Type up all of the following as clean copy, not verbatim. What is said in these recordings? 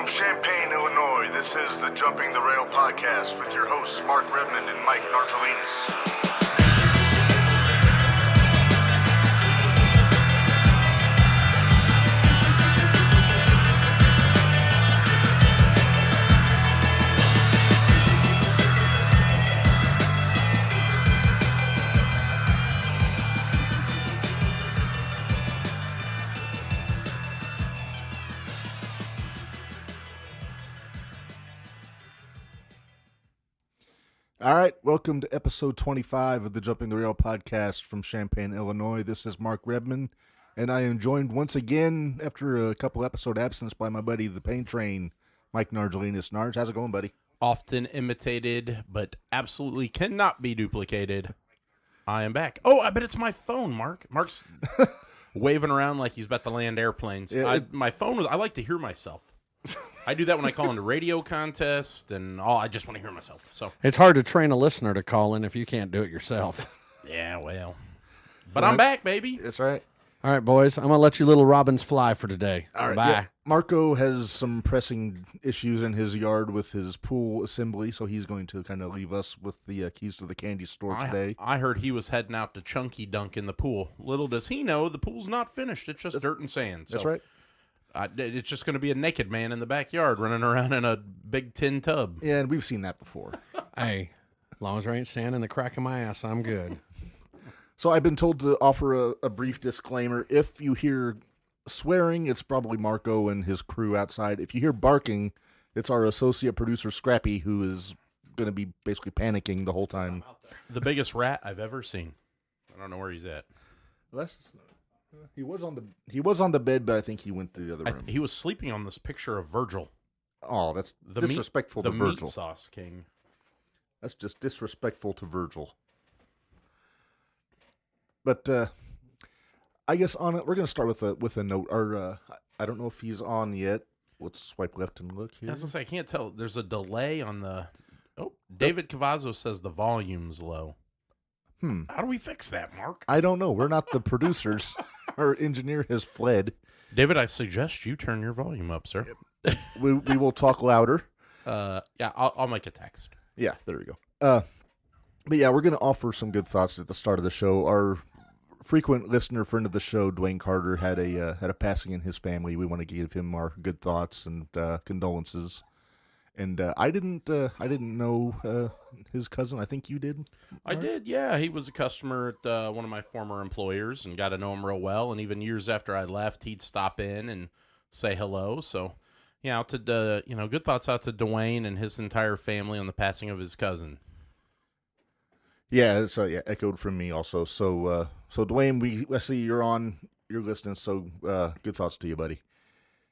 From Champaign, Illinois, this is the Jumping the Rail podcast with your hosts Mark Redmond and Mike Narge. All right, welcome to episode 25 of the Jumping the Rail podcast from Champaign, Illinois. This is Mark Redmond, and I am joined once again after a couple episode absence by my buddy, the Pain Train, Mike Narge. Narge, how's it going, buddy? Often imitated, but absolutely cannot be duplicated. I am back. Oh, I bet it's my phone, Mark. Mark's waving around like he's about to land airplanes. Yeah, my phone, I like to hear myself. I do that when I call into radio contests and all. I just want to hear myself. So it's hard to train a listener to call in if you can't do it yourself. Yeah, well. But I'm back, baby. That's right. All right, boys. I'm going to let you little robins fly for today. All right. Bye. Yeah. Marco has some pressing issues in his yard with his pool assembly, so he's going to kind of leave us with the keys to the candy store today. I heard he was heading out to Chunky Dunk in the pool. Little does he know, the pool's not finished. It's just dirt and sand. So. That's right. It's just going to be a naked man in the backyard running around in a big tin tub. Yeah, and we've seen that before. Hey, as long as there ain't sand in the crack of my ass, I'm good. So I've been told to offer a brief disclaimer. If you hear swearing, it's probably Marco and his crew outside. If you hear barking, it's our associate producer, Scrappy, who is going to be basically panicking the whole time. The biggest rat I've ever seen. I don't know where he's at. He was on the bed, but I think he went to the other room. He was sleeping on this picture of Virgil. Oh, that's disrespectful to the Virgil. Meat sauce king. That's just disrespectful to Virgil. But I guess on it, we're going to start with a note. I don't know if he's on yet. Let's swipe left and look here. I was gonna say, I can't tell. There's a delay on the. Oh, David Cavazzo says the volume's low. How do we fix that, Mark? I don't know. We're not the producers. Our engineer has fled. David, I suggest you turn your volume up, sir. We will talk louder. Yeah, I'll make a text. Yeah, there we go. But yeah, we're going to offer some good thoughts at the start of the show. Our frequent listener, friend of the show, Dwayne Carter, had a passing in his family. We want to give him our good thoughts and condolences. And I didn't know his cousin. I think you did. I did, yeah. He was a customer at one of my former employers and got to know him real well. And even years after I left, he'd stop in and say hello. So, yeah, out to good thoughts out to Dwayne and his entire family on the passing of his cousin. Yeah, so echoed from me also. So Dwayne, I see you're listening. So good thoughts to you, buddy.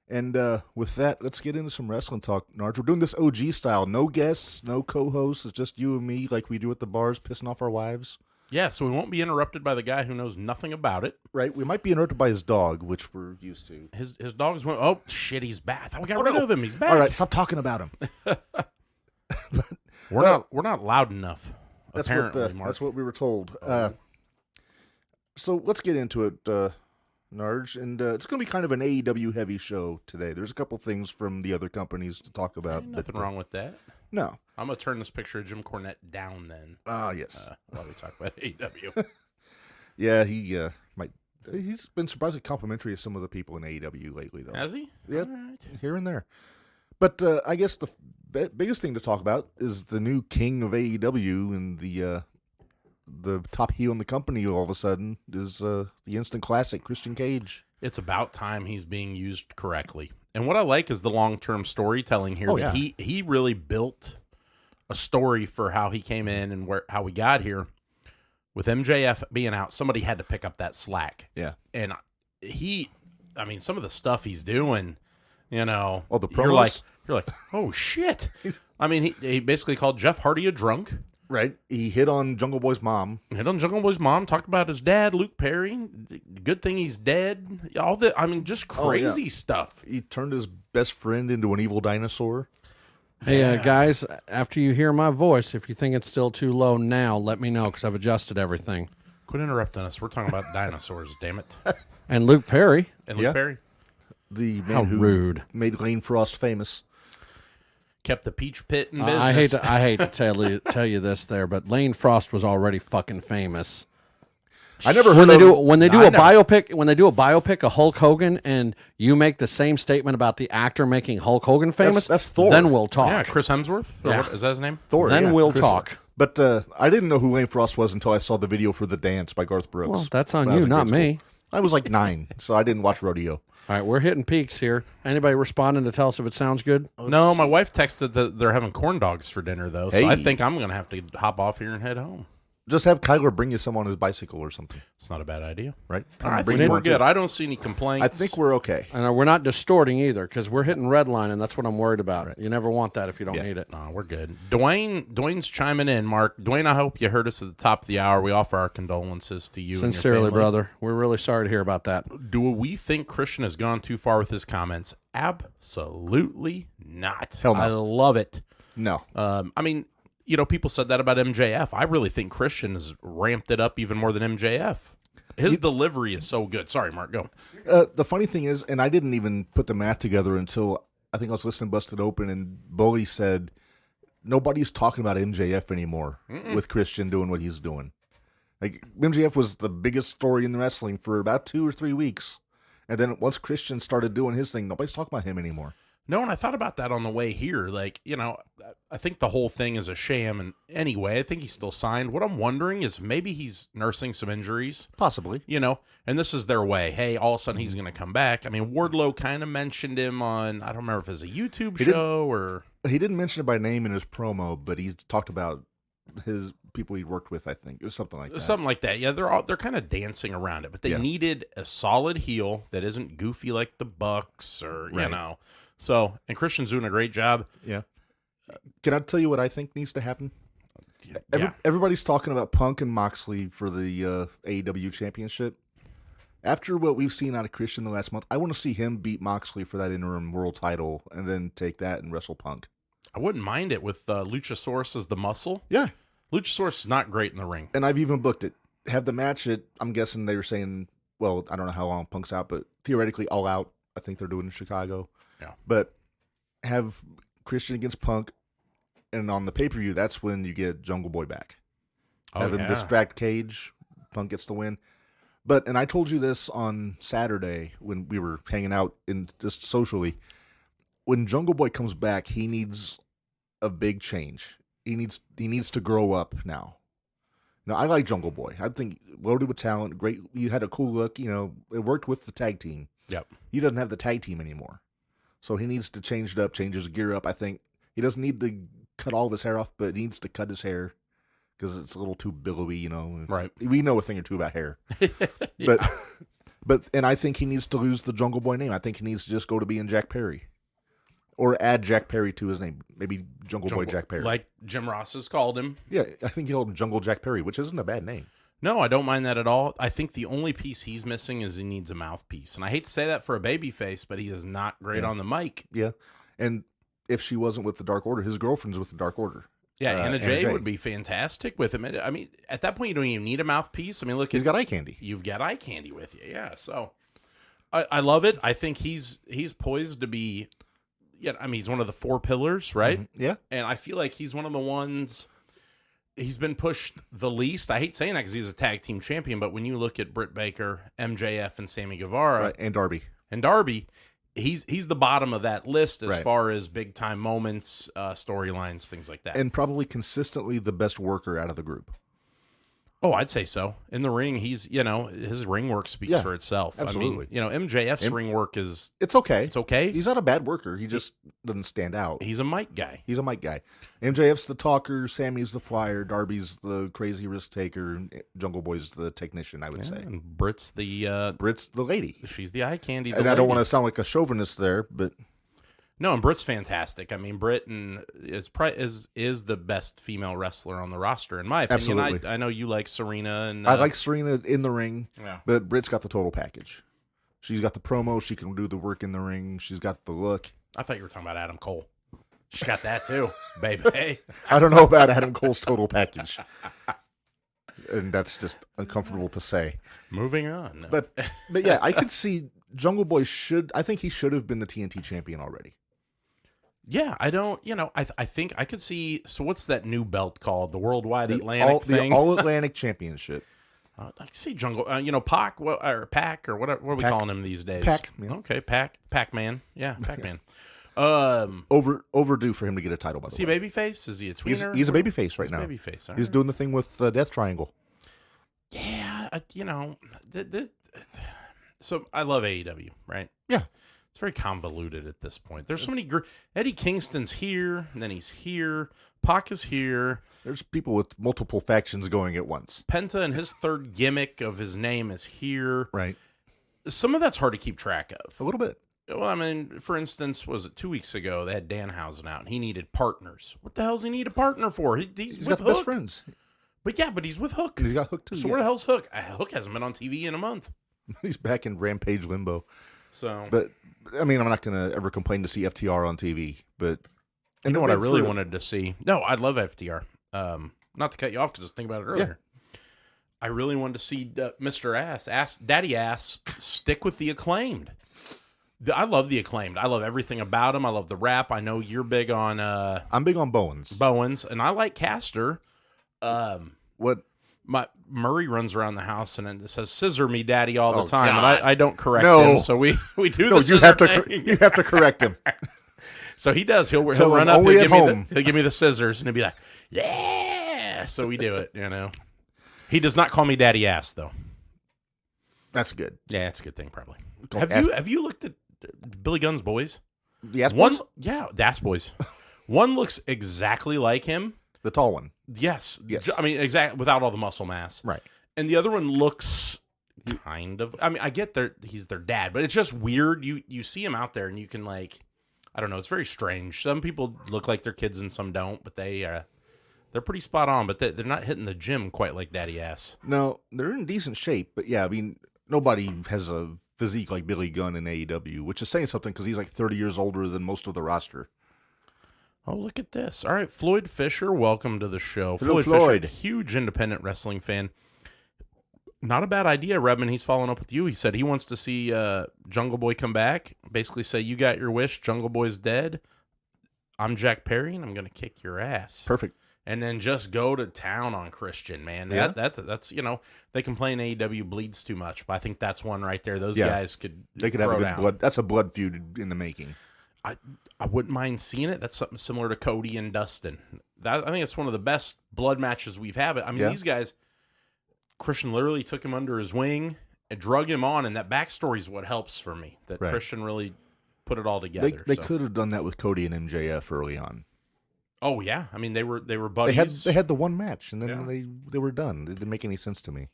And with that, let's get into some wrestling talk, Narge. We're doing this OG style. No guests, no co-hosts. It's just you and me like we do at the bars, pissing off our wives. Yeah, so we won't be interrupted by the guy who knows nothing about it. Right. We might be interrupted by his dog, which we're used to. His dog's went, oh, shit, he's back. I thought we got rid of him. He's back. All right, stop talking about him. We're not loud enough, apparently, Mark. That's what we were told. So let's get into it, Narge, and it's going to be kind of an AEW heavy show today. There's a couple things from the other companies to talk about. Ain't nothing wrong with that. No. I'm going to turn this picture of Jim Cornette down then. Yes. While we talk about AEW. Yeah, he's been surprisingly complimentary of some of the people in AEW lately, though. Has he? Yeah, right. Here and there. But I guess the biggest thing to talk about is the new king of AEW and the top heel in the company all of a sudden is the instant classic, Christian Cage. It's about time he's being used correctly. And what I like is the long-term storytelling here. Oh, yeah. He really built a story for how he came in and how we got here. With MJF being out, somebody had to pick up that slack. Yeah. And some of the stuff he's doing, the promos? You're like, oh, shit. He basically called Jeff Hardy a drunk. Right. He hit on Jungle Boy's mom. Talked about his dad, Luke Perry. Good thing he's dead. All that. Just crazy stuff. He turned his best friend into an evil dinosaur. Hey, guys, after you hear my voice, if you think it's still too low now, let me know because I've adjusted everything. Quit interrupting us. We're talking about dinosaurs, damn it. And Luke Perry. And Luke Perry. The How man who rude. made Lane Frost famous. Kept the peach pit in business. I hate to tell you this there, but Lane Frost was already fucking famous. I never heard When they do I a never- biopic of Hulk Hogan, and you make the same statement about the actor making Hulk Hogan famous, That's Thor. then we'll talk. Yeah, Chris Hemsworth. Or Yeah. what, is that his name? Thor. Then yeah, we'll Chris- talk. But I didn't know who Lane Frost was until I saw the video for The Dance by Garth Brooks. Well, that's on when I was you, in not grade me. school. I was like 9, so I didn't watch rodeo. All right, we're hitting peaks here. Anybody responding to tell us if it sounds good? No, my wife texted that they're having corn dogs for dinner, though. So I Hey. think I'm going to have to hop off here and head home. Just have Kyler bring you some on his bicycle or something, It's not a bad idea. right? I Bring think you we're one, too. good. I don't see any complaints. I think we're okay. And we're not distorting either because we're hitting red line, and that's what I'm worried about. You never want that if you don't Yeah. need it. No, we're good. Dwayne's chiming in, Mark. Dwayne, I hope you heard us at the top of the hour. We offer our condolences to you Sincerely, and your family. brother. We're really sorry to hear about that. Do we think Christian has gone too far with his comments? Absolutely not. Hell no. I love it. No. I mean, you know, people said that about MJF. I really think Christian has ramped it up even more than MJF. His delivery is so good. Sorry, Mark, go. The funny thing is, and I didn't even put the math together until I think I was listening to Busted Open, and Bully said nobody's talking about MJF anymore with Christian doing what he's doing. Like, MJF was the biggest story in the wrestling for about 2 or 3 weeks. And then once Christian started doing his thing, nobody's talking about him anymore. No, and I thought about that on the way here. Like, you know, I think the whole thing is a sham. And anyway, I think he's still signed. What I'm wondering is maybe he's nursing some injuries, Possibly. you know, and this is their way. Hey, all of a sudden he's going to come back. I mean, Wardlow kind of mentioned him on, I don't remember if it was a YouTube show or. He didn't mention it by name in his promo, but he's talked about his people he worked with, I think. It was something like that. Something like that. Yeah, they're kind of dancing around it, but they Yeah. needed a solid heel that isn't goofy like the Bucks or, you Right. know. So, and Christian's doing a great job. Yeah. Can I tell you what I think needs to happen? Yeah. Everybody's talking about Punk and Moxley for the AEW championship. After what we've seen out of Christian the last month, I want to see him beat Moxley for that interim world title and then take that and wrestle Punk. I wouldn't mind it with Luchasaurus as the muscle. Yeah. Luchasaurus is not great in the ring. And I've even booked it. Have the match at, I'm guessing they were saying, well, I don't know how long Punk's out, but theoretically All Out, I think they're doing in Chicago. Yeah. But have Christian against Punk, and on the pay-per-view, that's when you get Jungle Boy back. Have him distract Cage, Punk gets the win. But, and I told you this on Saturday when we were hanging out in just socially, when Jungle Boy comes back, he needs a big change. He needs to grow up now. Now, I like Jungle Boy. I think loaded with talent, great. You had a cool look. You know, it worked with the tag team. Yep. He doesn't have the tag team anymore. So he needs to change it up, change his gear up. I think he doesn't need to cut all of his hair off, but he needs to cut his hair because it's a little too billowy, you know. Right. We know a thing or two about hair. Yeah. And I think he needs to lose the Jungle Boy name. I think he needs to just go to being Jack Perry. Or add Jack Perry to his name. Maybe Jungle Boy Jack Perry. Like Jim Ross has called him. Yeah, I think he called him Jungle Jack Perry, which isn't a bad name. No, I don't mind that at all. I think the only piece he's missing is he needs a mouthpiece. And I hate to say that for a babyface, but he is not great on the mic. Yeah. And if she wasn't with the Dark Order, his girlfriend's with the Dark Order. Yeah, Anna Anna Jay Jay. would be fantastic with him. I mean, at that point, you don't even need a mouthpiece. I mean, look, He's got eye candy. you've got eye candy with you. Yeah, so I love it. I think he's poised to be. Yeah, I mean, he's one of the 4 pillars, right? Yeah. And I feel like he's one of the ones. He's been pushed the least. I hate saying that because he's a tag team champion, but when you look at Britt Baker, MJF, and Sammy Guevara, Right. And Darby. and Darby, he's the bottom of that list as Right. far as big time moments, storylines, things like that. And probably consistently the best worker out of the group. Oh, I'd say so. In the ring, he's, you know, his ring work speaks Yeah, for itself. absolutely. I mean, you know, MJF's ring work is, It's okay. it's okay. He's not a bad worker. He just doesn't stand out. He's a mic guy. He's a mic guy. MJF's the talker. Sammy's the flyer. Darby's the crazy risk taker. And Jungle Boy's the technician, I would say. And Britt's the, Britt's the lady. she's the eye candy. And I don't want to sound like a chauvinist there, but No, and Britt's fantastic. I mean, Britt is the best female wrestler on the roster, in my opinion. Absolutely. I know you like Serena, and I like Serena in the ring, Yeah. but Britt's got the total package. She's got the promo. She can do the work in the ring. She's got the look. I thought you were talking about Adam Cole. She got that too, baby. I don't know about Adam Cole's total package. And that's just uncomfortable to say. Moving on. But yeah, I could see Jungle Boy I think he should have been the TNT champion already. Yeah, I don't, I think I could see. So what's that new belt called? The Worldwide Atlantic thing? The All Atlantic Championship. I can see Jungle, Pac, or Pac, or what are we calling him these days? Pac. Yeah. Okay, Pac-Man. Yeah, Pac-Man. Overdue for him to get a title, by the Is he way. a babyface? Is he a tweener? He's a babyface right now. Babyface. He's doing the thing with Death Triangle. Yeah, so I love AEW, right? Yeah. It's very convoluted at this point. There's so many. Eddie Kingston's here, and then he's here. Pac is here. There's people with multiple factions going at once. Penta and his third gimmick of his name is here. Right. Some of that's hard to keep track of. A little bit. Well, I mean, for instance, was it 2 weeks ago they had Danhausen out, and he needed partners. What the hell does he need a partner for? He's He's with got the Hook. best friends. But he's with Hook. And he's got Hook, too. So where the hell's Hook? Hook hasn't been on TV in a month. He's back in Rampage limbo. So, But, I mean, I'm not going to ever complain to see FTR on TV. But you know what I really wanted to see? No, I love FTR. Not to cut you off because I was thinking about it earlier. Yeah. I really wanted to see Mr. Daddy Ass, stick with the Acclaimed. I love the Acclaimed. I love everything about him. I love the rap. I know you're big on... I'm big on Bowens. And I like Caster. What? Murray runs around the house and it says "Scissor me, Daddy" all the time, God. and I don't correct No. him. So we do No, the you have to correct him. So he does. He'll Tell run him up. only He'll at give, me home. he'll give me the scissors, and he'll be like, "Yeah." So we do it. He does not call me Daddy Ass though. That's good. Yeah, that's a good thing. Probably. Don't Have you looked at Billy Gunn's boys? The Ass One, Boys? yeah, the Ass Boys. One looks exactly like him. The tall one. Yes. Yes. I mean, exactly without all the muscle mass. Right. And the other one looks kind of. I mean, I get he's their dad, but it's just weird. You see him out there, and you can I don't know. It's very strange. Some people look like their kids, and some don't. But they're pretty spot on. But they're not hitting the gym quite like Daddy Ass. No, they're in decent shape, but yeah, I mean, nobody has a physique like Billy Gunn in AEW, which is saying something because he's like 30 years older than most of the roster. Oh, look at this. All right, Floyd Fisher, welcome to the show. Hello, Floyd Fisher, huge independent wrestling fan. Not a bad idea, Redman. He's following up with you. He said he wants to see Jungle Boy come back. Basically say, you got your wish, Jungle Boy's dead. I'm Jack Perry, and I'm going to kick your ass. Perfect. And then just go to town on Christian, man. Yeah. That's they complain AEW bleeds too much, but I think that's one right there. Those guys could They could have a good down. blood. That's a blood feud in the making. I wouldn't mind seeing it. That's something similar to Cody and Dustin. I think it's one of the best blood matches we've had. I mean, these guys, Christian literally took him under his wing and drug him on, and that backstory is what helps for me. That Christian really put it all together. They could have done that with Cody and MJF early on. Oh yeah, I mean they were buddies. They had the one match, and then they were done. It didn't make any sense to me.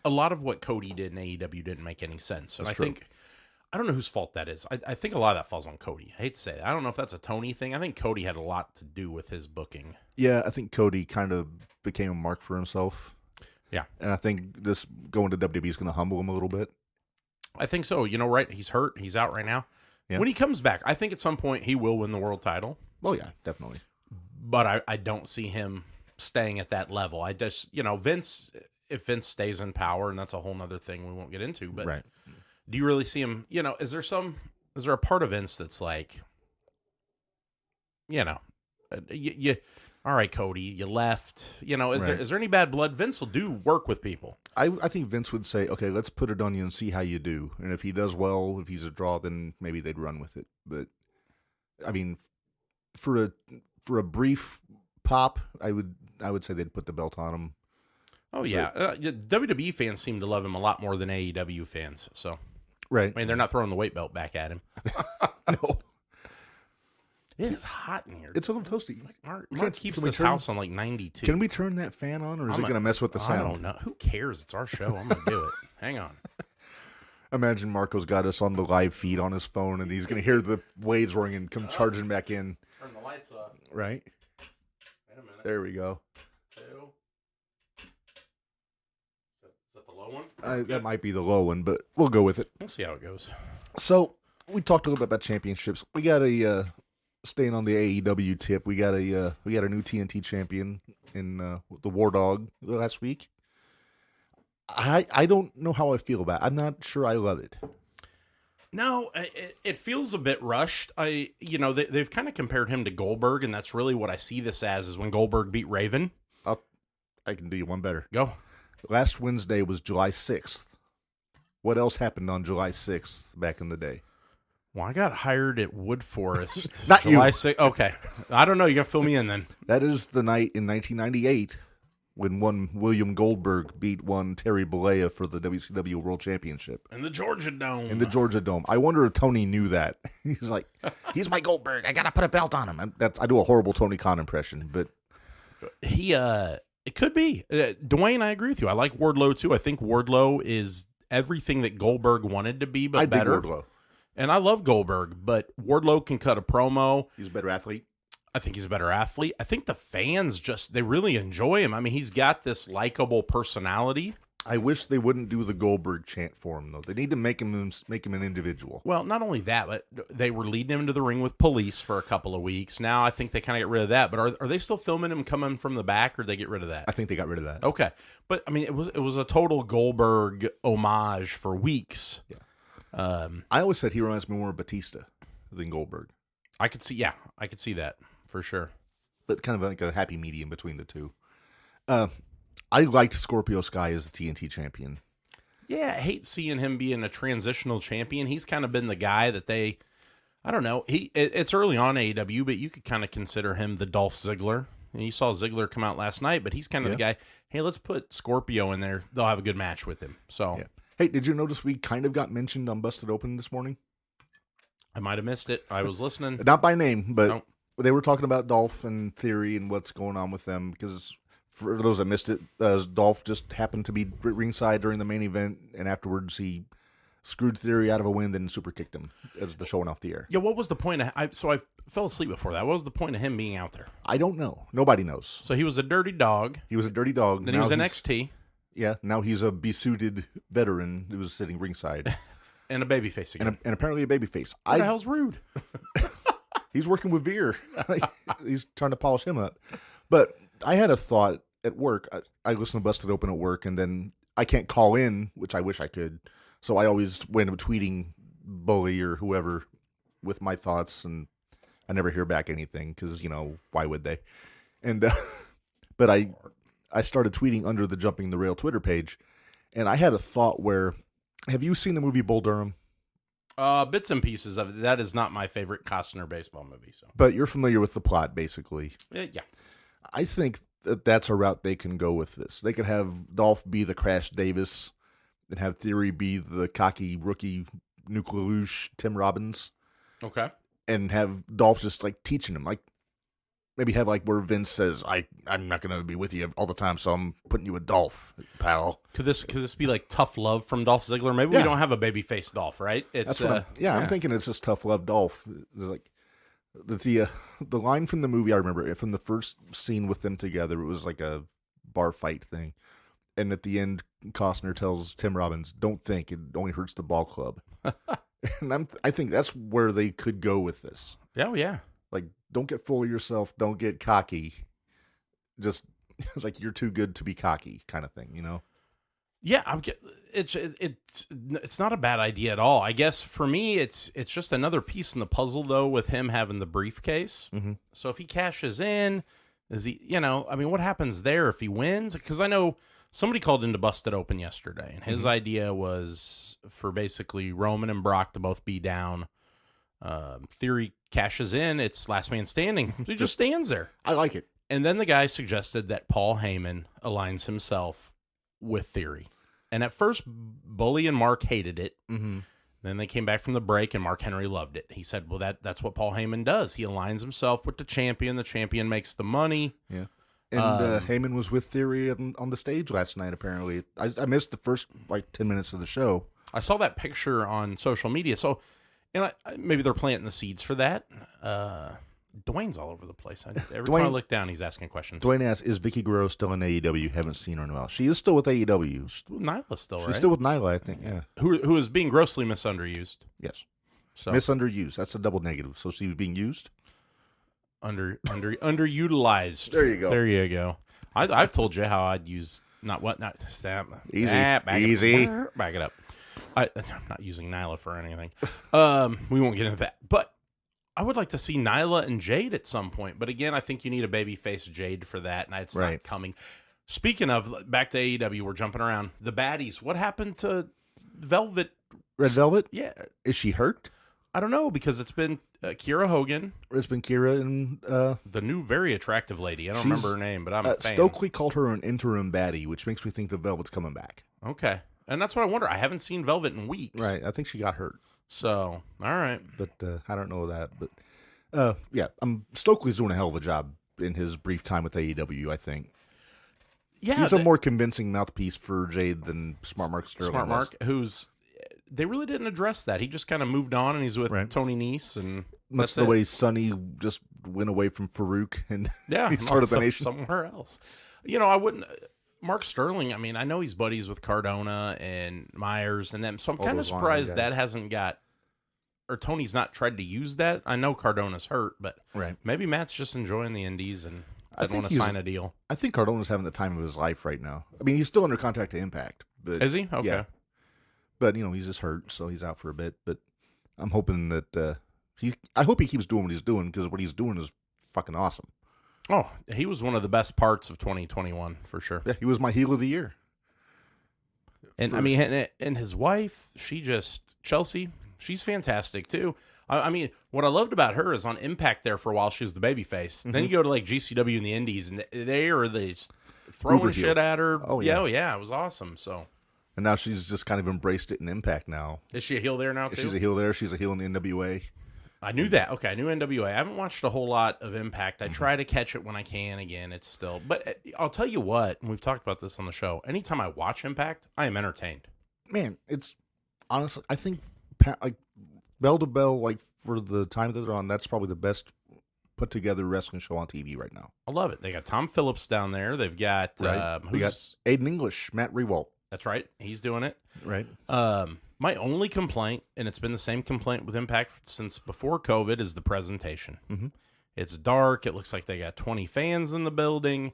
A lot of what Cody did in AEW didn't make any sense, and I don't know whose fault that is. I think a lot of that falls on Cody. I hate to say it. I don't know if that's a Tony thing. I think Cody had a lot to do with his booking. Yeah, I think Cody kind of became a mark for himself. Yeah. And I think this going to WWE is going to humble him a little bit. I think so. Right? He's hurt. He's out right now. Yeah. When he comes back, I think at some point he will win the world title. Oh, yeah, definitely. But I don't see him staying at that level. I just, Vince, if Vince stays in power, and that's a whole nother thing we won't get into, but right. Do you really see him, is there a part of Vince that's like, all right, Cody, you left, is there any bad blood? Vince will do work with people. I think Vince would say, okay, let's put it on you and see how you do. And if he does well, if he's a draw, then maybe they'd run with it. But, I mean, for a brief pop, I would say they'd put the belt on him. Oh, yeah. WWE fans seem to love him a lot more than AEW fans, so. Right. I mean, they're not throwing the weight belt back at him. No. It is hot in here. It's a little toasty. Mark keeps this house on like 92. Can we turn that fan on, or is it going to mess with the sound? I don't know. Who cares? It's our show. I'm going to do it. Hang on. Imagine Marco's got us on the live feed on his phone, and he's going to hear the waves roaring and come charging back in. Turn the lights off. Right? Wait a minute. There we go. 2. Is that the low one? That might be the low one, but we'll go with it. We'll see how it goes. So, we talked a little bit about championships. We got a... staying on the AEW tip, we got a new TNT champion in the War Dog last week. I don't know how I feel about it. I'm not sure I love it. No, it feels a bit rushed. They've kind of compared him to Goldberg, and that's really what I see this as, is when Goldberg beat Raven. I can do you one better. Go. Last Wednesday was July 6th. What else happened on July 6th back in the day? Well, I got hired at Wood Forest. Not July you. 6th. Okay. I don't know. You got to fill me in then. That is the night in 1998 when one William Goldberg beat one Terry Bollea for the WCW World Championship. In the Georgia Dome. In the Georgia Dome. I wonder if Tony knew that. He's like, he's my Goldberg. I got to put a belt on him. I do a horrible Tony Khan impression, but... It could be. Dwayne, I agree with you. I like Wardlow, too. I think Wardlow is everything that Goldberg wanted to be, but I better. dig Wardlow. And I love Goldberg, but Wardlow can cut a promo. He's a better athlete. I think he's a better athlete. I think the fans they really enjoy him. I mean, he's got this likable personality. I wish they wouldn't do the Goldberg chant for him, though. They need to make him an individual. Well, not only that, but they were leading him into the ring with police for a couple of weeks. Now I think they kind of get rid of that. But are they still filming him coming from the back, or did they get rid of that? I think they got rid of that. Okay. But, I mean, it was a total Goldberg homage for weeks. Yeah. I always said he reminds me more of Batista than Goldberg. I could see that for sure. But kind of like a happy medium between the two. I liked Scorpio Sky as the TNT champion. Yeah, I hate seeing him being a transitional champion. He's kind of been the guy that I don't know. It's early on AEW, but you could kind of consider him the Dolph Ziggler. And you saw Ziggler come out last night, but he's kind of the guy, hey, let's put Scorpio in there. They'll have a good match with him. So, Hey, did you notice we kind of got mentioned on Busted Open this morning? I might have missed it. I was listening. Not by name, but No. They were talking about Dolph and Theory and what's going on with them, because for those that missed it, Dolph just happened to be ringside during the main event, and afterwards he screwed Theory out of a win, then super kicked him as the show went off the air. Yeah, what was the point of... I fell asleep before that. What was the point of him being out there? I don't know. Nobody knows. So he was a dirty dog. He was a dirty dog. Then he was NXT. Yeah, now he's a besuited veteran who was sitting ringside. And a babyface again. And apparently a babyface. What the hell's rude? He's working with Veer. He's trying to polish him up. But I had a thought at work. I listened to Busted Open at work, and then I can't call in, which I wish I could. So I always wind up tweeting Bully or whoever with my thoughts, and I never hear back anything because, why would they? And but I started tweeting under the Jumping the Rail Twitter page, and I had a thought where, have you seen the movie Bull Durham? Bits and pieces of it. That is not my favorite Costner baseball movie. So, but you're familiar with the plot, basically. Yeah. I think that's a route they can go with this. They could have Dolph be the Crash Davis and have Theory be the cocky rookie Nuclear Luge Tim Robbins. Okay. And have Dolph just teaching him, maybe have where Vince says, I'm not going to be with you all the time, so I'm putting you with Dolph, pal. Could this be tough love from Dolph Ziggler? Maybe we don't have a babyface Dolph, right? It's I'm thinking it's just tough love Dolph. It's the line from the movie I remember from the first scene with them together. It was like a bar fight thing, and at the end, Costner tells Tim Robbins, "Don't think it only hurts the ball club." And I think that's where they could go with this. Oh yeah. Don't get full of yourself. Don't get cocky. Just it's you're too good to be cocky, kind of thing, Yeah, it's not a bad idea at all. I guess for me, it's just another piece in the puzzle, though, with him having the briefcase. Mm-hmm. So if he cashes in, is he? What happens there if he wins? Because I know somebody called into Busted Open yesterday, and his idea was for basically Roman and Brock to both be down. Theory cashes in, it's last man standing. So he just stands there. I like it. And then the guy suggested that Paul Heyman aligns himself with Theory. And at first, Bully and Mark hated it. Mm-hmm. Then they came back from the break, and Mark Henry loved it. He said, well, that's what Paul Heyman does. He aligns himself with the champion. The champion makes the money. Yeah. And Heyman was with Theory on the stage last night, apparently. I missed the first, 10 minutes of the show. I saw that picture on social media. So, and maybe they're planting the seeds for that. Dwayne's all over the place. Every time I look down, he's asking questions. Dwayne asks, is Vicky Guerrero still in AEW? Haven't seen her in a while. She is still with AEW. Nyla's still, right? She's still with Nyla, I think, yeah. Who is being grossly misunderused. Yes. So misunderused. That's a double negative. So she was being used? Underutilized. There you go. There you go. I've told you how I'd use... Not stab. Easy. Back Easy. Back it up. I'm not using Nyla for anything. We won't get into that. But I would like to see Nyla and Jade at some point. But again, I think you need a babyface Jade for that, and it's not coming. Speaking of, back to AEW, we're jumping around. The baddies, what happened to Velvet? Red Velvet? Yeah. Is she hurt? I don't know, because it's been Kiera Hogan. It's been Kiera and... the new, very attractive lady. I don't remember her name, but I'm a fan. Stokely called her an interim baddie, which makes me think the Velvet's coming back. Okay. And that's what I wonder. I haven't seen Velvet in weeks. Right. I think she got hurt. So, all right. But I don't know that. But, yeah, Stokely's doing a hell of a job in his brief time with AEW, I think. Yeah. He's a more convincing mouthpiece for Jade than Smart Mark Sterling Smart Mark, they really didn't address that. He just kind of moved on, and he's with Tony Nese, and much the way Sonny just went away from Farouk and he started the Nation somewhere else. I wouldn't. Mark Sterling, I mean, I know he's buddies with Cardona and Myers and them, so I'm kind of surprised that hasn't got, or Tony's not tried to use that. I know Cardona's hurt, but maybe Matt's just enjoying the indies and doesn't want to sign a deal. I think Cardona's having the time of his life right now. I mean, he's still under contract to Impact. But, is he? Okay. Yeah. But, he's just hurt, so he's out for a bit. But I'm hoping that I hope he keeps doing what he's doing, because what he's doing is fucking awesome. Oh, he was one of the best parts of 2021, for sure. Yeah, he was my heel of the year. And I mean, and his wife, Chelsea, she's fantastic too. I mean, what I loved about her is on Impact there for a while, she was the babyface. Then you go to like GCW in the Indies, and they throwing shit at her. Oh yeah, it was awesome. So. And now she's just kind of embraced it in Impact now. Is she a heel there now too? She's a heel there. She's a heel in the NWA. I knew that. Okay, I knew NWA. I haven't watched a whole lot of Impact. I try to catch it when I can. Again, it's still... But I'll tell you what, and we've talked about this on the show, anytime I watch Impact, I am entertained. Man, it's... Honestly, I think, like, bell to bell, like, for the time that they're on, that's probably the best put-together wrestling show on TV right now. I love it. They got Tom Phillips down there. They've got... We got Aiden English, Matt Rewalt. That's right. He's doing it. Right. My only complaint, and it's been the same complaint with Impact since before COVID, is the presentation. Mm-hmm. It's dark. It looks like they got 20 fans in the building.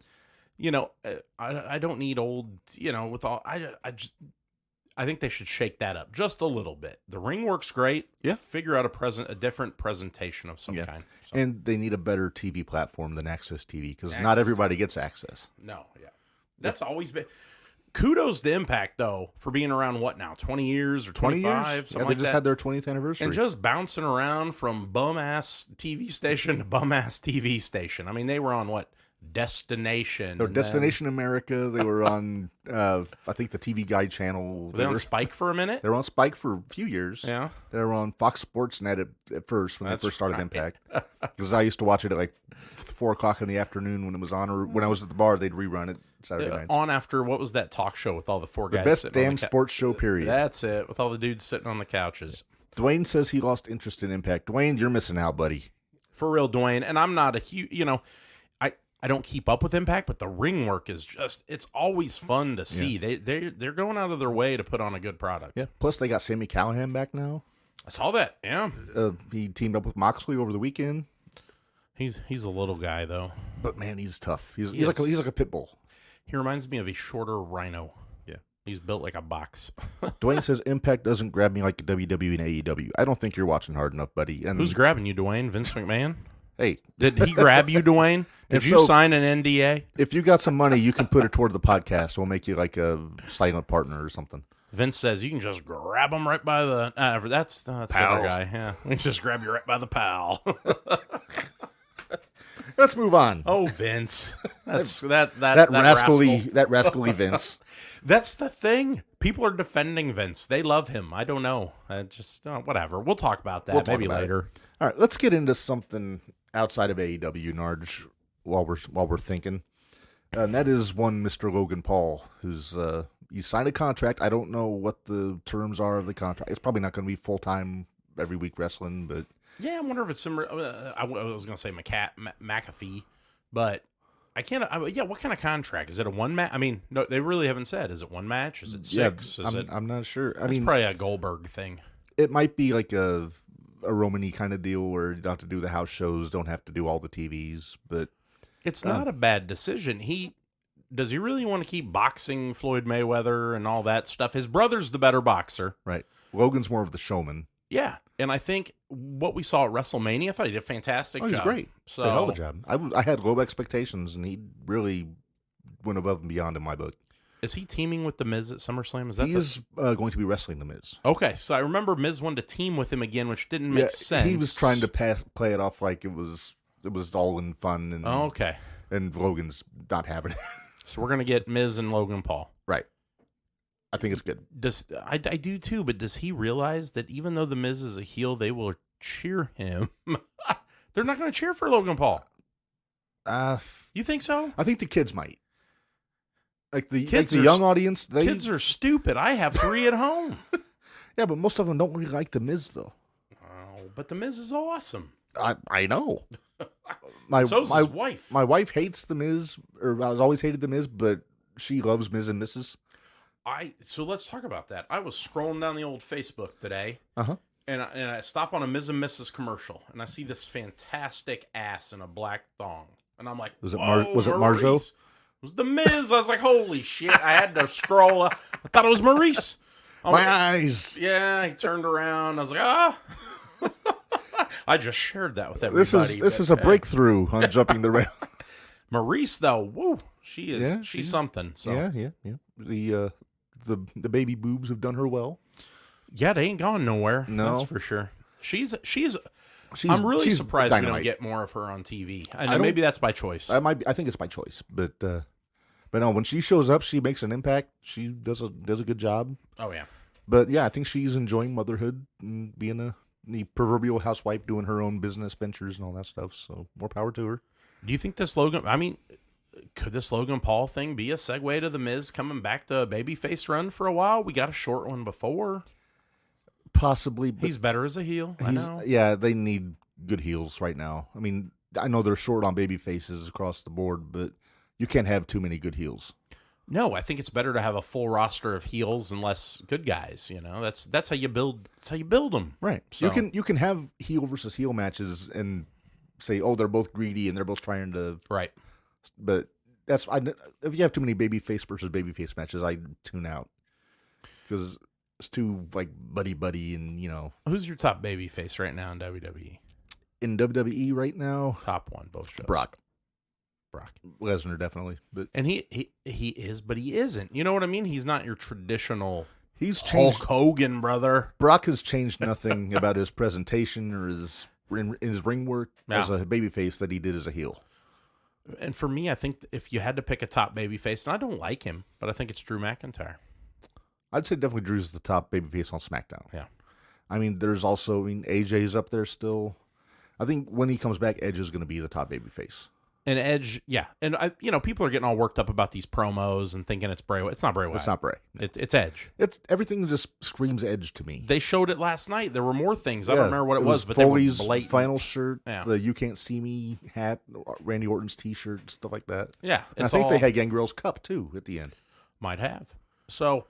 I don't need old, with all, I think they should shake that up just a little bit. The ring works great. Yeah. Figure out a different presentation of some kind. So. And they need a better TV platform than Access TV, because not everybody gets access. No, yeah. That's always been... Kudos to Impact, though, for being around, 20 years or 25? Something they just had their 20th anniversary. And just bouncing around from bum-ass TV station to bum-ass TV station. I mean, they were on, Destination. They were Destination America. They were on, I think, the TV Guide channel. Were they on Spike for a minute? They were on Spike for a few years. Yeah. They were on Fox Sports Net at first, when they first started Impact. Because I used to watch it at, 4 o'clock in the afternoon when it was on, or when I was at the bar, they'd rerun it Saturday nights. On after, what was that talk show with all the four guys? The best damn sports show, period. That's it, with all the dudes sitting on the couches. Dwayne says he lost interest in Impact. Dwayne, you're missing out, buddy. For real, Dwayne. And I'm not a huge, I don't keep up with Impact, but the ring work is it's always fun to see. Yeah. They're going out of their way to put on a good product. Yeah. Plus, they got Sami Callihan back now. I saw that, yeah. He teamed up with Moxley over the weekend. He's a little guy, though. But, man, he's tough. He's like a pit bull. He reminds me of a shorter Rhino. Yeah. He's built like a box. Dwayne says Impact doesn't grab me like WWE and AEW. I don't think you're watching hard enough, buddy. And who's grabbing you, Dwayne? Vince McMahon? Hey. Did he grab you, Dwayne? Did you sign an NDA? If you got some money, you can put it toward the podcast. We'll make you like a silent partner or something. Vince says you can just grab him right by the... that's the other guy. Yeah, we can just grab you right by the pal. Let's move on. Oh, Vince. That rascally Vince. That's the thing. People are defending Vince. They love him. I don't know. Whatever. We'll talk about that maybe later. All right, let's get into something outside of AEW, Narge, while we're thinking. And that is one Mr. Logan Paul, who's he signed a contract. I don't know what the terms are of the contract. It's probably not going to be full-time every week wrestling, but... Yeah, I wonder if it's similar. I was going to say McAfee, but I can't. What kind of contract? Is it a one match? I mean, no, they really haven't said. Is it one match? Is it six? I'm not sure. It's probably a Goldberg thing. It might be like a Romany kind of deal where you don't have to do the house shows, don't have to do all the TVs, but... It's not a bad decision. He does he really want to keep boxing Floyd Mayweather and all that stuff? His brother's the better boxer. Right. Logan's more of the showman. Yeah, and I think what we saw at WrestleMania, I thought he did a fantastic job. He's great. So, Did a hell of a job. I had low expectations, and he really went above and beyond in my book. is he teaming with The Miz at SummerSlam? Is that He is going to be wrestling The Miz. Okay, so I remember Miz wanted to team with him again, which didn't make sense. He was trying to play it off like it was all in fun, and okay. And Logan's not having it. So we're gonna get Miz and Logan Paul. Right. I think it's good. I do too, but does he realize that even though The Miz is a heel, they will cheer him? They're not going to cheer for Logan Paul. You think so? I think the kids might. Like the Kids young audience, kids are stupid. I have 3 at home. Yeah, but most of them don't really like The Miz, though. Oh, but The Miz is awesome. I know. So's his wife. My wife hates The Miz, or has always hated The Miz, but she loves Miz and Mrs. So let's talk about that. I was scrolling down the old Facebook today, Uh-huh. and I stop on a Ms. and Mrs. commercial, and I see this fantastic ass in a black thong, and I'm like, Was it Maurice. Marjo? It was The Miz. I was like, holy shit! I had to scroll. I thought it was Maurice. My eyes. Yeah, he turned around. I was like, ah. I just shared that with everybody. This is a breakthrough on jumping the rail. Maurice, though, woo, she's she's something. So. Yeah. The baby boobs have done her well. Yeah, they ain't gone nowhere. No. That's for sure. She's I'm really surprised dynamite. we don't get more of her on TV. I know maybe that's by choice. I think it's by choice, but no, when she shows up, she makes an impact. She does a good job. Oh yeah. But yeah, I think she's enjoying motherhood and being the proverbial housewife, doing her own business ventures and all that stuff. So more power to her. Do you think could this Logan Paul thing be a segue to The Miz coming back to a babyface run for a while? We got a short one before. Possibly. But He's better as a heel. I know. Yeah, they need good heels right now. I mean, I know they're short on baby faces across the board, but you can't have too many good heels. No, I think it's better to have a full roster of heels and less good guys. You know, that's how you build. That's how you build them. Right. So You can have heel versus heel matches and say, oh, they're both greedy and they're both trying to. Right. But if you have too many babyface versus babyface matches, I tune out because it's too like buddy and Who's your top babyface right now in WWE? In WWE right now, Top one, both shows. Brock Lesnar, definitely, but and he is, but he isn't. You know what I mean? He's not your traditional. He's changed. Hulk Hogan, brother. Brock has changed nothing about his presentation or his ring work as a babyface that he did as a heel. And for me, I think if you had to pick a top babyface, and I don't like him, but I think it's Drew McIntyre. I'd say definitely Drew's the top babyface on SmackDown. Yeah. I mean, there's also AJ's up there still. I think when he comes back, Edge is going to be the top babyface. And Edge, yeah. And, people are getting all worked up about these promos and thinking it's Bray Wyatt. It's not Bray Wyatt. It's not Bray. It's Edge. Everything just screams Edge to me. They showed it last night. There were more things. I don't remember what it was, but Foley's they were blatant. final shirt, Yeah. the You Can't See Me hat, Randy Orton's T-shirt, stuff like that. Yeah. And I think they had Gangrel's cup, too, at the end. Might have. So,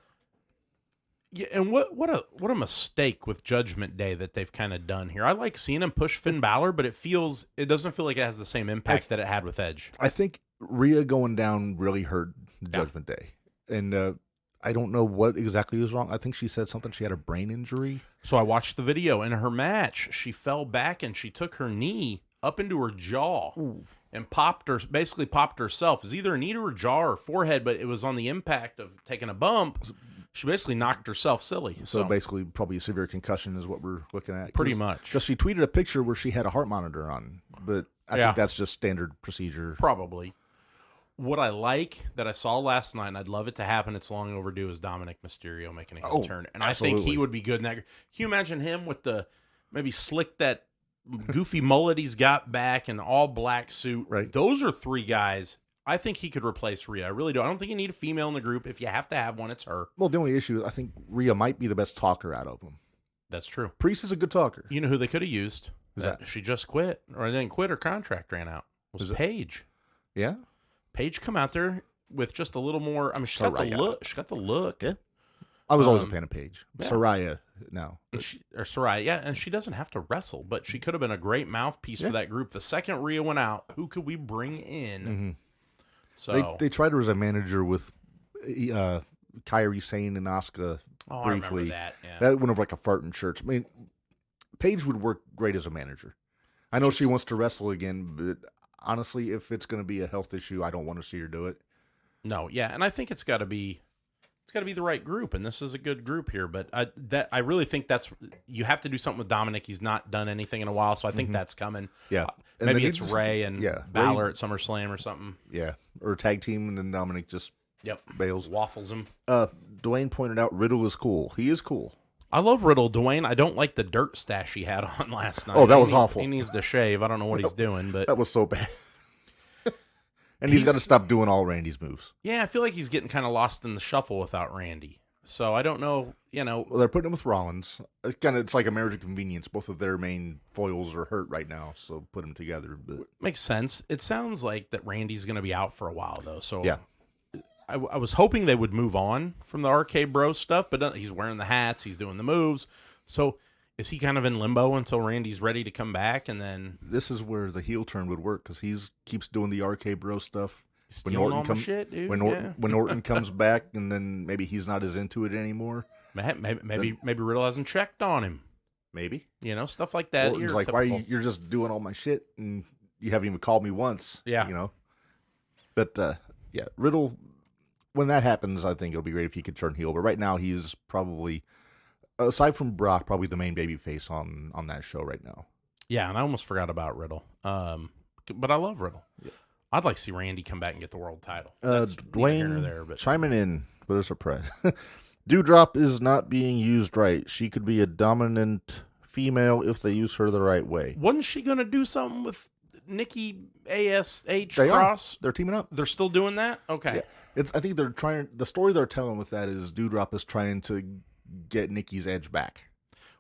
yeah, and what a mistake with Judgment Day that they've kind of done here. I like seeing him push Finn Balor, but it doesn't feel like it has the same impact that it had with Edge. I think Rhea going down really hurt Judgment Day. And I don't know what exactly was wrong. I think she said something. She had a brain injury. So I watched the video. In her match, she fell back and she took her knee up into her jaw and basically popped herself. It was either a knee to her jaw or forehead, but it was on the impact of taking a bump. She basically knocked herself silly. So basically, probably a severe concussion is what we're looking at. Pretty much. Because she tweeted a picture where she had a heart monitor on, but I think that's just standard procedure. Probably. What I like that I saw last night, and I'd love it to happen, it's long overdue, is Dominic Mysterio making a heel turn. And absolutely. I think he would be good in that. Can you imagine him with the maybe slick that goofy mullet he's got back and all black suit? Right. Those are 3 guys. I think he could replace Rhea. I really do. I don't think you need a female in the group. If you have to have one, it's her. Well, the only issue is I think Rhea might be the best talker out of them. That's true. Priest is a good talker. You know who they could have used? Who's that? She just quit, or didn't quit. Her contract ran out. Was Paige. Yeah? Paige come out there with just a little more. I mean, she's got the look. She got the look. Yeah. I was always a fan of Paige. Yeah. Soraya now. Or Soraya, yeah, and she doesn't have to wrestle, but she could have been a great mouthpiece for that group. The second Rhea went out, who could we bring in So they tried her as a manager with Kairi Sane and Asuka I briefly. remember that. Yeah. That went over like a fart in church. I mean, Paige would work great as a manager. I know she wants to wrestle again, but honestly, if it's going to be a health issue, I don't want to see her do it. No, yeah, and I think it's got to be the right group, and this is a good group here. But I really think you have to do something with Dominic. He's not done anything in a while, so I think that's coming. Yeah, and maybe then it's Ray and Balor at SummerSlam or something. Yeah, or tag team, and then Dominic just bails. Waffles him. Dwayne pointed out Riddle is cool. He is cool. I love Riddle. Dwayne, I don't like the dirt stash he had on last night. Oh, that was awful. He needs to shave. I don't know what he's doing, but that was so bad. And he's got to stop doing all Randy's moves. Yeah, I feel like he's getting kind of lost in the shuffle without Randy. So I don't know, Well, they're putting him with Rollins. It's like a marriage of convenience. Both of their main foils are hurt right now, so put them together. But makes sense. It sounds like that Randy's going to be out for a while, though. So yeah. I was hoping they would move on from the RK Bro stuff, but he's wearing the hats, he's doing the moves. So is he kind of in limbo until Randy's ready to come back? And then this is where the heel turn would work because he keeps doing the RK Bro stuff. Stealing all my shit, dude. When Orton comes back, and then maybe he's not as into it anymore. Maybe Riddle hasn't checked on him. Maybe stuff like that. Orton's like, why you're just doing all my shit and you haven't even called me once. Yeah, But Riddle. When that happens, I think it'll be great if he could turn heel. But right now, he's probably, aside from Brock, probably the main baby face on that show right now. Yeah, and I almost forgot about Riddle. But I love Riddle. Yeah. I'd like to see Randy come back and get the world title. Dwayne chiming in, but a surprise. Dewdrop is not being used right. She could be a dominant female if they use her the right way. Wasn't she going to do something with Nikki ASH they Cross? They're teaming up. They're still doing that? Okay. Yeah. I think they're trying. The story they're telling with that is Dewdrop is trying to get Nikki's edge back.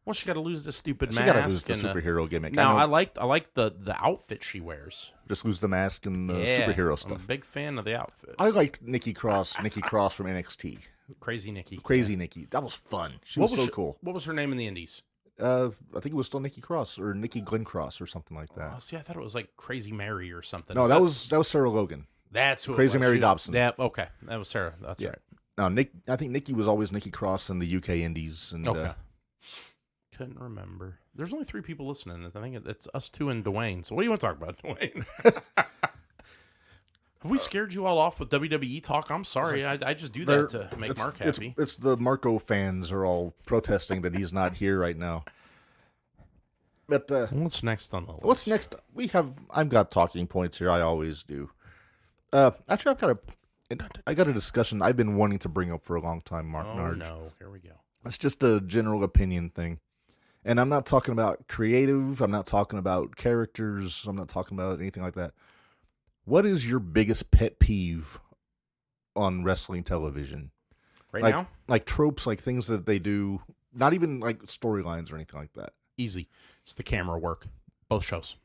Well, she got to lose the stupid mask. She got to lose the superhero gimmick. Now, I like the outfit she wears. Just lose the mask and the superhero stuff. I'm a big fan of the outfit. I liked Nikki Cross from NXT. Crazy Nikki. Nikki. That was fun. She was so cool. What was her name in the Indies? I think it was still Nikki Cross or Nikki Glenn Cross or something like that. Oh, see, I thought it was like Crazy Mary or something. No, that was Sarah Logan. That's who Crazy Mary Dobson. Yeah, okay. That was Sarah. That's right. No, I think Nikki was always Nikki Cross in the UK Indies. And, okay. Couldn't remember. There's only 3 people listening. I think it's us 2 and Dwayne. So what do you want to talk about, Dwayne? Have we scared you all off with WWE talk? I'm sorry. I just do that to make Mark happy. It's the Marco fans are all protesting that he's not here right now. But what's next on the list? What's next? I've got talking points here. I always do. Actually, I got a discussion I've been wanting to bring up for a long time, Mark Narge. No, here we go. It's just a general opinion thing. And I'm not talking about creative. I'm not talking about characters. I'm not talking about anything like that. What is your biggest pet peeve on wrestling television? Now? Like tropes, like things that they do, not even like storylines or anything like that. Easy. It's the camera work. Both shows.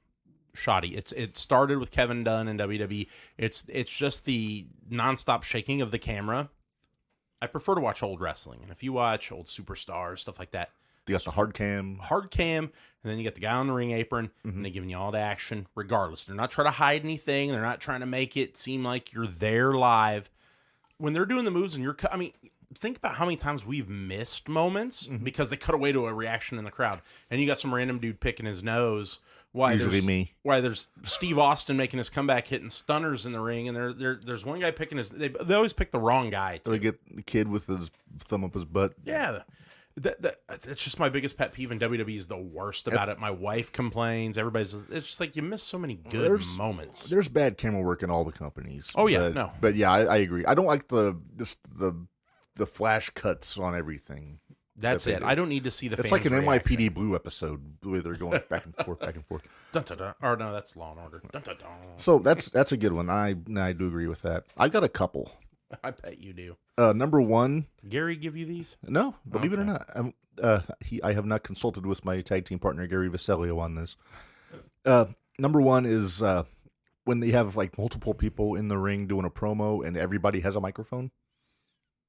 Shoddy. It started with Kevin Dunn and WWE. It's just the nonstop shaking of the camera. I prefer to watch old wrestling. And if you watch old superstars, stuff like that. You got the hard cam, and then you got the guy on the ring apron, and they're giving you all the action regardless. They're not trying to hide anything. They're not trying to make it seem like you're there live. When they're doing the moves and think about how many times we've missed moments because they cut away to a reaction in the crowd. And you got some random dude picking his nose. Usually me. Why there's Steve Austin making his comeback, hitting stunners in the ring, and there's one guy picking his. They always pick the wrong guy. They get the kid with his thumb up his butt. Yeah. It's just my biggest pet peeve, and WWE is the worst about it. My wife complains. It's just like you miss so many good moments. There's bad camera work in all the companies. Oh yeah, but yeah, I agree. I don't like the flash cuts on everything. That's it. I don't need to see the. It's like an NYPD Blue episode where they're going back and forth, back and forth. Dun, dun, dun. Or no, that's Law and Order. Dun, dun, dun. So that's a good one. I do agree with that. I got a couple. I bet you do. Number one. Gary give you these? No, believe it or not. I have not consulted with my tag team partner Gary Vasilio on this. Number one is when they have like multiple people in the ring doing a promo and everybody has a microphone.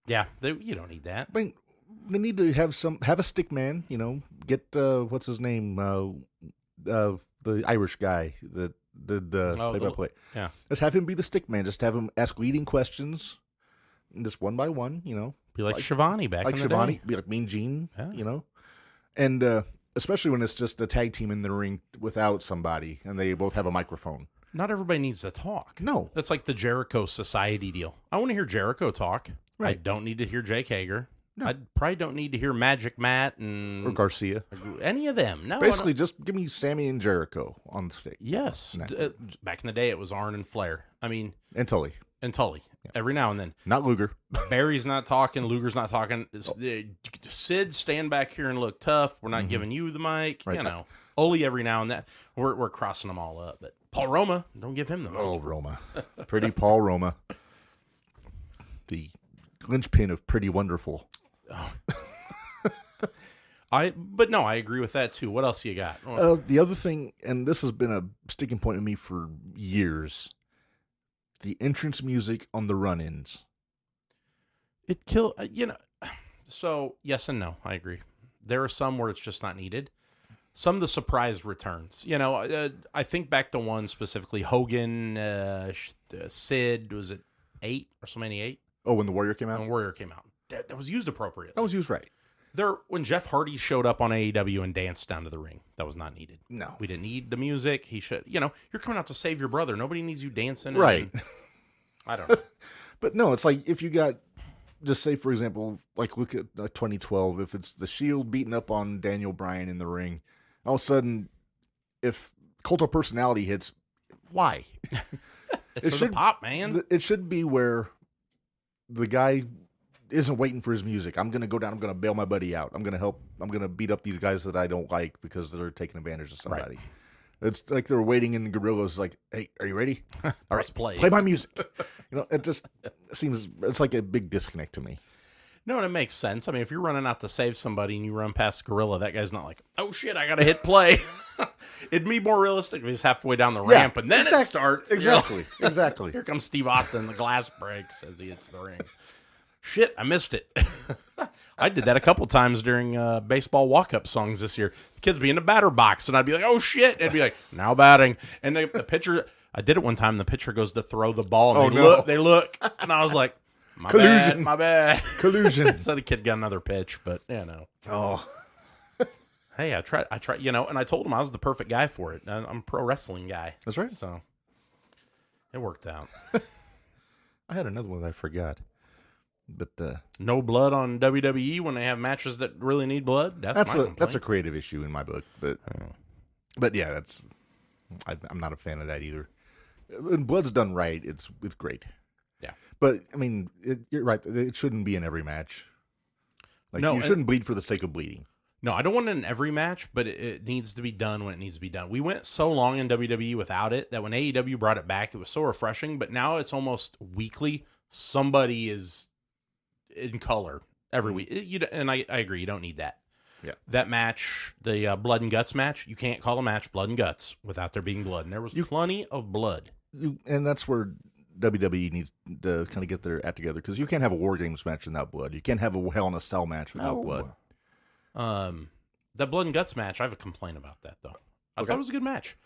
Yeah, you don't need that. I mean, they need to have a stick man. Get what's his name, the Irish guy that did Oh, play-by-play. yeah. Just have him be the stick man. Just have him ask leading questions, just one by one. Be like Shivani back like in the Shivani, day. be like Mean Gene. Yeah. And especially when it's just a tag team in the ring without somebody, and they both have a microphone. Not everybody needs to talk. No. That's like the Jericho Society deal. I want to hear Jericho talk. I Right. don't need to hear Jake Hager. No. I probably don't need to hear Magic Matt Or and Garcia. any of them. No, I Basically, don't- just give me Sammy and Jericho on the stage. yes. No. Back in the day, it was Arn and Flair. I mean, And Tully. and Tully. Every now and then. Not Luger. Barry's not talking. Luger's not talking. Sid, stand back here and look tough. We're not giving you the mic. Right. You know, Ole every now and then. We're crossing them all up. But Paul Roma, don't give him the mic. Oh, Roma. Pretty Paul Roma. The linchpin of Pretty Wonderful. But no, I agree with that too. What else you got? The other thing, and this has been a sticking point with me for years, the entrance music on the run-ins. It So yes and no. I agree. There are some where it's just not needed. Some of the surprise returns. I think back to one specifically. Hogan, Sid, was it 8 or so many 8? Oh, when the Warrior came out? When Warrior came out. That was used appropriately. That was used right. When Jeff Hardy showed up on AEW and danced down to the ring, that was not needed. No. We didn't need the music. He should, you're coming out to save your brother. Nobody needs you dancing. Right. I don't know. But no, it's like if you got, just say, for example, like look at 2012, if it's the Shield beating up on Daniel Bryan in the ring, all of a sudden, if Cult of Personality hits, why? It's for the pop, man. It should be where the guy isn't waiting for his music. I'm going to go down. I'm going to bail my buddy out. I'm going to help. I'm going to beat up these guys that I don't like because they're taking advantage of somebody. Right. It's like they're waiting in the Gorillas like, hey, are you ready? All right, play my music. It just seems, it's like a big disconnect to me. No, and it makes sense. I mean, if you're running out to save somebody and you run past Gorilla, that guy's not like, oh shit, I got to hit play. It'd be more realistic if he's halfway down the ramp and then it starts. Exactly. Exactly. Here comes Steve Austin. The glass breaks as he hits the ring. Shit, I missed it. I did that a couple times during baseball walk-up songs this year. The kids be in the batter box, and I'd be like, oh, shit. And it'd be like, now batting. And the pitcher, I did it one time. The pitcher goes to throw the ball, and they look. And I was like, my bad. Collusion. So the kid got another pitch, but, Oh. Hey, I tried, and I told him I was the perfect guy for it. I'm a pro wrestling guy. That's right. So it worked out. I had another one that I forgot. But no blood on WWE when they have matches that really need blood. That's a creative issue in my book. But yeah, I'm not a fan of that either. When blood's done right, it's great. Yeah. But I mean, you're right. It shouldn't be in every match. Like No, you shouldn't bleed for the sake of bleeding. No, I don't want it in every match, but it needs to be done when it needs to be done. We went so long in WWE without it that when AEW brought it back, it was so refreshing. But now it's almost weekly. Somebody is in color every week. And I agree, you don't need that. Yeah. That match, the blood and guts match, you can't call a match blood and guts without there being blood. And there was plenty of blood. And that's where WWE needs to kind of get their act together, because you can't have a War Games match without blood. You can't have a Hell in a Cell match without blood. That blood and guts match, I have a complaint about that, though. I thought it was a good match.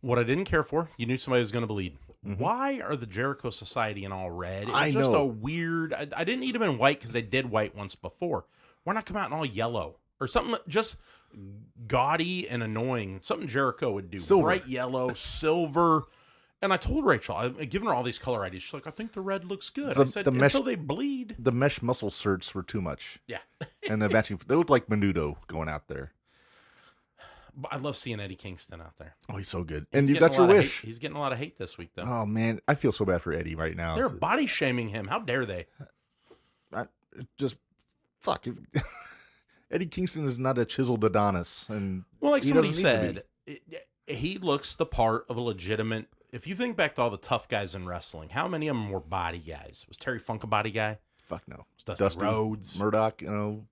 What I didn't care for, you knew somebody was going to bleed. Mm-hmm. Why are the Jericho Society in all red? It was just a weird... I didn't need them in white because they did white once before. Why not come out in all yellow? Or something just gaudy and annoying. Something Jericho would do. Silver. Bright yellow, silver. And I told Rachel, I've given her all these color ideas. She's like, I think the red looks good. I said, until they bleed. The mesh muscle shirts were too much. Yeah. And the matching... They looked like Menudo going out there. I love seeing Eddie Kingston out there. Oh, he's so good. And you got your wish. He's getting a lot of hate this week, though. Oh, man. I feel so bad for Eddie right now. They're body shaming him. How dare they? Fuck. Eddie Kingston is not a chiseled Adonis. And well, like he somebody said, he looks the part of a legitimate... If you think back to all the tough guys in wrestling, how many of them were body guys? Was Terry Funk a body guy? Fuck no. Was Dusty Rhodes. Murdoch, you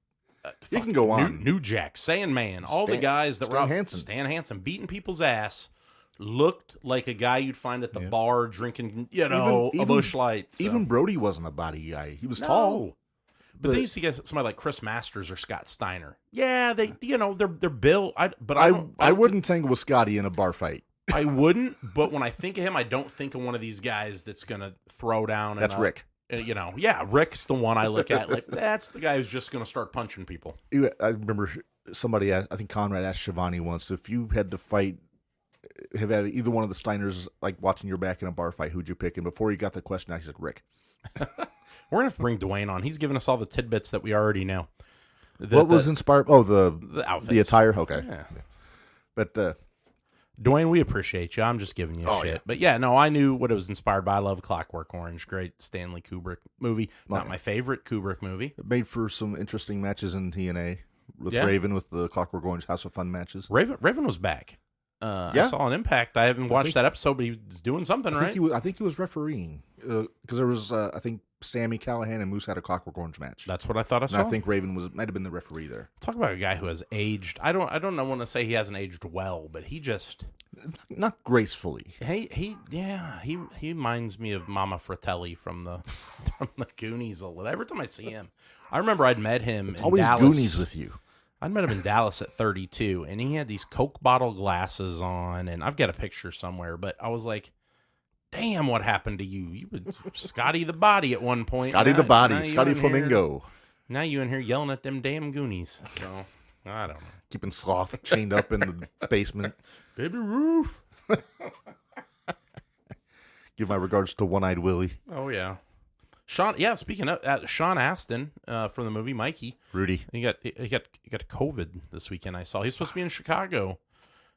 can go on. New Jack, Sandman, all the guys that were out. Hansen. Stan Hansen, beating people's ass, looked like a guy you'd find at the bar drinking, a Busch Light. So. Even Brody wasn't a body guy. He was tall. But then you see guys, somebody like Chris Masters or Scott Steiner. Yeah, they're built. I wouldn't tangle with Scotty in a bar fight. I wouldn't, but when I think of him, I don't think of one of these guys that's going to throw down. That's Rick. Rick's the one I look at. Like, that's the guy who's just going to start punching people. I remember somebody, I think Conrad asked Shivani once, if you had to fight, have had either one of the Steiners, like watching your back in a bar fight, who'd you pick? And before he got the question, I said, Rick. We're going to have to bring Dwayne on. He's given us all the tidbits that we already know. What was inspired? Oh, the outfits. The attire? Okay. Yeah. But, Dwayne, we appreciate you. I'm just giving you shit. Yeah. But yeah, no, I knew what it was inspired by. I love Clockwork Orange. Great Stanley Kubrick movie. Not my favorite Kubrick movie. it made for some interesting matches in TNA with Yeah. Raven with the Clockwork Orange House of Fun matches. Raven was back. I saw an Impact. I haven't watched that episode, but he was doing something, right? I think he was refereeing because there was I think Sammy Callahan and Moose had a Clockwork Orange match. That's what I thought I and saw. I think Raven might have been the referee there. Talk about a guy who has aged. I don't want to say he hasn't aged well, but he just Not gracefully. he reminds me of Mama Fratelli from the Goonies a little. Every time I see him, I remember I'd met him. It's in always Dallas. Goonies with you. I met him in Dallas at 32, and he had these Coke bottle glasses on, and I've got a picture somewhere, but I was like, damn, what happened to you? You were Scotty the Body at one point. Scotty the Body, now you Scotty in here- Flamingo. Now you in here yelling at them damn Goonies. So, I don't know. Keeping Sloth chained up in the basement. Baby Roof. Give my regards to One-Eyed Willie. Oh, yeah. Speaking of Sean Astin from the movie Mikey. Rudy. He got COVID this weekend. I saw he was supposed to be in Chicago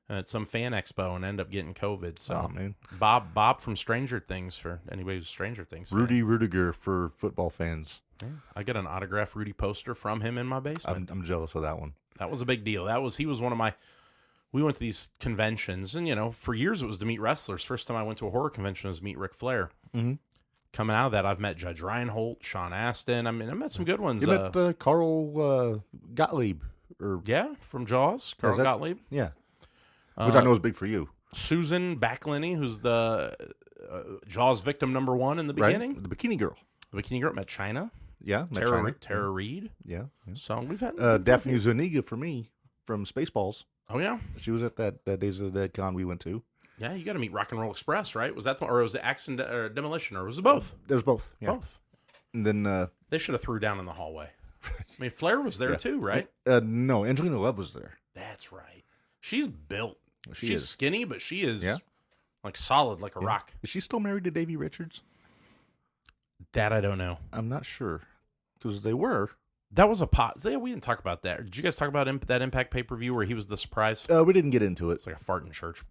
at some fan expo and ended up getting COVID. So Oh, man. Bob from Stranger Things, for anybody who's a Stranger Things fan. Rudy Rudiger for football fans. Yeah. I got an autographed Rudy poster from him in my basement. I'm jealous of that one. That was a big deal. He was one of my. We went to these conventions, and for years it was to meet wrestlers. First time I went to a horror convention was to meet Ric Flair. Mm-hmm. Coming out of that, I've met Judge Reinhold, Sean Astin. I mean, I met some good ones. You met Carl Gottlieb. From Jaws, Carl that- Gottlieb. Yeah. Which I know is big for you. Susan Backlinney, who's the Jaws victim number one in the beginning. Right? The Bikini Girl. The Bikini Girl met China. Yeah. Met China. Tara Reid. Yeah. So we've had Daphne Zuniga for me from Spaceballs. Oh yeah, She was at that Days of the Dead con we went to. yeah. You got to meet Rock and Roll Express, right? Was that the, or was it Accident or Demolition, or was it both? There's both. Yeah. Both. And then They should have threw down in the hallway. I mean, Flair was there too, right? no, Angelina Love was there. That's right. She's built. She She's is. skinny, but she is Yeah. like solid, like a rock. Is she still married to Davey Richards? That I don't know. I'm not sure. Because they were. That was a pot. Yeah, we didn't talk about that. Did you guys talk about that Impact pay-per-view where he was the surprise? We didn't get into it. It's like a fart in church.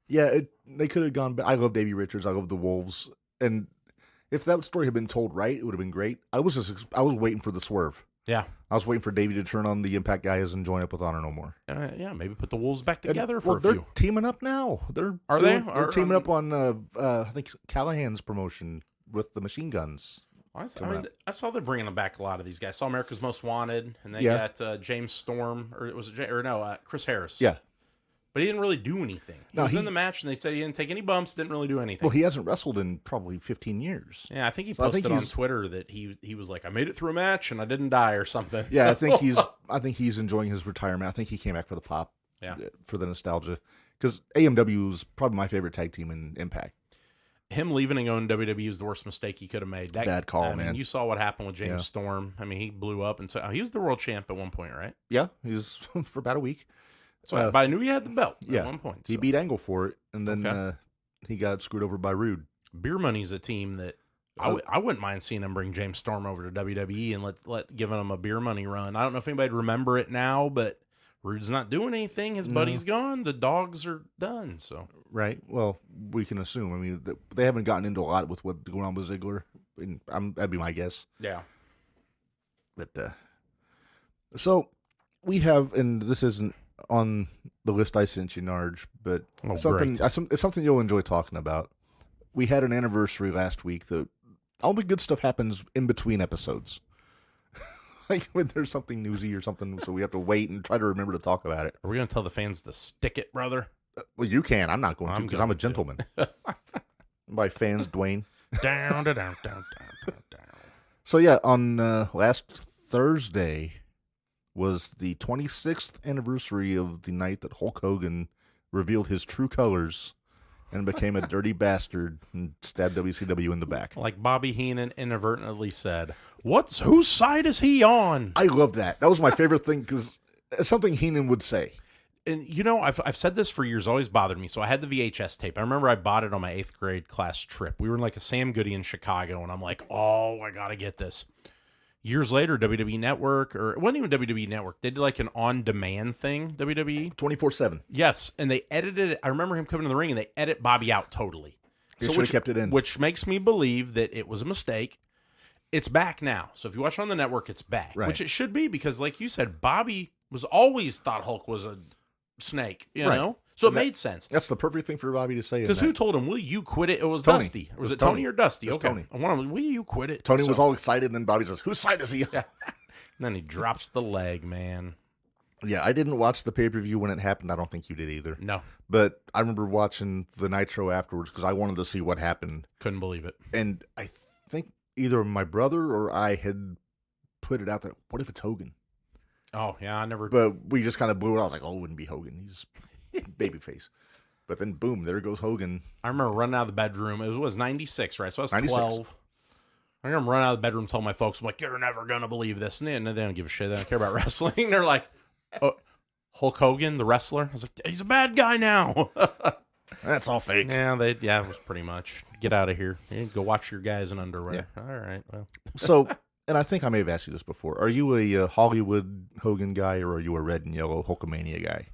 Yeah, they could have gone back. I love Davey Richards. I love the Wolves. And if that story had been told right, it would have been great. I was waiting for the swerve. Yeah. I was waiting for Davey to turn on the Impact guys and join up with Honor No More. Yeah, maybe put the Wolves back together And, for a they're few. teaming up now. They're They teaming up on I think Callahan's promotion with the Machine Guns. I saw they're bringing back a lot of these guys. I saw America's Most Wanted, and they got James Storm, or was it Chris Harris. Yeah. But he didn't really do anything. He No, was in the match, and they said he didn't take any bumps, didn't really do anything. Well, he hasn't wrestled in probably 15 years. Yeah, I think he So I posted think on he's- Twitter that he was like, I made it through a match and I didn't die or something. Yeah, I think he's enjoying his retirement. I think he came back for the pop. Yeah. For the nostalgia. Because AMW is probably my favorite tag team in Impact. Him leaving and going to WWE is the worst mistake he could have made. Bad call, I mean, man. you saw what happened with James Yeah. Storm. I mean, he blew up, and so he was the world champ at one point, right? Yeah, he was for about a week. So but I knew he had the belt yeah. at one point. He so. beat Angle for it, and then Okay. he got screwed over by Rude. Beer Money's a team that I wouldn't mind seeing him bring James Storm over to WWE and let giving him a Beer Money run. I don't know if anybody'd remember it now, but Rude's not doing anything. His buddy's gone. The dogs are done. So Right. Well, we can assume. I mean, they haven't gotten into a lot with what's going on with Ziggler. And that'd be my guess. yeah, But so we have, and this isn't on the list I sent you, Narge, but it's something you'll enjoy talking about. We had an anniversary last week that all the good stuff happens in between episodes. Like when there's something newsy or something, so we have to wait and try to remember to talk about it. are we going to tell the fans to stick it, brother? Well, you can. I'm not going to because I'm a going to. gentleman. By fans, Dwayne. down, down, down, down, down, down. So yeah, on last Thursday was the 26th anniversary of the night that Hulk Hogan revealed his true colors and became a dirty bastard and stabbed WCW in the back. Like Bobby Heenan inadvertently said, whose side is he on? I love that. That was my favorite thing because it's something Heenan would say. And, I've said this for years, always bothered me. So I had the VHS tape. I remember I bought it on my 8th grade class trip. We were in like a Sam Goody in Chicago, and I'm like, oh, I got to get this. Years later, WWE Network, or it wasn't even WWE Network, they did like an on-demand thing, WWE. 24/7. Yes, and they edited it. I remember him coming to the ring, and they edit Bobby out totally. They should have kept it in. Which makes me believe that it was a mistake. It's back now. So if you watch it on the network, it's back. Right. Which it should be because, like you said, Bobby was always thought Hulk was a snake, you know? So it made sense. That's the perfect thing for Bobby to say. Because who told him, will you quit it? It was Tony. Dusty. Or was it Tony or Dusty? It was Okay. Tony. I want him, will you quit it? Tony was all excited, and then Bobby says, whose side is he on? Yeah. And then he drops the leg, man. Yeah, I didn't watch the pay-per-view when it happened. I don't think you did either. No. But I remember watching the Nitro afterwards because I wanted to see what happened. Couldn't believe it. And I think either my brother or I had put it out there, what if it's Hogan? Oh, yeah, I never... But we just kind of blew it out. Like, oh, it wouldn't be Hogan. He's babyface. But then, boom, there goes Hogan. I remember running out of the bedroom. It was 96, right? So I was 96. 12. I remember running out of the bedroom, telling my folks, I'm like, you're never going to believe this. And they don't give a shit. They don't care about wrestling. They're like, oh, Hulk Hogan, the wrestler? I was like, he's a bad guy now. That's all fake. Yeah, it was pretty much. Get out of here. Go watch your guys in underwear. Yeah. All right, well. So, and I think I may have asked you this before. Are you a Hollywood Hogan guy or are you a red and yellow Hulkamania guy?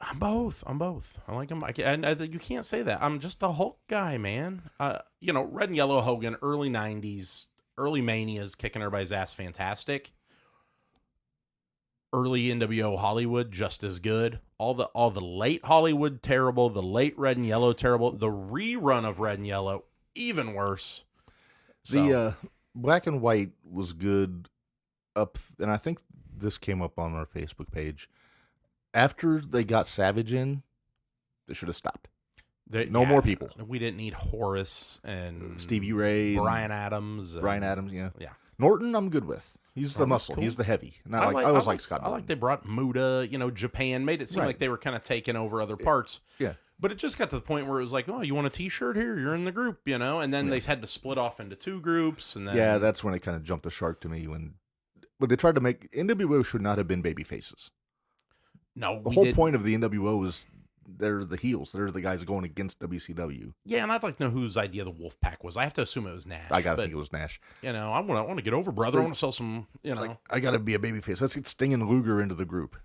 I'm both. I like him. You can't say that. I'm just a Hulk guy, man. Red and yellow Hogan, early 90s, early Manias, kicking everybody's ass, fantastic. Early NWO Hollywood, just as good. All the late Hollywood, terrible. The late red and yellow, terrible. The rerun of red and yellow, even worse. The black and white was good and I think this came up on our Facebook page. After they got Savage in, they should have stopped. No more people. We didn't need Horace and Stevie Ray, Brian Adams. Yeah. Yeah. Norton, I'm good with. He's the muscle. Cool. He's the heavy. I always like Scott Norton. I like they brought Muda, Japan, made it seem like they were kind of taking over other parts. Yeah. But it just got to the point where it was like, oh, you want a T-shirt here? You're in the group, And then they had to split off into two groups. And then that's when it kind of jumped the shark to me. But they tried to make NWO should not have been baby faces. No, the whole point of the NWO is they're the heels. They're the guys going against WCW. Yeah, and I'd like to know whose idea the Wolf Pack was. I have to assume it was Nash. I gotta think it was Nash. I want to get over, brother. I want to sell some. Like, I gotta be a baby face. Let's get Sting and Luger into the group.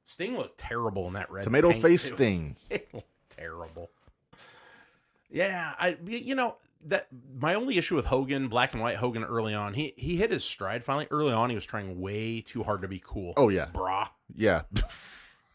Sting looked terrible in that red tomato paint. Face Sting. It looked terrible. Yeah, that my only issue with Hogan, black and white Hogan early on, he hit his stride finally. Early on, he was trying way too hard to be cool. Oh yeah, brah. Yeah.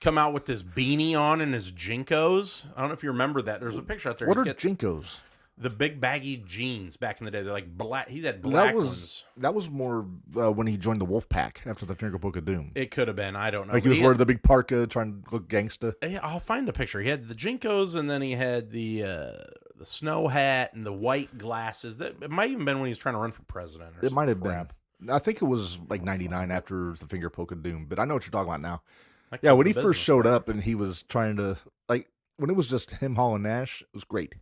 Come out with this beanie on and his Jinkos. I don't know if you remember that. There's a picture out there. What are Jinkos? The big baggy jeans back in the day. They're like black. He had black ones. That was more when he joined the Wolf Pack after the Finger Book of Doom. It could have been. I don't know. Like he was wearing the big parka, trying to look gangsta. Yeah, I'll find a picture. He had the Jinkos, and then he had the snow hat and the white glasses. It might even been when he was trying to run for president. It might have been. I think it was like 99 after the Finger Poke of Doom, but I know what you're talking about now. Yeah, when he first showed up and he was trying to, when it was just him, Hall, and Nash, it was great.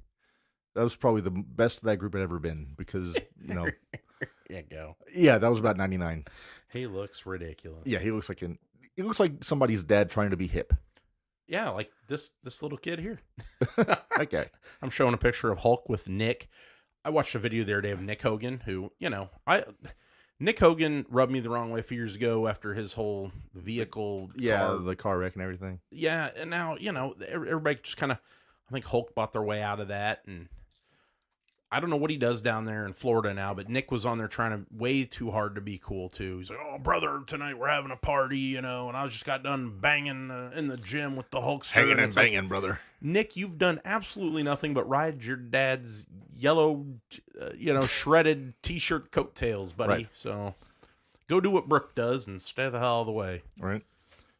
That was probably the best that group had ever been because, Yeah, go. Yeah, that was about 99. He looks ridiculous. Yeah, he looks like somebody's dad trying to be hip. Yeah, like this little kid here. Okay. I'm showing a picture of Hulk with Nick. I watched a video the other day of Nick Hogan, who, Nick Hogan rubbed me the wrong way a few years ago after his whole vehicle. The car wreck and everything. Yeah, and now, everybody just kind of, I think Hulk bought their way out of that, and I don't know what he does down there in Florida now, but Nick was on there trying way too hard to be cool, too. He's like, oh, brother, tonight we're having a party, and I just got done banging in the gym with the Hulkster. Hanging and banging, brother. Nick, you've done absolutely nothing but ride your dad's yellow, shredded T-shirt coattails, buddy. Right. So go do what Brooke does and stay the hell out of the way. Right.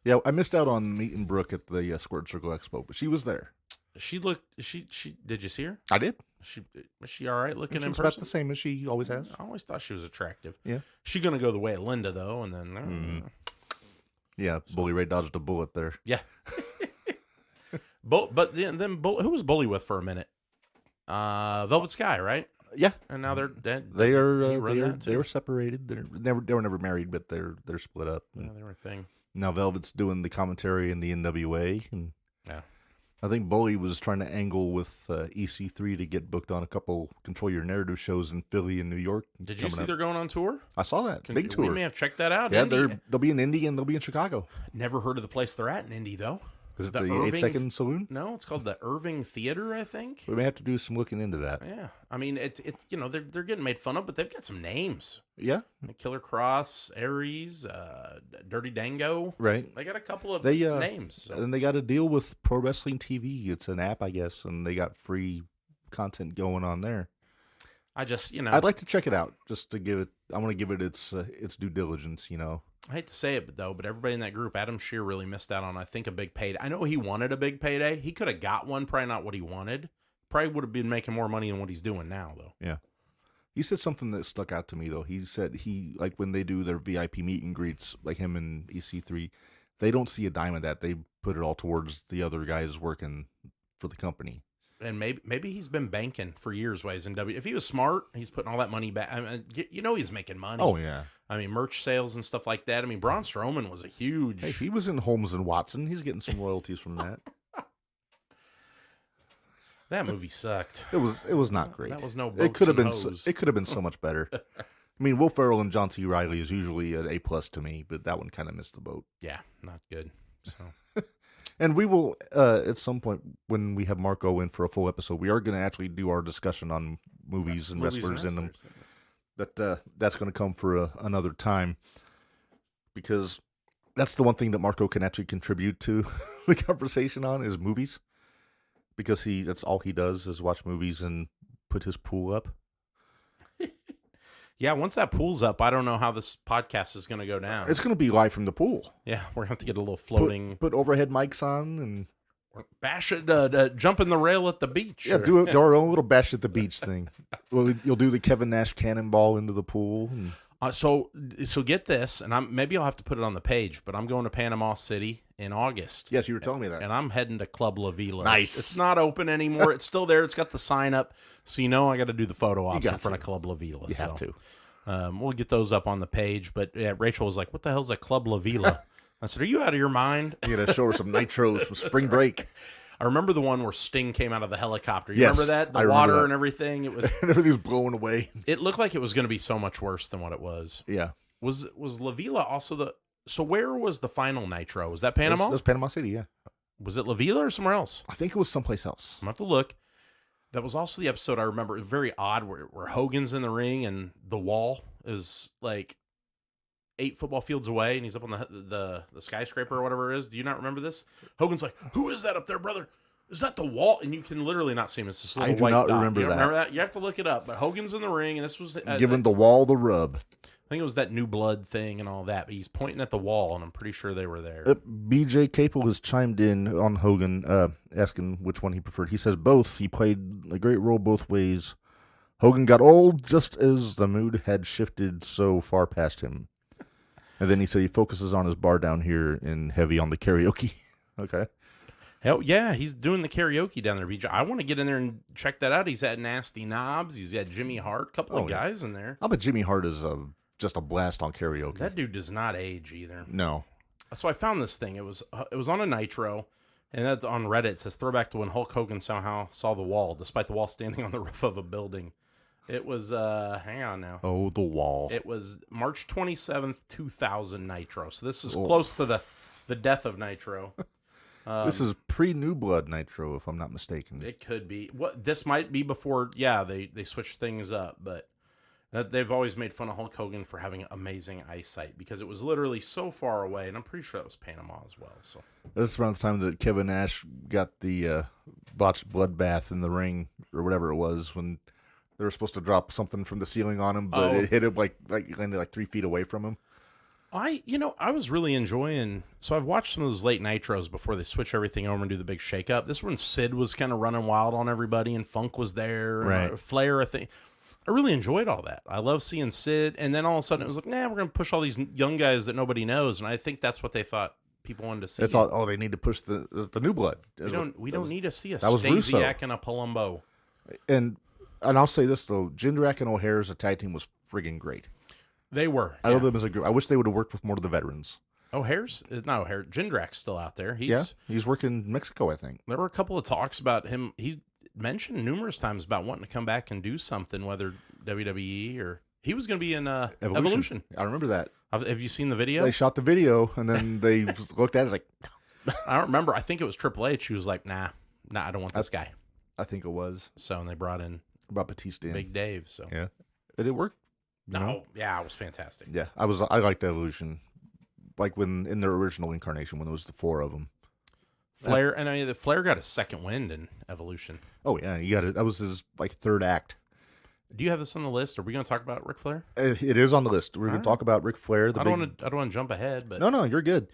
Yeah, I missed out on meeting Brooke at the Squirt Circle Expo, but she was there. She looked. She. Did you see her? I did. Was she all right looking in person? About the same as she always has. I always thought she was attractive. Yeah. She's gonna go the way of Linda though, and then. Yeah, Bully Ray dodged a bullet there. Yeah. But then who was Bully with for a minute? Velvet Sky, right? Yeah, And now they're dead. they are. You run that They too? were separated. They were never married, but they're split up. Yeah, they were a thing. Now Velvet's doing the commentary in the NWA, and Yeah. I think Bully was trying to angle with EC3 to get booked on a couple Control Your Narrative shows in Philly and New York. Did you coming see up. they're going on tour? I saw that big tour. We may have checked that out. Yeah, Indy. they'll be in Indy and they'll be in Chicago. Never heard of the place they're at in Indy, though. Is it The the Irving- 8-second saloon? No, it's called the Irving Theater, I think. We may have to do some looking into that. Yeah, I mean it's they're getting made fun of, but they've got some names: Yeah, Killer Cross, Aries, Dirty Dango. right. They got a couple of They names. So. And they got a deal with Pro Wrestling TV. It's an app, I guess, and they got free content going on there. I just I'd like to check it out just to give it. I want to give it its due diligence. I hate to say it, but everybody in that group, Adam Shear really missed out on, I think, a big payday. I know he wanted a big payday. He could have got one, probably not what he wanted. Probably would have been making more money than what he's doing now, though. Yeah. He said something that stuck out to me though. He said like when they do their VIP meet and greets, like him and EC3, they don't see a dime of that. They put it all towards the other guys working for the company. And maybe he's been banking for years while he's in W. If he was smart, he's putting all that money back. I mean, he's making money. Oh yeah. I mean, merch sales and stuff like that. I mean, Braun Strowman was a huge. Hey, he was in Holmes and Watson. He's getting some royalties from that. That movie sucked. It was not great. That was no. It could have been. Hose. It could have been so much better. I mean, Will Ferrell and John C. Reilly is usually an A+ to me, but that one kind of missed the boat. Yeah, not good. So. And we will at some point when we have Marco in for a full episode, we are going to actually do our discussion on movies and wrestlers in them. But that's going to come for another time, because that's the one thing that Marco can actually contribute to the conversation on is movies, because that's all he does is watch movies and put his pool up. Yeah, once that pool's up, I don't know how this podcast is going to go down. It's going to be live from the pool. Yeah, we're going to have to get a little floating. Put overhead mics on and bash it, jump in the rail at the beach. yeah, do our own little bash at the beach thing. Well, you'll do the Kevin Nash cannonball into the pool. And So get this, and maybe I'll have to put it on the page, but I'm going to Panama City in August. yes, you were telling me that. And I'm heading to Club La Vila. Nice. It's not open anymore. It's still there. It's got the sign up. So I got to do the photo ops in front of Club La Vila. You have to. We'll get those up on the page. But yeah, Rachel was like, "What the hell's a Club La Vila?" I said, "Are you out of your mind?" You're going to show her some nitros from spring break. I remember the one where Sting came out of the helicopter. You Yes, remember that? The I remember water that. and everything. It was. And everything's blowing away. It looked like it was going to be so much worse than what it was. Yeah. Was La Vila also the? So where was the final Nitro? Was that Panama? It was Panama City, yeah. Was it La Vila or somewhere else? I think it was someplace else. I'm going to have to look. That was also the episode I remember. It was very odd where Hogan's in the ring and the wall is like 8 football fields away and he's up on the skyscraper or whatever it is. Do you not remember this? Hogan's like, "Who is that up there, brother? Is that the wall?" And you can literally not see him. It's this little I do white not dot. remember You don't that. remember that? You have to look it up. But Hogan's in the ring and this was Giving the wall the rub. I think it was that New Blood thing and all that. But he's pointing at the wall and I'm pretty sure they were there. BJ Capel has chimed in on Hogan, asking which one he preferred. He says both. He played a great role both ways. Hogan got old just as the mood had shifted so far past him. And then he said he focuses on his bar down here and heavy on the karaoke. Okay. Hell yeah, he's doing the karaoke down there, BJ. I want to get in there and check that out. He's had Nasty Knobs. He's had Jimmy Hart. A couple of guys in there. I bet Jimmy Hart is just a blast on karaoke. That dude does not age either. No. So I found this thing. It was on a Nitro, and that's on Reddit. It says throwback to when Hulk Hogan somehow saw the wall, despite the wall standing on the roof of a building. It was hang on now. Oh, the wall. It was March 27th, 2000 Nitro. So this is close to the death of Nitro. This is pre-New Blood Nitro, if I'm not mistaken. It could be. This might be before. Yeah, they switched things up, but they've always made fun of Hulk Hogan for having amazing eyesight because it was literally so far away, and I'm pretty sure that was Panama as well. So That's around the time that Kevin Nash got the botched bloodbath in the ring, or whatever it was, when they were supposed to drop something from the ceiling on him, but it hit him like landed like 3 feet away from him. I was really enjoying. So I've watched some of those late Nitros before they switch everything over and do the big shakeup. This one, Sid was kind of running wild on everybody, and Funk was there, right? And Flair, I think. I really enjoyed all that. I love seeing Sid, and then all of a sudden it was like, we're going to push all these young guys that nobody knows, and I think that's what they thought people wanted to see. They thought, they need to push the New Blood. We don't need to see a that was Russo. Stasiak and a Palumbo. And I'll say this though, Jindrak and O'Hare as a tag team was friggin' great. They were. I love them as a group. I wish they would have worked with more of the veterans. O'Hare's not O'Hare. Jindrak's still out there. He's working in Mexico, I think. There were a couple of talks about him. He mentioned numerous times about wanting to come back and do something, whether WWE or he was going to be in Evolution. I remember that. Have you seen the video? They shot the video and then they looked at it like, I don't remember. I think it was Triple H. He was like, nah, I don't want this guy. I think it was. So and they brought Batista in. Big Dave. So yeah, it worked. Yeah, it was fantastic. Yeah, I liked Evolution, like when in their original incarnation when it was the 4 of them. Flair and the Flair got a second wind in Evolution. Oh yeah, you got it. That was his like 3rd act. Do you have this on the list? Are we going to talk about Ric Flair? It is on the list. We're going to talk about Ric Flair. I don't want to jump ahead, but no, you're good.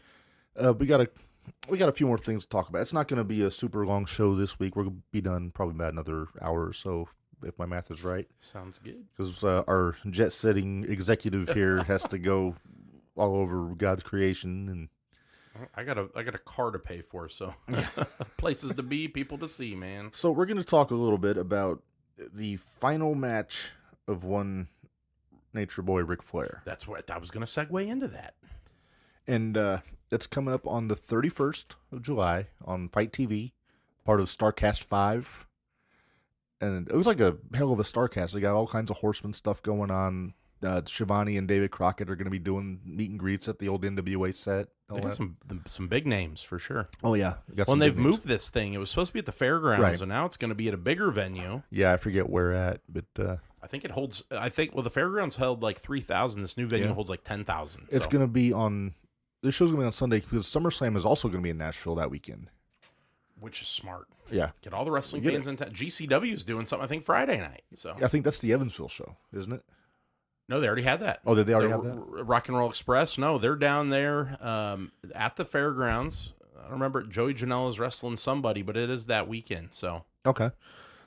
We got a few more things to talk about. It's not going to be a super long show this week. We're going to be done probably about another hour or so, if my math is right. Sounds good. Because our jet-setting executive here has to go all over God's creation, and I got a car to pay for, so places to be, people to see, man. So we're going to talk a little bit about the final match of one Nature Boy Ric Flair. That's what I was going to segue into that. And it's coming up on the 31st of July on Fight TV, part of StarCast 5. And it was like a hell of a StarCast. They got all kinds of Horseman stuff going on. Shivani and David Crockett are going to be doing meet and greets at the old NWA set. They got some big names for sure. Oh, yeah. When they've moved this thing, it was supposed to be at the fairgrounds, right. and now it's going to be at a bigger venue. Yeah, I forget where at, but... I think it holds... the fairgrounds held like 3,000. This new venue holds like 10,000. It's going to be on... This show's going to be on Sunday because SummerSlam is also going to be in Nashville that weekend. Which is smart. Yeah. Get all the wrestling fans in town. GCW's doing something, I think, Friday night. So I think that's the Evansville show, isn't it? No, they already had that. Oh, did they already have that? Rock and Roll Express? No, they're down there at the fairgrounds. I don't remember. Joey Janela's wrestling somebody, but it is that weekend. So okay.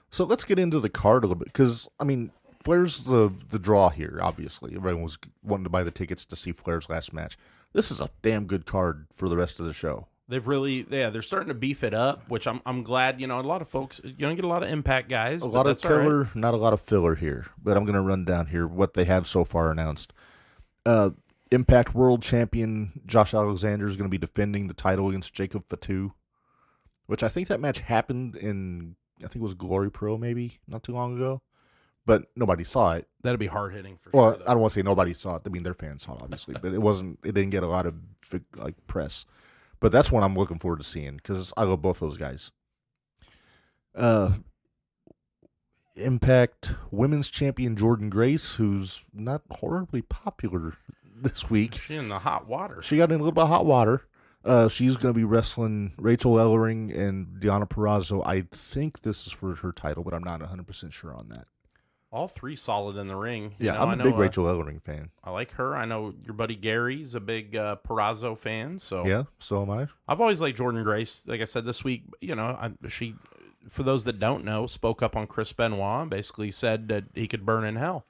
So let's get into the card a little bit because, I mean, Flair's the draw here, obviously. Everyone was wanting to buy the tickets to see Flair's last match. This is a damn good card for the rest of the show. They're starting to beef it up, which I'm glad. A lot of folks, you don't get a lot of Impact guys. A lot of killer, not a lot of filler here. But I'm going to run down here what they have so far announced. Impact World Champion Josh Alexander is going to be defending the title against Jacob Fatu, which I think that match happened in, I think it was Glory Pro maybe, not too long ago. But nobody saw it. That'd be hard hitting for sure. Well, though. I don't want to say nobody saw it. I mean, their fans saw it, obviously, but it didn't get a lot of press. But that's what I'm looking forward to seeing because I love both those guys. Impact Women's Champion Jordan Grace, who's not horribly popular this week. She's in the hot water. She got in a little bit of hot water. She's going to be wrestling Rachel Ellering and Deonna Purrazzo. I think this is for her title, but I'm not 100% sure on that. All three solid in the ring. Yeah, I'm a big Rachel Ellering fan. I like her. I know your buddy Gary's a big Purrazzo fan. So yeah, so am I. I've always liked Jordan Grace. Like I said this week, she, for those that don't know, spoke up on Chris Benoit and basically said that he could burn in hell.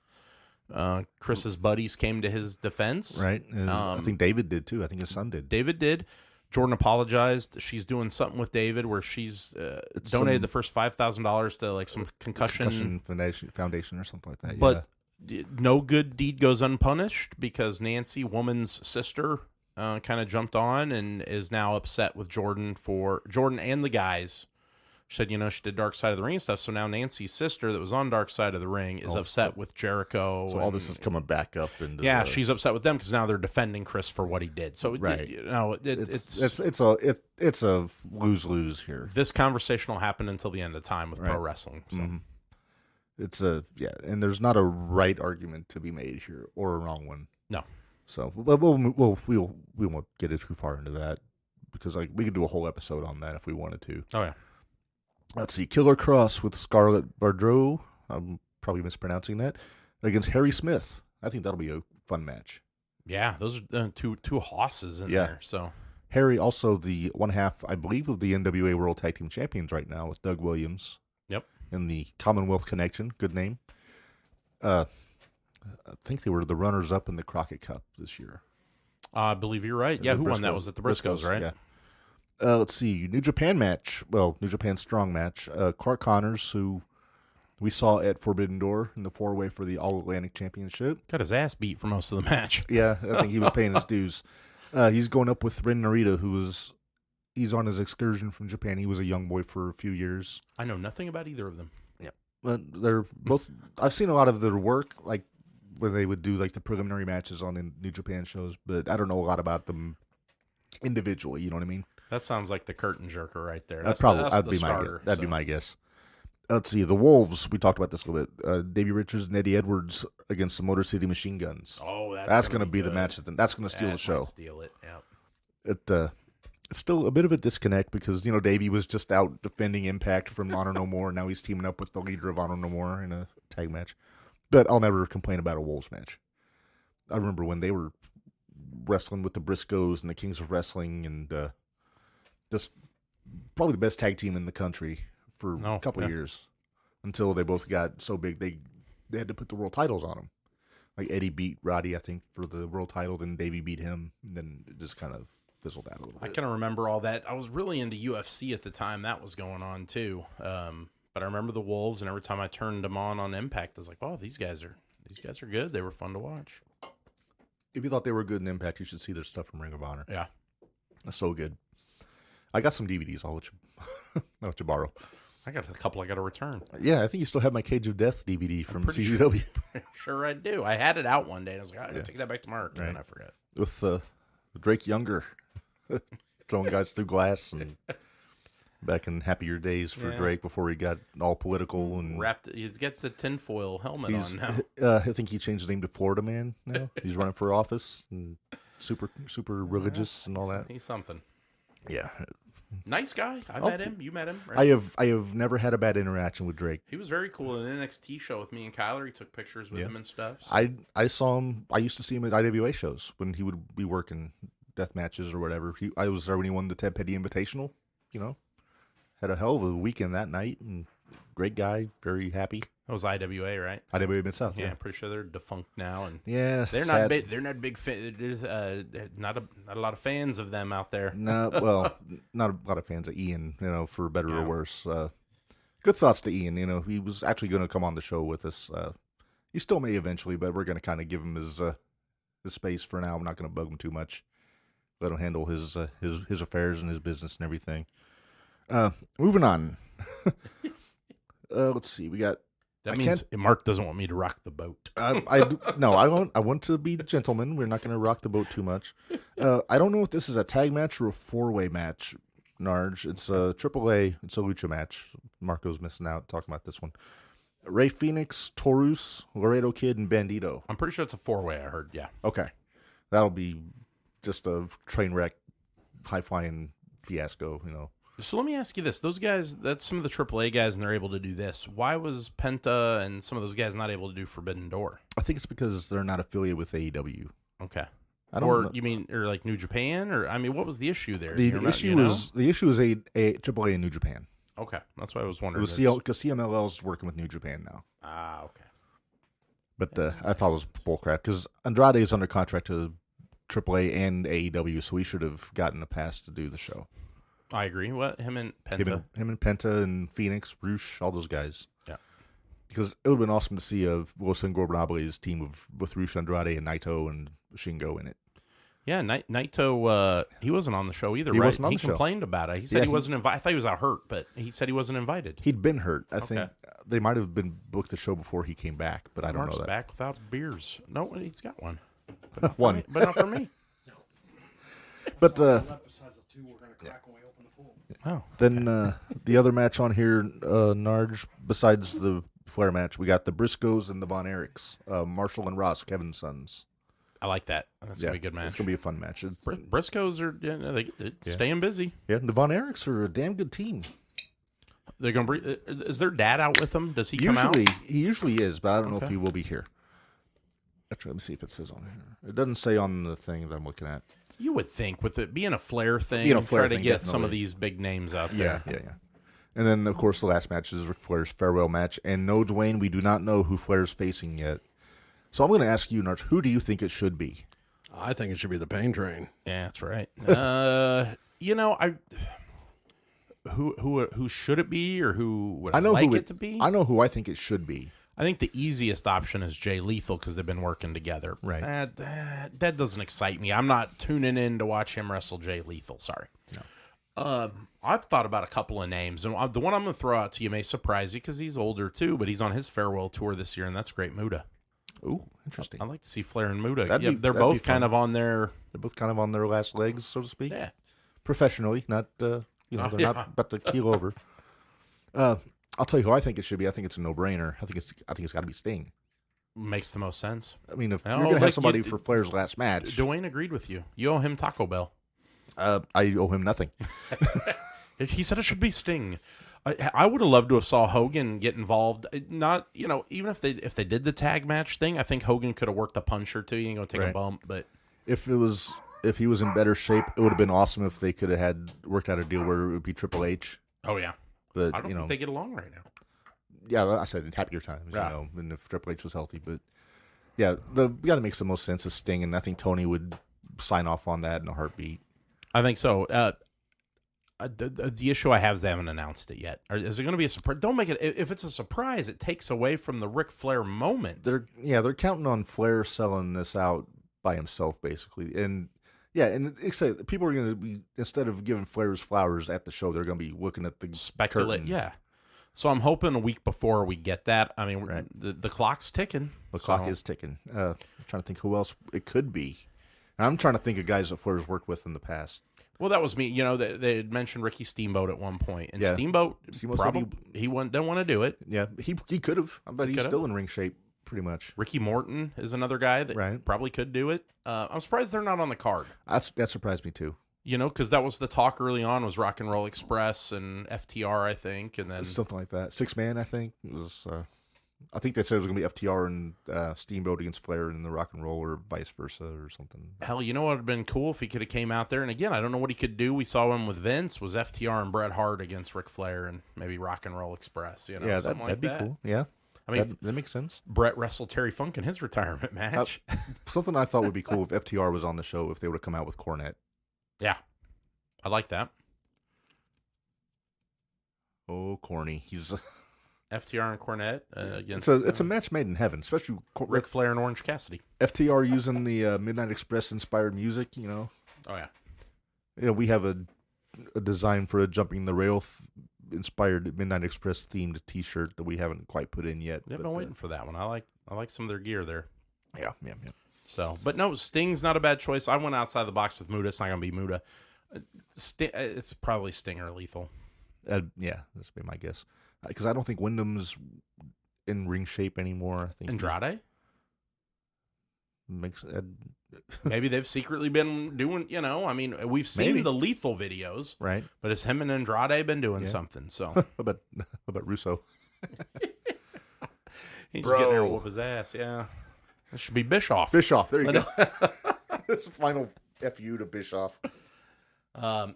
Chris's buddies came to his defense. Right. I think David did too. I think his son did. David did. Jordan apologized. She's doing something with David where she's donated the first $5,000 to like some concussion foundation or something like that. But no good deed goes unpunished because Nancy, woman's sister, kind of jumped on and is now upset with Jordan and the guys. She said, she did Dark Side of the Ring and stuff. So now Nancy's sister that was on Dark Side of the Ring is upset with Jericho. So all this is coming back up. She's upset with them because now they're defending Chris for what he did. So right. It's a lose-lose here. This conversation will happen until the end of time with pro wrestling. So. Mm-hmm. And there's not a right argument to be made here or a wrong one. No. So we won't get it too far into that because we could do a whole episode on that if we wanted to. Oh yeah. Let's see, Killer Cross with Scarlett Bordeaux, I'm probably mispronouncing that, against Harry Smith. I think that'll be a fun match. Yeah, those are two hosses in there. So Harry also the one half, I believe, of the NWA World Tag Team Champions right now with Doug Williams. Yep. In the Commonwealth Connection, good name. I think they were the runners-up in the Crockett Cup this year. I believe you're right. Yeah, who won that? Was it the Briscoes, right? Yeah. Let's see, New Japan match. Well, New Japan Strong match. Clark Connors, who we saw at Forbidden Door in the 4-way for the All-Atlantic Championship. Got his ass beat for most of the match. Yeah, I think he was paying his dues. He's going up with Ren Narita, he's on his excursion from Japan. He was a young boy for a few years. I know nothing about either of them. Yeah, they're both. I've seen a lot of their work, like when they would do like the preliminary matches on the New Japan shows, but I don't know a lot about them individually. You know what I mean? That sounds like the curtain jerker right there. That'd be my guess. Let's see, the Wolves. We talked about this a little bit. Davey Richards and Eddie Edwards against the Motor City Machine Guns. Oh, that's going to be the match. That's going to steal the show. Steal it. Yeah. It's still a bit of a disconnect because Davey was just out defending Impact from Honor No More. Now he's teaming up with the leader of Honor No More in a tag match. But I'll never complain about a Wolves match. I remember when they were wrestling with the Briscoes and the Kings of Wrestling, and just probably the best tag team in the country for a couple of years, until they both got so big they had to put the world titles on them. Like Eddie beat Roddy, I think, for the world title, then Davey beat him, and then it just kind of fizzled out a little bit. I can remember all that. I was really into UFC at the time that was going on too. But I remember the Wolves, and every time I turned them on Impact, I was like, "Oh, these guys are good. They were fun to watch." If you thought they were good in Impact, you should see their stuff from Ring of Honor. Yeah, that's so good. I got some DVDs. I'll let you borrow. I got a couple I got to return. Yeah, I think you still have my Cage of Death DVD from CZW. Sure I do. I had it out one day, and I was like, I'm going to take that back to Mark, and then I forgot. With Drake Younger throwing guys through glass, and back in happier days for Drake before he got all political. And he's got the tinfoil helmet on now. I think he changed his name to Florida Man now. He's running for office and super religious and all that. He's something. Yeah. Nice guy. I met him. You met him, right? I have never had a bad interaction with Drake. He was very cool in an NXT show with me and Kyler. He took pictures with him and stuff. So. I saw him. I used to see him at IWA shows when he would be working death matches or whatever. I was there when he won the Ted Petty Invitational. Had a hell of a weekend that night, and great guy, very happy. That was IWA, right? IWA Mid-South, yeah. I'm pretty sure they're defunct now, and they're not big. They're not big. There's not a lot of fans of them out there. No, well, not a lot of fans of Ian. For better or worse. Good thoughts to Ian. He was actually going to come on the show with us. He still may eventually, but we're going to kind of give him his space for now. I'm not going to bug him too much. Let him handle his affairs and his business and everything. Moving on. Let's see. We got. That means Mark doesn't want me to rock the boat. No, I won't. I want to be gentlemen. We're not going to rock the boat too much. I don't know if this is a tag match or a 4-way match, Narge. It's a AAA. It's a lucha match. Marco's missing out talking about this one. Ray Phoenix, Taurus, Laredo Kid, and Bandito. I'm pretty sure it's a 4-way. I heard. Yeah. Okay, that'll be just a train wreck, high flying fiasco. So let me ask you this. Those guys, that's some of the AAA guys, and they're able to do this. Why was Penta and some of those guys not able to do Forbidden Door? I think it's because they're not affiliated with AEW. Okay. Or like New Japan? Or what was the issue there? The issue is a AAA in New Japan. Okay. That's why I was wondering. Because CMLL is working with New Japan now. Ah, okay. But I thought it was bullcrap because Andrade is under contract to AAA and AEW, so he should have gotten a pass to do the show. I agree. What? Him and Penta? Him and Penta and Phoenix, Roosh, all those guys. Yeah. Because it would have been awesome to see a Los Ingobernables team with Roosh, Andrade, and Naito and Shingo in it. Yeah, Naito, he wasn't on the show either, right? Wasn't on he the show. Complained about it. He said he wasn't invited. I thought he was out hurt, but he said he wasn't invited. He'd been hurt. I think they might have been booked the show before he came back, but I don't know that. Back without beers. No, he's got one. One. But not for me. But besides the two we're going to crack when we open the pool. Oh. Then the other match on here, Narge, besides the Flair match, we got the Briscoes and the Von Erichs, Marshall and Ross, Kevin's sons. I like that. That's going to be a good match. It's going to be a fun match. Briscoes are staying busy. Yeah, the Von Erichs are a damn good team. They're going to is their dad out with them? Does he come out? He usually is, but I don't know if he will be here. Actually, let me see if it says on here. It doesn't say on the thing that I'm looking at. You would think with it being a Flair thing, try to get some of these big names out there. Yeah. And then, of course, the last match is Ric Flair's farewell match. And no, Dwayne, we do not know who Flair's facing yet. So I'm going to ask you, Narch, who do you think it should be? I think it should be the Pain Train. Yeah, that's right. who should it be, or who would I know like who it to be? I know who I think it should be. I think the easiest option is Jay Lethal because they've been working together. Right. That doesn't excite me. I'm not tuning in to watch him wrestle Jay Lethal. Sorry. No. I've thought about a couple of names, and the one I'm going to throw out to you may surprise you because he's older too, but he's on his farewell tour this year, and that's Great Muta. Ooh, interesting. I'd like to see Flair and Muta. That'd They're be both fun. kind of on their last legs, so to speak. yeah. Professionally, not they're not about to keel over. I'll tell you who I think it should be. I think it's a no-brainer. I think it's got to be Sting. Makes the most sense. I mean, if Oh, you're going to have like somebody you- for Flair's last match, Dwayne agreed with you. You owe him Taco Bell. I owe him nothing. He said it should be Sting. I would have loved to have saw Hogan get involved. Not, even if they did the tag match thing, I think Hogan could have worked a punch or two. You ain't gonna take a Right. bump, but If he was in better shape, it would have been awesome if they could have had worked out a deal where it would be Triple H. oh yeah, But I don't think they get along right now. yeah, I said in happier times, Yeah. and if Triple H was healthy. But yeah, the guy that makes the most sense is Sting, and I think Tony would sign off on that in a heartbeat. I think so. The issue I have is they haven't announced it yet. Is it going to be a surprise? Don't make it. If it's a surprise, it takes away from the Ric Flair moment. They're counting on Flair selling this out by himself, basically, and people are going to be, instead of giving Flair's flowers at the show, they're going to be looking at the Speculate, curtain. yeah. So I'm hoping a week before we get that. I mean, Right. the clock's ticking. The clock is ticking. I'm trying to think who else it could be. I'm trying to think of guys that Flair's worked with in the past. Well, that was me. They had mentioned Ricky Steamboat at one point, and Yeah. Steamboat Steamboat said probably didn't want to do it. Yeah, he could have, but he's could've. still in ring shape, pretty much. Ricky Morton is another guy that Right. probably could do it. I'm surprised they're not on the card. That surprised me too. Because that was the talk early on was Rock and Roll Express and FTR, I think, and then Something like that. 6-man, I think it was. I think they said it was going to be FTR and Steamboat against Flair in the Rock and Roll, or vice versa, or something. hell, you know what would have been cool if he could have came out there. And again, I don't know what he could do. We saw him with Vince was FTR and Bret Hart against Ric Flair and maybe Rock and Roll Express. Yeah, something that'd be that. cool. Yeah, I mean, that makes sense. Bret wrestled Terry Funk in his retirement match. Something I thought would be cool if FTR was on the show, if they would have come out with Cornette. Yeah, I like that. Oh, corny. He's FTR and Cornette against it's a match made in heaven, especially Ric Flair and Orange Cassidy. FTR using the Midnight Express inspired music. Oh yeah, We have a design for a Jumping the Rail inspired Midnight Express themed T-shirt that we haven't quite put in yet. they've been waiting for that one. I like some of their gear there. Yeah. So, but no, Sting's not a bad choice. I went outside the box with Muta. It's not gonna be Muta. It's probably Sting or Lethal. Yeah, that's be my guess. Because I don't think Wyndham's in ring shape anymore. I think Andrade. makes. Maybe they've secretly been doing. I mean, we've seen Maybe. the Lethal videos, Right. but it's him and Andrade been doing Yeah. something. So How about Russo? he's just getting there to Bro. whoop his ass. Yeah, it should be Bischoff. Bischoff. There you go. This final FU to Bischoff.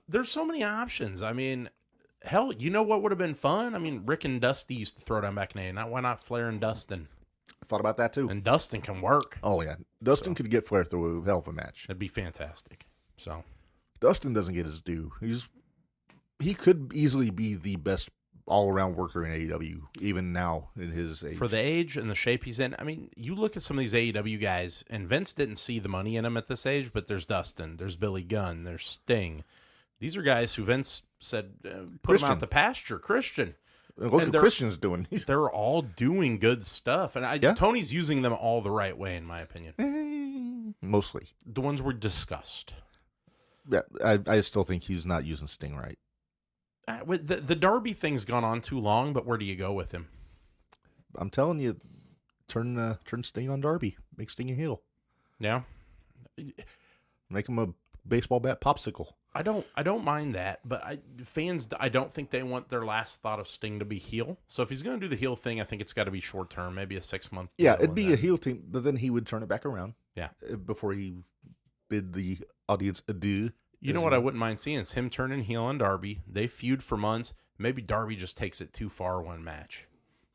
There's so many options. I mean, hell, you know what would have been fun? I mean, Rick and Dusty used to throw down back in the day. Why not Flair and Dustin? I thought about that too. And Dustin can work. Oh yeah, Dustin could get Flair through a hell of a match. That'd be fantastic. So Dustin doesn't get his due. He could easily be the best all-around worker in AEW, even now in his age. for the age and the shape he's in, I mean, you look at some of these AEW guys, and Vince didn't see the money in them at this age, but there's Dustin, there's Billy Gunn, there's Sting. These are guys who Vince said, put them out to pasture. Christian. And look and what Christian's doing. They're all doing good stuff. And Yeah. Tony's using them all the right way, in my opinion. Mostly. The ones were discussed. Yeah, I still think he's not using Sting right. The Darby thing's gone on too long, but where do you go with him? I'm telling you, turn Sting on Darby. Make Sting a heel. Yeah. Make him a baseball bat popsicle. I don't mind that, but fans, I don't think they want their last thought of Sting to be heel. So if he's going to do the heel thing, I think it's got to be short term, maybe a 6-month. Yeah, deal it'd be and a then- heel team, but then he would turn it back around. Yeah. Before he bid the audience adieu. You know what I wouldn't mind seeing is him turning heel on Darby. They feud for months. Maybe Darby just takes it too far one match.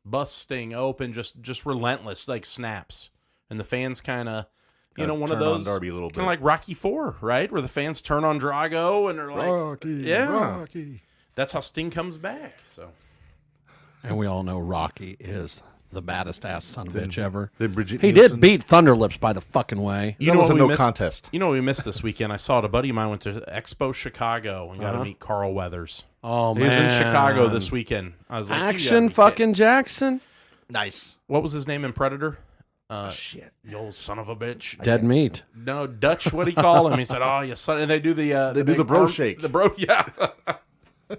Bust Sting open, just relentless, like snaps. And the fans kind of, one of turn on those, Darby a little kind of like Rocky IV, right? Where the fans turn on Drago and they're like, Rocky, yeah. Rocky. that's how Sting comes back. So, And we all know Rocky is the baddest ass son of a bitch ever. Then Bridget He Nielsen. did beat Thunderlips by the fucking way. That was what a we no missed? contest. You know what we missed this weekend? I saw it. A buddy of mine went to Expo Chicago and got to meet Carl Weathers. Oh, He man. was in Chicago this weekend. I was like, you gotta Action be fucking kidding. Jackson. Nice. What was his name in Predator? Shit. You old son of a bitch. Dead meat. No, Dutch. What do you call him? He said, "Oh, you son." And they do the do big the bro arm- shake. The bro, yeah.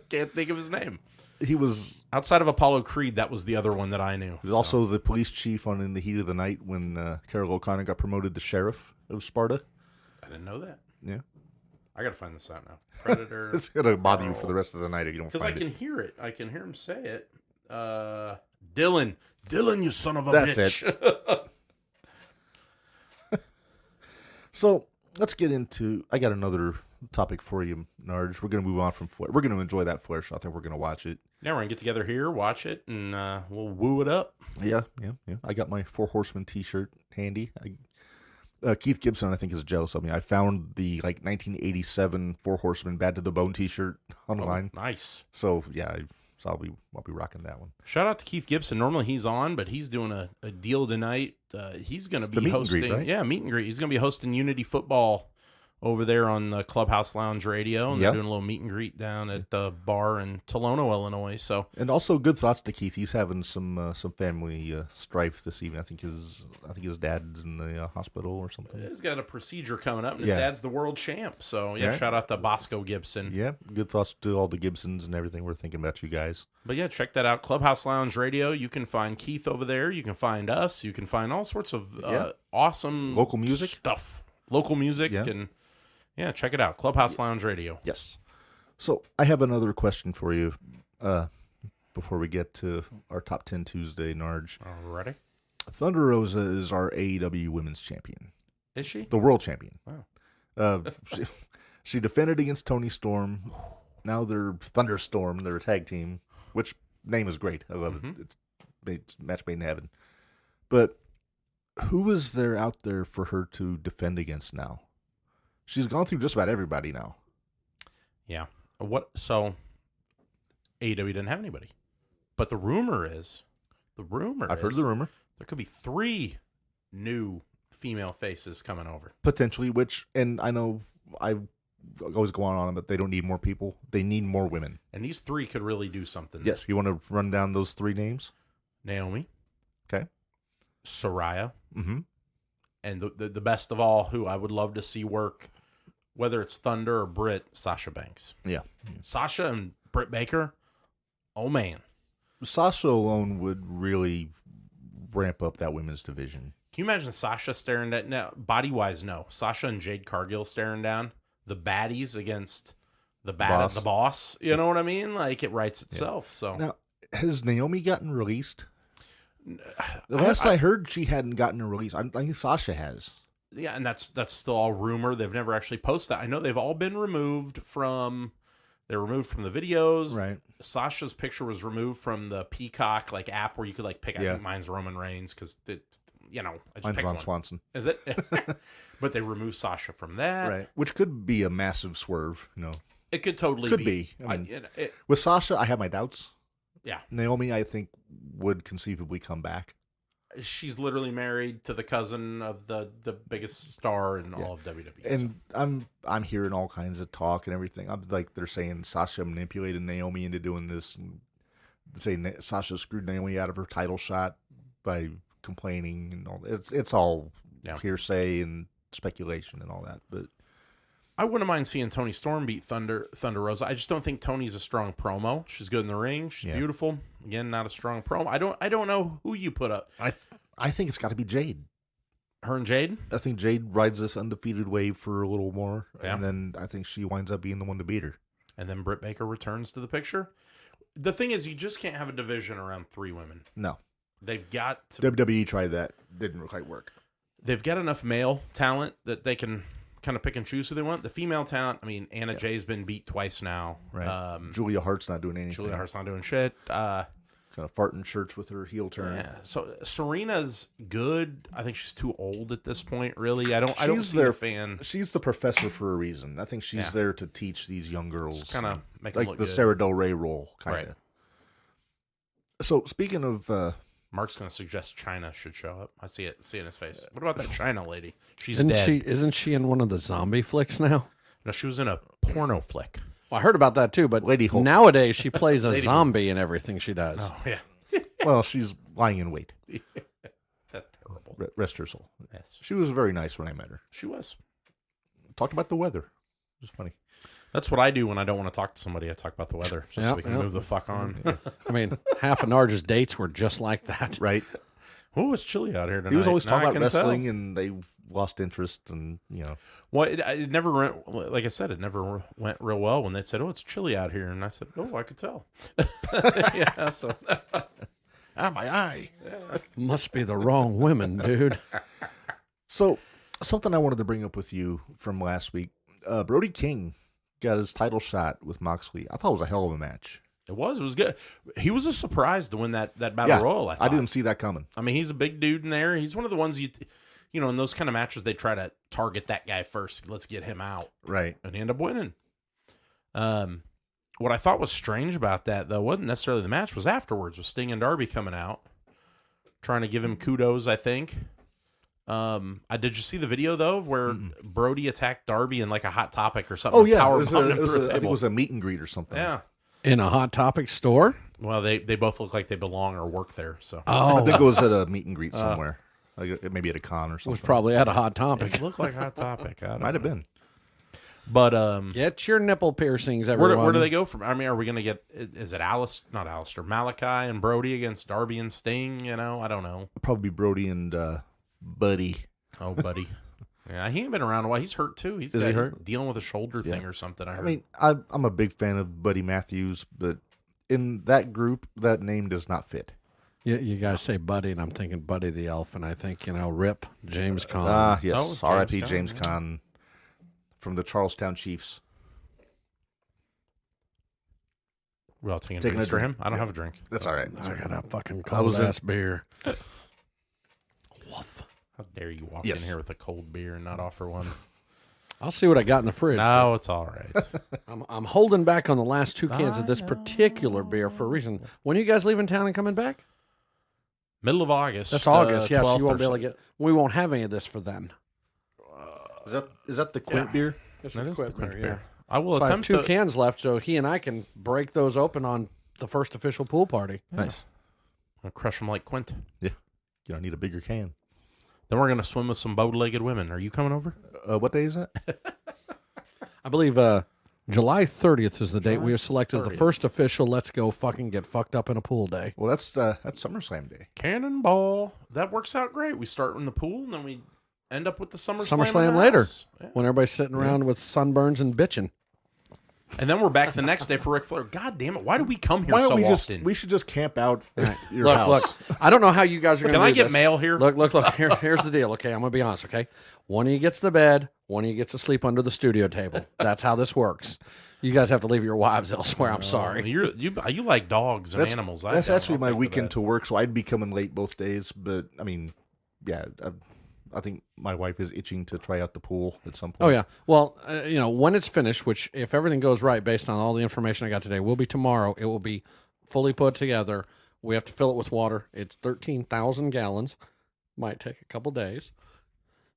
Can't think of his name. He was Outside of Apollo Creed, that was the other one that I knew. He was also the police chief on In the Heat of the Night when Carol O'Connor got promoted to sheriff of Sparta. I didn't know that. Yeah. I gotta find this out now. Predator. It's going to bother you for the rest of the night if you don't Because I find can it. hear it. I can hear him say it. Dylan, you son of a That's bitch. So let's get into. I got another topic for you, Narge. We're going to move on from Flair. We're going to enjoy that Flair show. I think we're going to watch it. Now we're gonna get together here, watch it, and we'll woo it up. Yeah. I got my Four Horsemen T-shirt handy. Keith Gibson, I think, is jealous of me. I found the 1987 Four Horsemen Bad to the Bone T-shirt online. Oh, nice. So yeah, I'll be rocking that one. Shout out to Keith Gibson. Normally he's on, but he's doing a deal tonight. He's going to the be meet and hosting. greet, right? Yeah, meet and greet. He's going to be hosting Unity Football over there on the Clubhouse Lounge Radio, and Yep. they're doing a little meet and greet down at the bar in Tolono, Illinois. So And also, good thoughts to Keith. He's having some family strife this evening. I think his dad's in the hospital or something. he's got a procedure coming up, and his Yeah. dad's the world champ. So yeah, Right. shout out to Bosco Gibson. Yeah, good thoughts to all the Gibsons and everything. We're thinking about you guys. But yeah, check that out. Clubhouse Lounge Radio. You can find Keith over there. You can find us. You can find all sorts of awesome Local music stuff. Local music. Yeah. And yeah, check it out. Clubhouse Lounge Radio. Yes. So I have another question for you before we get to our top 10 Tuesday, Narge. Alrighty. Thunder Rosa is our AEW Women's Champion, Is she? the World Champion. Wow. She defended against Toni Storm. Now they're Thunderstorm, their tag team, which name is great. I love it. It's match made in heaven. But who is there out there for her to defend against now? She's gone through just about everybody now. Yeah. So AEW didn't have anybody. But the rumor is I've heard the rumor. there could be 3 new female faces coming over. Potentially, and I know I always go on, but they don't need more people. They need more women. And these 3 could really do something. Yes. You want to run down those 3 names? Naomi. Okay. Soraya. Mm-hmm. And the best of all, who I would love to see work, whether it's Thunder or Britt, Sasha Banks. Yeah. Sasha and Britt Baker, oh man. Sasha alone would really ramp up that women's division. Can you imagine Sasha staring down? Now, body-wise, no. Sasha and Jade Cargill staring down. The baddies against the boss. You know what I mean? Like, it writes itself. So Now, has Naomi gotten released? The last I heard, she hadn't gotten a release. I think Sasha has. yeah, and that's still all rumor. They've never actually posted that. I know they've all been removed from. They're removed from the videos. Right. Sasha's picture was removed from the Peacock app where you could pick. I Yeah. think mine's Roman Reigns because I just Mine's picked Ron one. Swanson. Is it? But they removed Sasha from that. Right. Which could be a massive swerve, It could totally Could be. I mean, with Sasha, I have my doubts. yeah. Naomi, I think, would conceivably come back. She's literally married to the cousin of the biggest star in all of WWE. And I'm hearing all kinds of talk and everything. I'm like, they're saying Sasha manipulated Naomi into doing this. And saying Sasha screwed Naomi out of her title shot by complaining and all. It's all hearsay and speculation and all that. But I wouldn't mind seeing Toni Storm beat Thunder Rosa. I just don't think Toni's a strong promo. She's good in the ring. She's beautiful. Again, not a strong promo. I don't know who you put up. I think it's got to be Jade. Her and Jade? I think Jade rides this undefeated wave for a little more, Yeah. and then I think she winds up being the one to beat her. And then Britt Baker returns to the picture. The thing is, you just can't have a division around 3 women. No. They've got to. WWE tried that. Didn't quite work. They've got enough male talent that they can kind of pick and choose who they want. The female talent, I mean, Anna Jay's been beat twice now. Right. Julia Hart's not doing anything. Julia Hart's not doing shit. kind of farting church with her heel turn. Yeah. So Serena's good. I think she's too old at this point. Really, I don't She's see the fan. She's the professor for a reason. I think she's there to teach these young girls. Kind of make them like look the good. Sarah Del Rey role, kind of. Right. So speaking of, Mark's going to suggest China should show up. I see it in his face. What about that China lady? She's Isn't dead. isn't she in one of the zombie flicks now? No, she was in a porno flick. Well, I heard about that too, but Lady Hulk. nowadays she plays a zombie in everything she does. Oh yeah, well, she's lying in wait. that's terrible. Rest her soul. Yes, She was very nice when I met her. she was. Talked about the weather. It was funny. That's what I do when I don't want to talk to somebody. I talk about the weather just so we can move the fuck on. I mean, half of Narge's dates were just like that. Right? Oh, it's chilly out here tonight. He was always Now talking I about can wrestling, tell. and they lost interest, and Well, it never went. Like I said, it never went real well when they said, "Oh, it's chilly out here," and I said, "Oh, I could tell." Yeah. So, my eye. Must be the wrong women, dude. So something I wanted to bring up with you from last week. Brody King got his title shot with Moxley. I thought it was a hell of a match. It was good. He was a surprise to win that battle royal. I didn't see that coming. I mean, he's a big dude in there. He's one of the ones you know, in those kind of matches, they try to target that guy first. Let's get him out, Right. and he ended up winning. What I thought was strange about that, though, wasn't necessarily the match. Was afterwards with Sting and Darby coming out, trying to give him kudos. I think. Did you see the video though of where Brody attacked Darby in like a Hot Topic or something? Oh yeah, power I think it was a meet and greet or something. Yeah. In a Hot Topic store? Well, they both look like they belong or work there. So I think it was at a meet and greet somewhere, like maybe at a con or It something. was probably at a Hot Topic. it looked like Hot Topic. I don't Might have know. been. But Get your nipple piercings, everyone. where do they go from? I mean, are we going to get? Is it not Alistair, Malachi and Brody against Darby and Sting? You know, I don't know. Probably Brody and Buddy. Oh, buddy. Yeah, he ain't been around a while. He's hurt too. He's dealing with a shoulder thing or something. I heard. I mean, I'm a big fan of Buddy Matthews, but in that group, that name does not fit. You guys say Buddy, and I'm thinking Buddy the Elf, and I think, Rip, James Conn. Yes, Oh, R.I.P. James James Conn, Conn from the Charlestown Chiefs. we all taking Taking drinks a for drink. him. I don't have a drink. That's all right. I got a fucking was cold-ass beer. Woof. How dare you walk Yes. in here with a cold beer and not offer one? I'll see what I got in the fridge. No, it's all right. I'm holding back on the last 2 cans of this particular beer for a reason. When are you guys leaving town and coming back? Middle of August. That's August. Yes, 12th you won't be or able to get. We won't have any of this for then. Is that the Quint beer? This That is the Quip Quint beer, beer. I will So I have attempt 2 to. cans left, so he and I can break those open on the first official pool party. Nice. I'll crush them like Quint. Yeah. You don't need a bigger can. Then we're gonna swim with some bow-legged women. Are you coming over? What day is that? I believe July 30th is the date we have selected as the 30th. first official let's go fucking get fucked up in a pool day. Well, that's SummerSlam Day. Cannonball. That works out great. We start in the pool and then we end up with the SummerSlam. SummerSlam in the later, house. Yeah. when everybody's sitting around with sunburns and bitching. And then we're back the next day for Ric Flair. God damn it! Why do we come here Why don't so we often? we should just camp out at your Look, house. I don't know how you guys are going to Can I do get this. mail here? Look. Here's the deal, okay? I'm going to be honest, okay? One of you gets the bed, one of you gets to sleep under the studio table. That's how this works. You guys have to leave your wives elsewhere. I'm sorry. You like dogs and animals. That's actually my weekend to work, so I'd be coming late both days. But I mean, yeah, I think my wife is itching to try out the pool at some point. Oh, yeah. Well, when it's finished, which if everything goes right based on all the information I got today, will be tomorrow. It will be fully put together. We have to fill it with water. It's 13,000 gallons. Might take a couple days.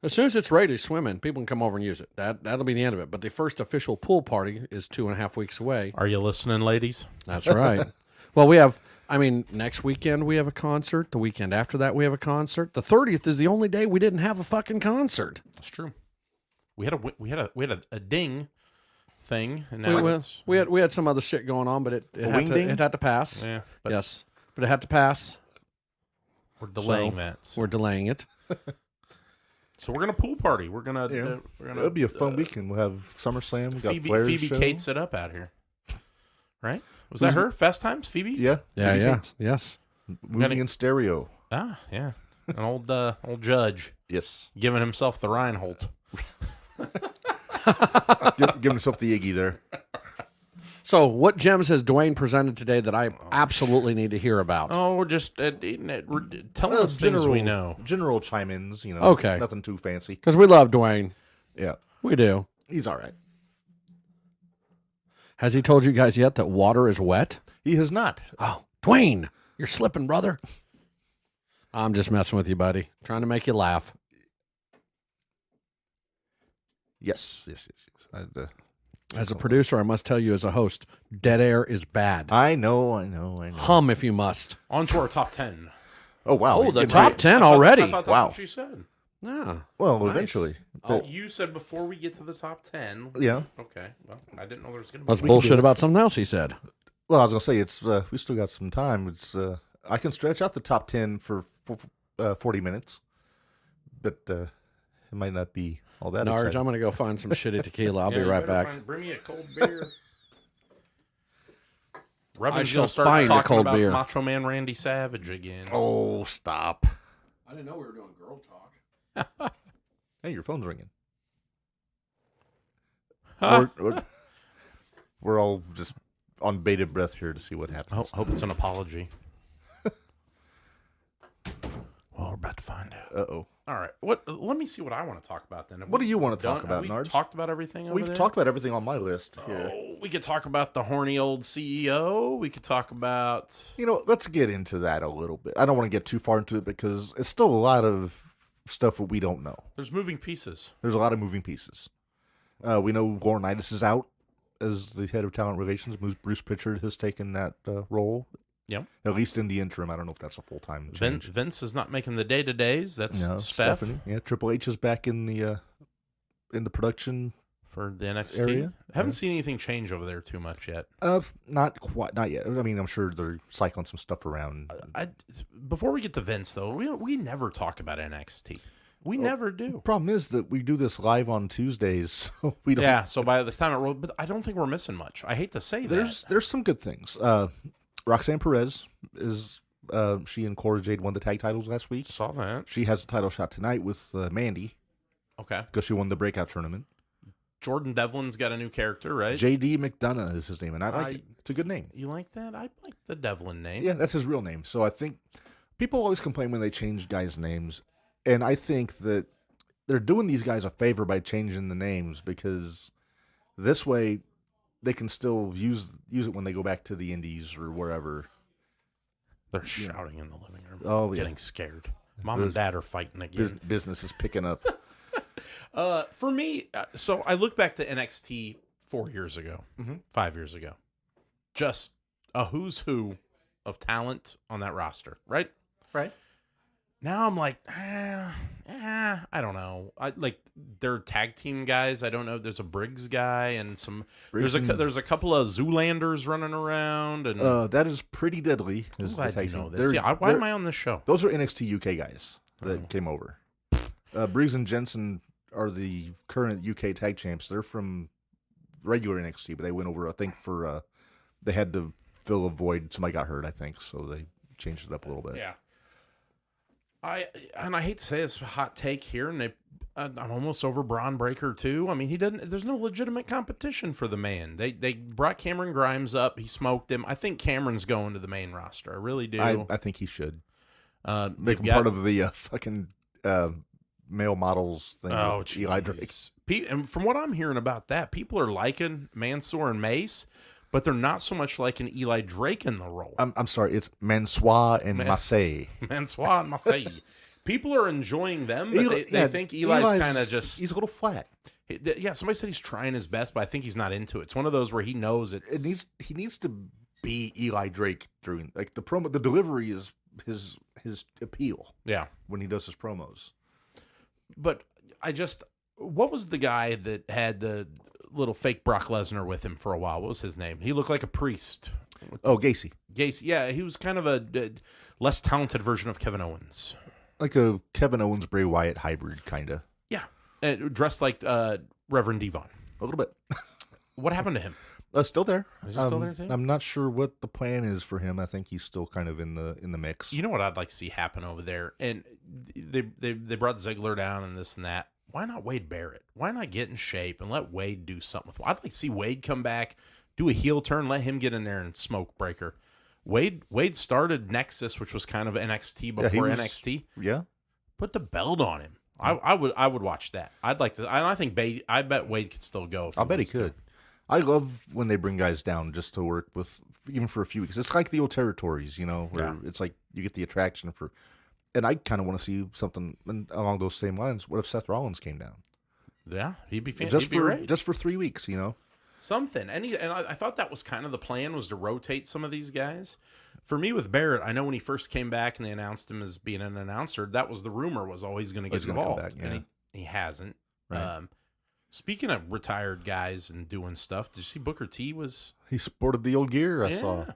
As soon as it's ready to swim in, people can come over and use it. That'll be the end of it. But the first official pool party is 2.5 weeks away. Are you listening, ladies? That's right. Well, we have, next weekend we have a concert. The weekend after that we have a concert. The 30th is the only day we didn't have a fucking concert. That's true. We had a ding thing, and now We had some other shit going on, but it had to pass. Yeah, but Yes, but it had to pass. we're delaying So, that. We're delaying it. So we're gonna pool party. We're gonna. It'll be a fun weekend. We'll have SummerSlam. We got Phoebe Flair's show. Cates it up out here, right? Was that her? Fest Times, Phoebe? Yeah, Phoebe Cates. Yes. Moving in stereo. Ah, yeah. An old judge Yes, giving himself the Reinhold. Give himself the Iggy there. So, what gems has Dwayne presented today that I absolutely need to hear about? Oh, we're just telling us things we know. General chime-ins, Okay. Nothing too fancy. Because we love Dwayne. Yeah. We do. He's all right. Has he told you guys yet that water is wet? He has not. Oh, Dwayne, you're slipping, brother. I'm just messing with you, buddy. Trying to make you laugh. Yes. As a producer, I must tell you, as a host, dead air is bad. I know. Hum if you must. On to our top 10. Oh, wow. Oh, the top 10 already. I thought that's Wow. what she said. Yeah. Well, Nice. eventually. Oh, you said before we get to the top 10. Yeah. Okay. Well, I didn't know there was going to That's be. bullshit about something else he said. Well, I was going to say, it's we still got some time. It's I can stretch out the top 10 for 40 minutes, but it might not be all that Narge, exciting. I'm going to go find some shitty tequila. I'll be right back. Bring me a cold beer. Rubbin's shall gonna start find a talking cold about beer. Macho Man Randy Savage again. Oh, stop. I didn't know we were doing girl talk. Hey, your phone's ringing. Huh? We're all just on bated breath here to see what happens. Hope it's an apology. Well, we're about to find out. Uh-oh. All right. Let me see what I want to talk about then. What do you want to talk about, Have we Narge? talked about everything over We've there? talked about everything on my list here. Oh, we could talk about the horny old CEO. We could talk about... Let's get into that a little bit. I don't want to get too far into it because it's still a lot of stuff that we don't know. There's moving pieces. There's a lot of moving pieces. We know Laurinaitis is out as the head of talent relations. Bruce Pritchard has taken that role. Yep. At least in the interim. I don't know if that's a full-time change. Vince is not making the day-to-days. That's No, Steph Stephanie. Yeah, Triple H is back in the production. for the NXT. Area? Haven't seen anything change over there too much yet. Not yet. I mean, I'm sure they're cycling some stuff around. Before we get to Vince, though, we never talk about NXT. We never do. Problem is that we do this live on Tuesdays, so we don't. Yeah, so by the time it rolls, but I don't think we're missing much. I hate to say that. There's some good things. Roxanne Perez is she and Cora Jade won the tag titles last week. Saw that. She has a title shot tonight with Mandy Okay. because she won the breakout tournament. Jordan Devlin's got a new character, right? JD McDonough is his name, and I like it. It's a good name. You like that? I like the Devlin name. Yeah, that's his real name. So I think people always complain when they change guys' names, and I think that they're doing these guys a favor by changing the names because this way they can still use it when they go back to the indies or wherever. They're shouting in the living room. Oh, yeah. Getting scared. Mom and Dad are fighting again. Business is picking up. For me, so I look back to NXT 4 years ago, 5 years ago. Just a who's who of talent on that roster, right? Right. Now I'm like, I don't know. They're tag team guys. I don't know. There's a Briggs guy and some. There's a couple of Zoolanders running around and. That is Pretty Deadly. I'm Is glad the tag you know team. this. Yeah, why am I on this show? Those are NXT UK guys that came over. Briggs and Jensen are the current UK tag champs. They're from regular NXT, but they went over, I think, for they had to fill a void. Somebody got hurt, I think, so they changed it up a little bit. Yeah. I hate to say this, hot take here, and I'm almost over Braun Breaker too. I mean, he didn't. There's no legitimate competition for the man. They brought Cameron Grimes up. He smoked him. I think Cameron's going to the main roster. I really do. I think he should they've make him got- part of the fucking male models thing Oh, with Eli Drake. jeez. And from what I'm hearing about that, people are liking Mansoor and Mace, but they're not so much liking Eli Drake in the role. I'm sorry, it's Mansois and Massey. Mansoor and Masai. People are enjoying them, but they think Eli's kind of just... He's a little flat. Yeah, somebody said he's trying his best, but I think he's not into it. It's one of those where he knows it's... He needs to be Eli Drake during the promo. The delivery is his appeal. Yeah. When he does his promos. But what was the guy that had the little fake Brock Lesnar with him for a while? What was his name? He looked like a priest. Oh, Gacy. Yeah, he was kind of a less talented version of Kevin Owens. Like a Kevin Owens, Bray Wyatt hybrid, kind of. Yeah. Dressed like Reverend Devon. A little bit. What happened to him? Still there. Is he still there too? I'm not sure what the plan is for him. I think he's still kind of in the mix. You know what I'd like to see happen over there? And they brought Ziggler down and this and that. Why not Wade Barrett? Why not get in shape and let Wade do something with? I'd like to see Wade come back, do a heel turn, let him get in there and smoke breaker. Wade started Nexus, which was kind of NXT before NXT. Yeah. Put the belt on him. I would watch that. I'd like to. I bet Wade could still go. I bet he could. I love when they bring guys down just to work with, even for a few weeks. It's like the old territories, where it's like you get the attraction for. And I kind of want to see something along those same lines. What if Seth Rollins came down? Yeah, he'd be great. Just for 3 weeks, Something. And I thought that was kind of the plan, was to rotate some of these guys. For me with Barrett, I know when he first came back and they announced him as being an announcer, that was the rumor, was always going to get involved. Back, and he hasn't. Right. Speaking of retired guys and doing stuff, did you see Booker T was... He sported the old gear, I saw.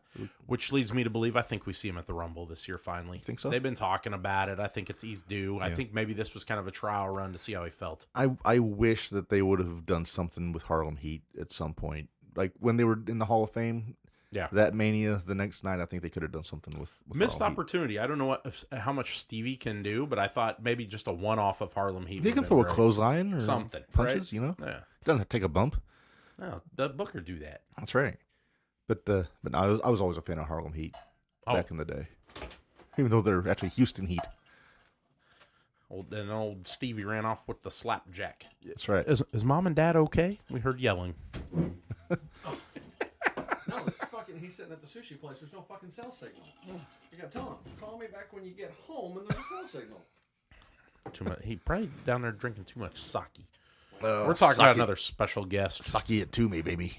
Which leads me to believe I think we see him at the Rumble this year finally. Think so? They've been talking about it. I think he's due. Yeah. I think maybe this was kind of a trial run to see how he felt. I wish that they would have done something with Harlem Heat at some point. Like when they were in the Hall of Fame, that Mania the next night, I think they could have done something with missed Harlem opportunity. I don't know how much Stevie can do, but I thought maybe just a one-off of Harlem Heat. He can throw a clothesline or something, punches, right? Yeah. Doesn't have to take a bump. No, let Booker do that. That's right. But no, I was always a fan of Harlem Heat back in the day, even though they're actually Houston Heat. Old Stevie ran off with the slapjack. That's right. Is mom and dad okay? We heard yelling. No, this fucking. He's sitting at the sushi place. There's no fucking cell signal. You gotta tell him. Call me back when you get home and there's a cell signal. Too much. He probably down there drinking too much sake. We're talking about another special guest. Sake it to me, baby.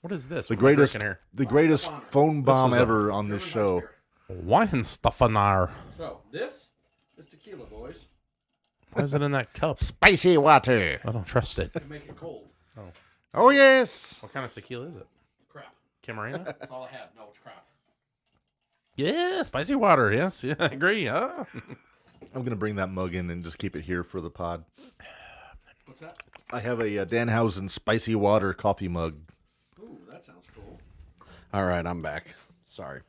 What is this? The greatest phone bomb ever on this show. Weihenstephaner. So this is tequila, boys. Why is it in that cup? Spicy water. I don't trust it. To make it cold. Oh yes. What kind of tequila is it? Crap. Camarena? That's all I have. No, it's crap. Yeah, spicy water. Yes, yeah, I agree. Huh? I'm gonna bring that mug in and just keep it here for the pod. What's that? I have a Danhausen spicy water coffee mug. Ooh, that sounds cool. All right, I'm back. Sorry.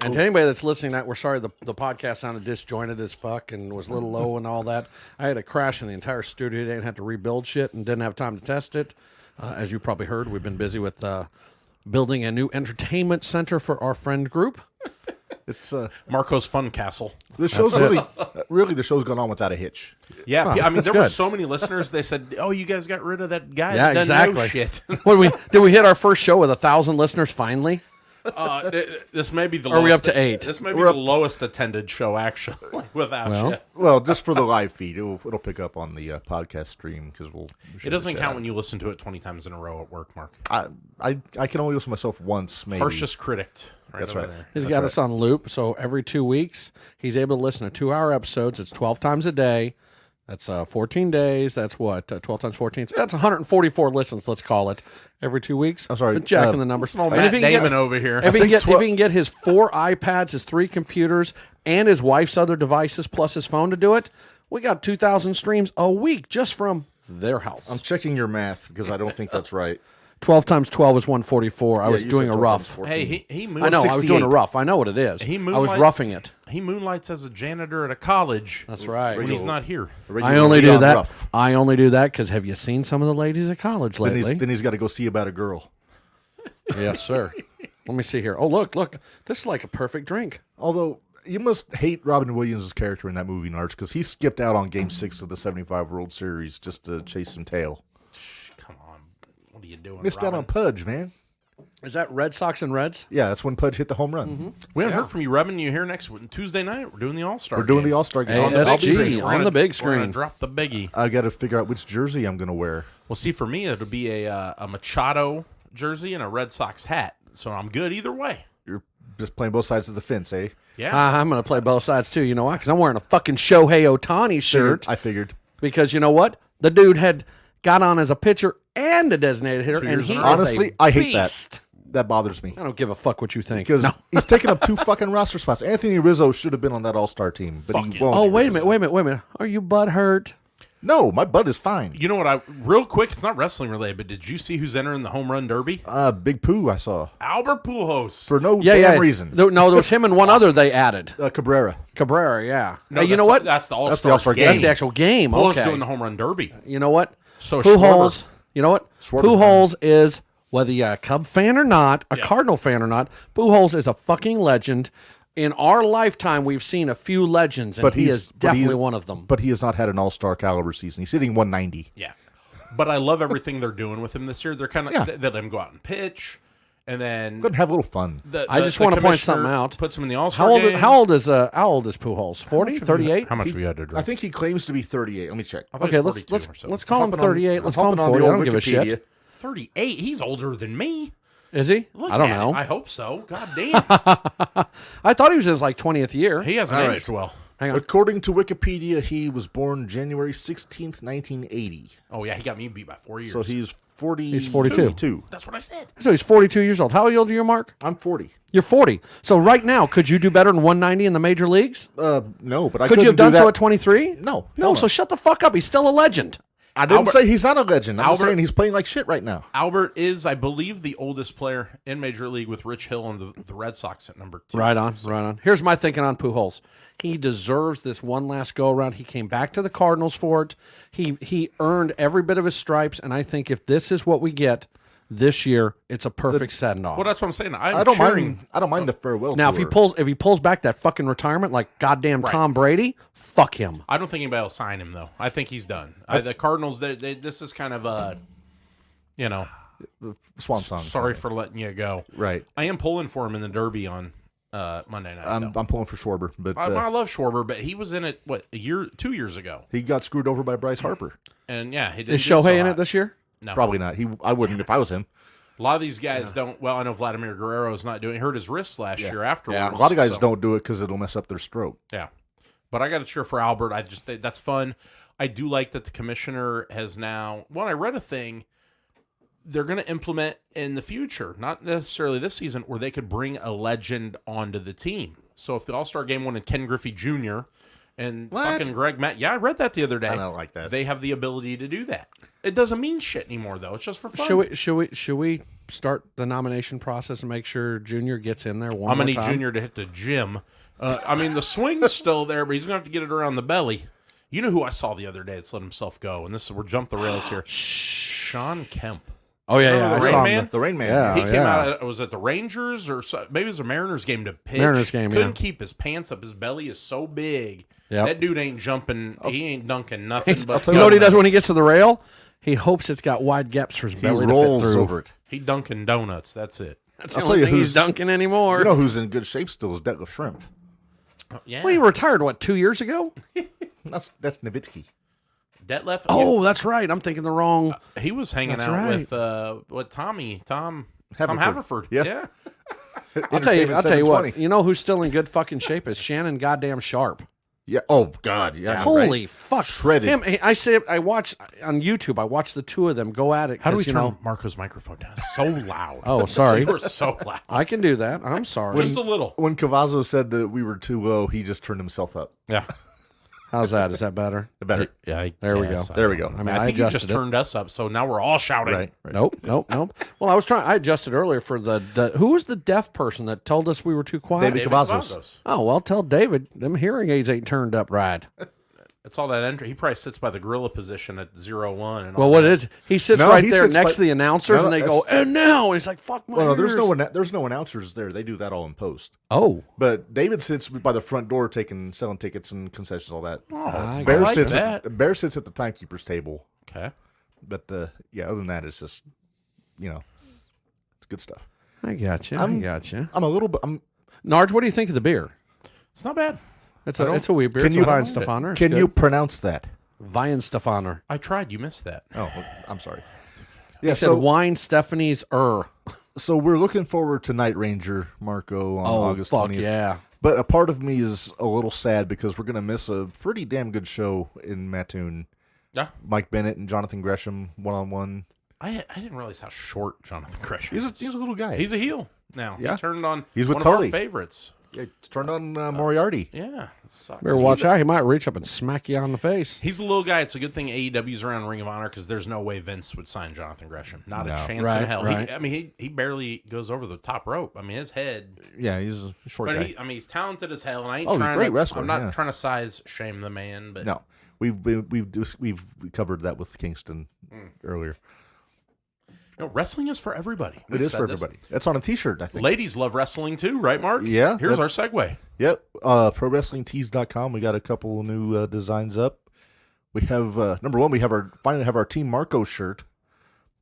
And to anybody that's listening, we're sorry the podcast sounded disjointed as fuck and was a little low and all that. I had a crash in the entire studio today and had to rebuild shit and didn't have time to test it. As you probably heard, we've been busy with building a new entertainment center for our friend group. It's Marco's Fun Castle. The show's really the show's gone on without a hitch. Yeah, Oh, I mean there good. were so many listeners. They said, "Oh, you guys got rid of that guy." Yeah, that doesn't know exactly. shit. Did we hit our first show with 1,000 listeners finally? This may be the. Are we lowest up to 8? This may be the lowest attended show actually, without you. Well, just for the live feed, it'll pick up on the podcast stream because It doesn't count when you listen to it 20 times in a row at work, Mark. I can only listen to myself once, maybe. Harshest critic. That's right. There. He's got us on loop, so every 2 weeks he's able to listen to 2-hour episodes. It's 12 times a day. That's 14 days. That's what 12 times 14. So that's 144 listens. Let's call it every 2 weeks. I'm sorry, jacking the numbers. Small Matt Damon over here. If he can get his 4 iPads, his 3 computers, and his wife's other devices plus his phone to do it, we got 2,000 streams a week just from their house. I'm checking your math because I don't think that's right. 12 times 12 is 144. I was you doing said a 12 rough. times 14. Hey, he I know. I was doing a rough. I know what it is. I was roughing it. He moonlights as a janitor at a college. That's right. When he's not here. I only do that. I only do that because have you seen some of the ladies at college lately? Then he's got to go see about a girl. Yes, sir. Let me see here. Oh, look. This is like a perfect drink. Although you must hate Robin Williams' character in that movie, Narge, because he skipped out on Game 6 of the 75 World Series just to chase some tail. Come on. What are you doing, Missed Robin? out on Pudge, man. Is that Red Sox and Reds? Yeah, that's when Pudge hit the home run. Mm-hmm. We haven't heard from you, Robin. You here next Tuesday night? We're doing the All-Star We're doing game. the All-Star game. ASG on the big We're screen. going to drop the biggie. I got to figure out which jersey I'm going to wear. Well, see, for me, it'll be a Machado jersey and a Red Sox hat. So I'm good either way. You're just playing both sides of the fence, eh? Yeah. I'm going to play both sides, too. You know why? Because I'm wearing a fucking Shohei Ohtani shirt. I figured. Because you know what? The dude had got on as a pitcher and a designated hitter, 2 and years he in is a row. Honestly, a I hate beast. that. That bothers me. I don't give a fuck what you think. Because he's taking up 2 fucking roster spots. Anthony Rizzo should have been on that All-Star team, but he won't. Oh, wait a minute. Are you butthurt? No, my butt is fine. You know what? Real quick, it's not wrestling related, but did you see who's entering the home run derby? Big Pooh, I saw. Albert Pujols. For no damn reason. No, there was him and one other they added. Cabrera. Cabrera, yeah. No, Hey, you know what? That's the That's the All-Star All-Star game. game. That's the actual game. Pujols Okay. doing the home run derby. You know what? So Pujols. You know what? Schwarber. Pujols is Whether you're a Cub fan or not, a Cardinal fan or not, Pujols is a fucking legend. In our lifetime, we've seen a few legends, and he is definitely one of them. But he has not had an all-star caliber season. He's hitting 190. Yeah. But I love everything they're doing with him this year. They're kind of they let him go out and pitch, and then Go and have a little fun. I just want to point something out. Puts him in the All-Star game. How old is Pujols? 40, 38? How much we had to drink? I think he claims to be 38. Let me check. I thought Okay, he was let's 42 or so. let's call him Hopping on- 38. Let's call him hopping on the 40. I old don't give a Wikipedia. shit. 38. He's older than me. Is he? Look I don't at know. him. I hope so. God damn. I thought he was in his 20th year. He hasn't All aged well. Hang on. According to Wikipedia, he was born January 16th, 1980. Oh, yeah. He got me beat by 4 years. So he's 40. He's 42. That's what I said. So he's 42 years old. How old are you, Mark? I'm 40. You're 40. So right now, could you do better than 190 in the major leagues? No, but I Could you have couldn't do done so that. at 23? No. No, so shut the fuck up. He's still a legend. I didn't say he's not a legend. I'm just Albert- saying he's playing like shit right now. Albert is, I believe, the oldest player in Major League with Rich Hill and the Red Sox at number 2. Right on. Here's my thinking on Pujols. He deserves this one last go around. He came back to the Cardinals for it. He earned every bit of his stripes, and I think if this is what we get this year, it's a perfect send off. Well, that's what I'm saying. I don't mind the farewell Now, tour. if he pulls back that fucking retirement like goddamn Tom Brady, fuck him. I don't think anybody will sign him, though. I think he's done. The Cardinals, this is kind of a, Swan song. sorry for letting you go. Right. I am pulling for him in the Derby on Monday night. I'm pulling for Schwarber, but I love Schwarber, but he was in it, 2 years ago? he got screwed over by Bryce Harper. And, yeah, he didn't Is do so Shohei in hot. it this year? No. Probably not. I wouldn't if I was him. A lot of these guys don't. Well, I know Vladimir Guerrero's not doing. He hurt his wrist last year afterwards. Yeah. A lot of guys so- don't do it because it'll mess up their stroke. Yeah, but I got to cheer for Albert. I just think that's fun. I do like that the commissioner has now. When I read a thing, they're going to implement in the future, not necessarily this season, where they could bring a legend onto the team. So if the All-Star Game wanted Ken Griffey Jr. and What? fucking Greg Matt, I read that the other day. I don't like that. They have the ability to do that. It doesn't mean shit anymore, though. It's just for fun. Should we start the nomination process and make sure Junior gets in there one I'm more gonna need time? Junior to hit the gym. I mean, the swing's still there, but he's gonna have to get it around the belly. You know who I saw the other day that's let himself go, and this is we're jump the rails here. Sean Kemp. Oh yeah, Remember I the saw Rain him. Man? The Rain Man. Yeah. He came out. Was it the Rangers or maybe it was a Mariners game to pitch? Mariners game, Couldn't yeah. keep his pants up. His belly is so big. Yep. That dude ain't jumping. He ain't dunking nothing. But You know what he does when he gets to the rail? He hopes it's got wide gaps for his He belly to rolls fit through. over it. He dunking donuts. That's it. That's the I'll tell only you thing he's who's- dunking anymore. You know who's in good shape still is Detlef Shrimp. Yeah. well, he retired, 2 years ago? That's Nowitzki. Detlef. Oh, that's right. I'm thinking the wrong. He was hanging That's out right. with Tom Haverford. Haverford. Yeah. I'll tell you what. 720. You know who's still in good fucking shape is Shannon goddamn Sharp. Yeah. Oh God. Yeah. Holy right? fuck, Shredded. Him, I watch on YouTube. I watch the two of them go at it. How do we 'cause, turn Marco's microphone down? It's so loud. Oh, sorry. You were so loud. I can do that. I'm sorry. Just a little. When Cavazzo said that we were too low, he just turned himself up. Yeah. How's that? Is that better? Better. Yeah. There we go. There we go. I mean, I I think you just adjusted it. turned us up, so now we're all shouting. Right. Nope. Well, I adjusted earlier for the who was the deaf person that told us we were too quiet? David David Cavazos. Cavazos. Oh well, tell David them hearing aids ain't turned up right. It's all that entry. He probably sits by the gorilla position at 0-1. And Well, all what that. is he sits No, right he there sits next by- to the announcers, No, and they go, that's- and now he's like, "Fuck my Well, no, ears." there's no announcers there. They do that all in post. Oh, But David sits by the front door, selling tickets and concessions, all that. I Bear like sits that. Bear sits at the timekeeper's table. Okay. But yeah, other than that, it's just it's good stuff. I got you. I'm- I got you. I'm a little bit. Narge, what do you think of the beer? It's not bad. It's a wee beer. Can It's you a Weihenstephaner. It's can good. you pronounce that? Weihenstephaner? I tried. You missed that. Oh, I'm sorry. Yeah, I said wine Stephanie's so we're looking forward to Night Ranger, Marco, on Oh, August fuck 20th. yeah. But a part of me is a little sad because we're going to miss a pretty damn good show in Mattoon. Yeah. Mike Bennett and Jonathan Gresham one-on-one. I didn't realize how short Jonathan Gresham He's is. a little guy. He's a heel now. Yeah. He turned on He's with one of our Tully. favorites. Yeah, it's turned on Moriarty. Yeah. It sucks. Better watch out. He might reach up and smack you on the face. He's a little guy. It's a good thing AEW's around Ring of Honor because there's no way Vince would sign Jonathan Gresham. Not a chance Right, in hell. right. He barely goes over the top rope. I mean, his head. Yeah, he's a short But guy. he's talented as hell, and I ain't He's a trying great to. wrestler, I'm not yeah. trying to size shame the man, but No, we've covered that with Kingston earlier. No, wrestling is for everybody. It is for everybody. That's on a T-shirt, I think. Ladies love wrestling too, right, Mark? Yeah. Here's our segue. Yep. ProWrestlingTees.com. We got a couple new designs up. We have number one. We finally have our Team Marco shirt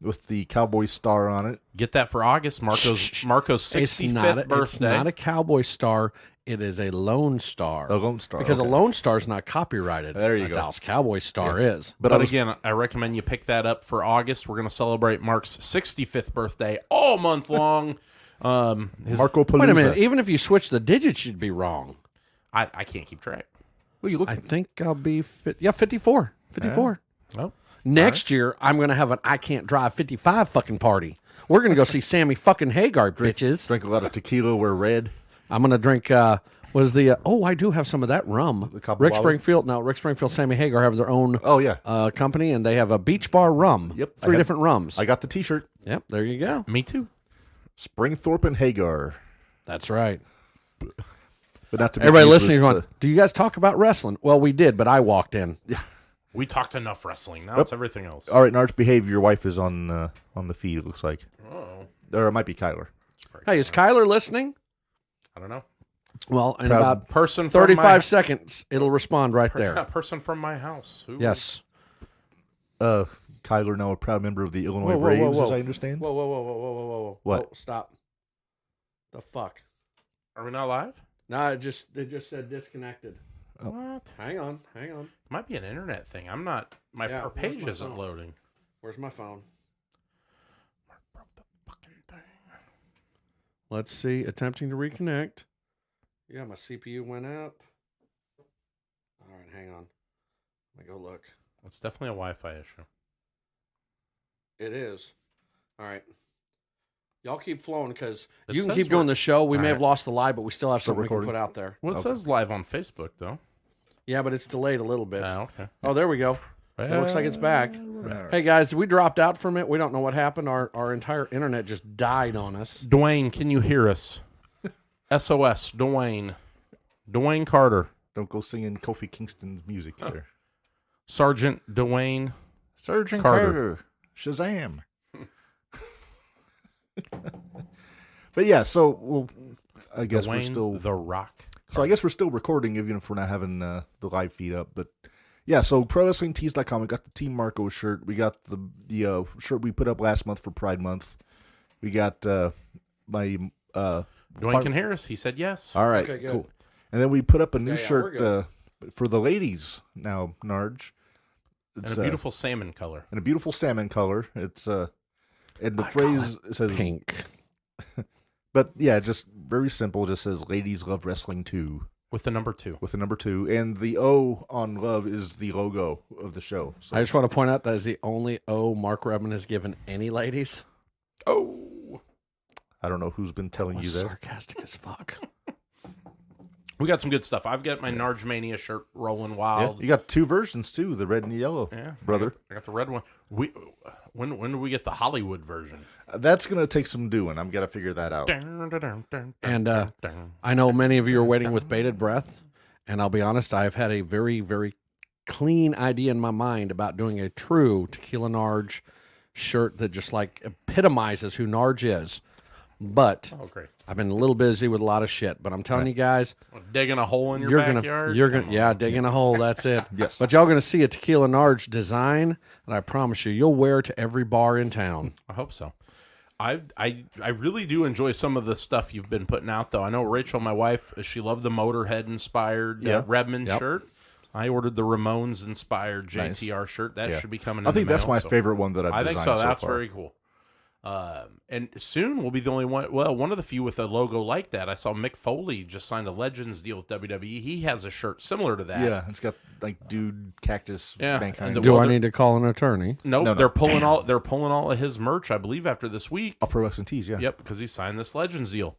with the Cowboy star on it. Get that for August. Marco's 65th birthday. It's not a Cowboy star. It is a Lone Star. A Lone Star. Because okay. a Lone Star is not copyrighted. There you a go. Dallas Cowboy star is. But again, I recommend you pick that up for August. We're going to celebrate Mark's 65th birthday all month long. Marco Palooza. Wait a minute. Even if you switch the digits, you'd be wrong. I can't keep track. Well, you look. I think I'll be 54. 54. Oh, Next year, I'm going to have an I Can't Drive 55 fucking party. We're going to go see Sammy fucking Hagar, bitches. Drink a lot of tequila. Wear red. I'm going to drink, what is the, I do have some of that rum. Rick Springfield, Sammy Hagar have their own company, and they have a beach bar rum. Yep. Three different rums. I got the T-shirt. Yep, there you go. me too. Springthorpe and Hagar. That's right. But not to be Everybody confused listening is with going, do you guys talk about wrestling? Well, we did, but I walked in. We talked enough wrestling. Now it's everything else. All right, Narge, behave. Your wife is on the feed, it looks like. Oh, Or it might be Kyler. Hey, is Kyler listening? I don't know. Well, in about Person from 35 seconds, it'll respond right there. Person from my house. Who Yes. Kyler, now a proud member of the Illinois Whoa, whoa, Braves, whoa, whoa. as I understand. Whoa. What? Oh, stop. The fuck? Are we not live? No, it just said disconnected. What? Hang on. Might be an internet thing. I'm not. Our where's page my isn't phone? loading. Where's my phone? Mark broke the fucking thing. Let's see. Attempting to reconnect. Yeah, my CPU went up. All right, hang on. Let me go look. It's definitely a Wi-Fi issue. It is. All right. Y'all keep flowing because It you can says keep doing we're- the show. We may have All right. lost the live, but we still have Still something we can recording? put out there. Well, it says live on Facebook though. Yeah, but it's delayed a little bit. Oh, okay. Oh, there we go. It looks like it's back. All Hey guys, we dropped out for a minute. We don't know what happened. Our entire internet just died on us. Dwayne, can you hear us? SOS, Dwayne. Dwayne Carter. Don't go singing Kofi Kingston's music there. Sergeant Dwayne. Sergeant Carter. Carter. Shazam. But yeah, so I guess we're Dwayne still. The Rock. So I guess we're still recording, even if we're not having the live feed up. But yeah, so ProWrestlingTees.com. We got the Team Marco shirt. We got the shirt we put up last month for Pride Month. We got my. Dwayne can hear us. He said yes. All right, Okay, good. cool. And then we put up a new we're shirt good. for the ladies now, Narge. And It's a beautiful salmon color. in a beautiful salmon color. It's and the phrase says Pink. but yeah, just very simple. Just says "Ladies love wrestling too" With the number 2. with the number 2, and the O on love is the logo of the show. So I just want to point out that is the only O Mark Redmond has given any ladies. I don't know who's been telling you that. Sarcastic as fuck. We got some good stuff. I've got my Narge Mania shirt rolling Yeah, wild. you got 2 versions too, the red and the yellow. Yeah, brother. I got the red one. When do we get the Hollywood version? That's gonna take some doing. I'm gonna figure that out. And I know many of you are waiting with bated breath. And I'll be honest, I've had a very, very clean idea in my mind about doing a true Tequila Narge shirt that just like epitomizes who Narge is. But Oh, great. I've been a little busy with a lot of shit. But I'm telling you guys, Digging a hole in your backyard? You're gonna digging a hole. That's it. Yes. But y'all gonna see a Tequila Narge design, and I promise you'll wear it to every bar in town. I hope so. I really do enjoy some of the stuff you've been putting out, though. I know Rachel, my wife, she loved the Motorhead-inspired Redmond shirt. I ordered the Ramones-inspired JTR shirt. That should be coming in I think the that's mail, my so- favorite one that I've I think designed so. That's far. very cool. And soon we'll be the only one. Well, one of the few with a logo like that. I saw Mick Foley just signed a Legends deal with WWE. He has a shirt similar to that. Yeah, it's got like dude, cactus, Yeah, mankind. and the- Do Well, I the- need to call an attorney? Nope, No. they're pulling all of his merch, I believe, after this week. All Pro Wrestling Tees, yeah. Yep, because he signed this Legends deal.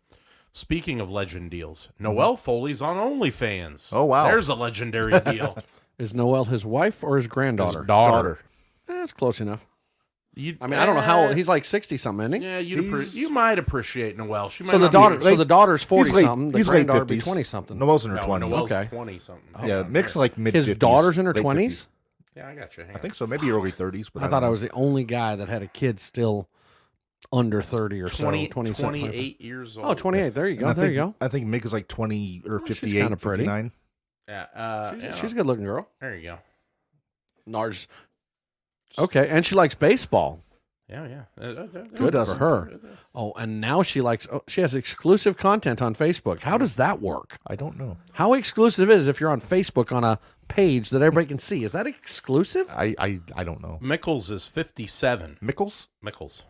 Speaking of legend deals, Noelle Foley's on OnlyFans. Oh, wow. There's a legendary deal. Is Noelle his wife or his granddaughter? His daughter. That's close enough. You- I mean, I don't know how old. He's like 60 something, isn't he? Yeah, He's- you might appreciate Noelle. She might So the not daughter, be- so the daughter's 40 he's late- something. The he's late granddaughter be 50s. 20 something. Noelle's in her No, 20s. Noelle's Okay. 20 something. Yeah, Mick's like mid 50s. His daughter's in her late 20s. Yeah, I got you. I think so, maybe early 30s. But I thought I was the only guy that had a kid still under 30 or 20, so. 27, 28 years old. Oh, 28. There you go. And There you go. I think Mick is like 20 or she's 58, kinda pretty. 59. Yeah, She's a good looking girl. there you go. Narge. Okay, and she likes baseball. Yeah. Good for doesn't? her. Oh, and now she has exclusive content on Facebook. How does that work? I don't know. How exclusive is it if you're on Facebook on a page that everybody can see? Is that exclusive? I don't know. Mickles is 57. Mickles? Mickles.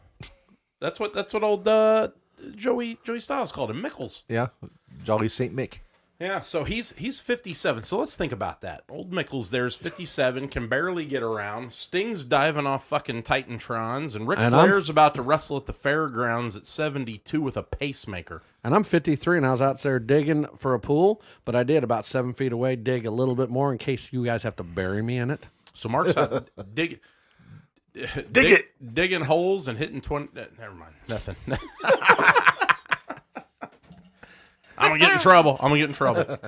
That's what old Joey Styles called him, Mickles. Yeah. Jolly St. Mick. Yeah, so he's 57. So let's think about that. Old Mickles there's 57, can barely get around. Sting's diving off fucking Titantrons, and Ric Flair's about to wrestle at the fairgrounds at 72 with a pacemaker. And I'm 53, and I was out there digging for a pool, but I did about 7 feet away dig a little bit more in case you guys have to bury me in it. So Mark's out digging holes and hitting 20. Never mind, nothing. I'm gonna get in trouble.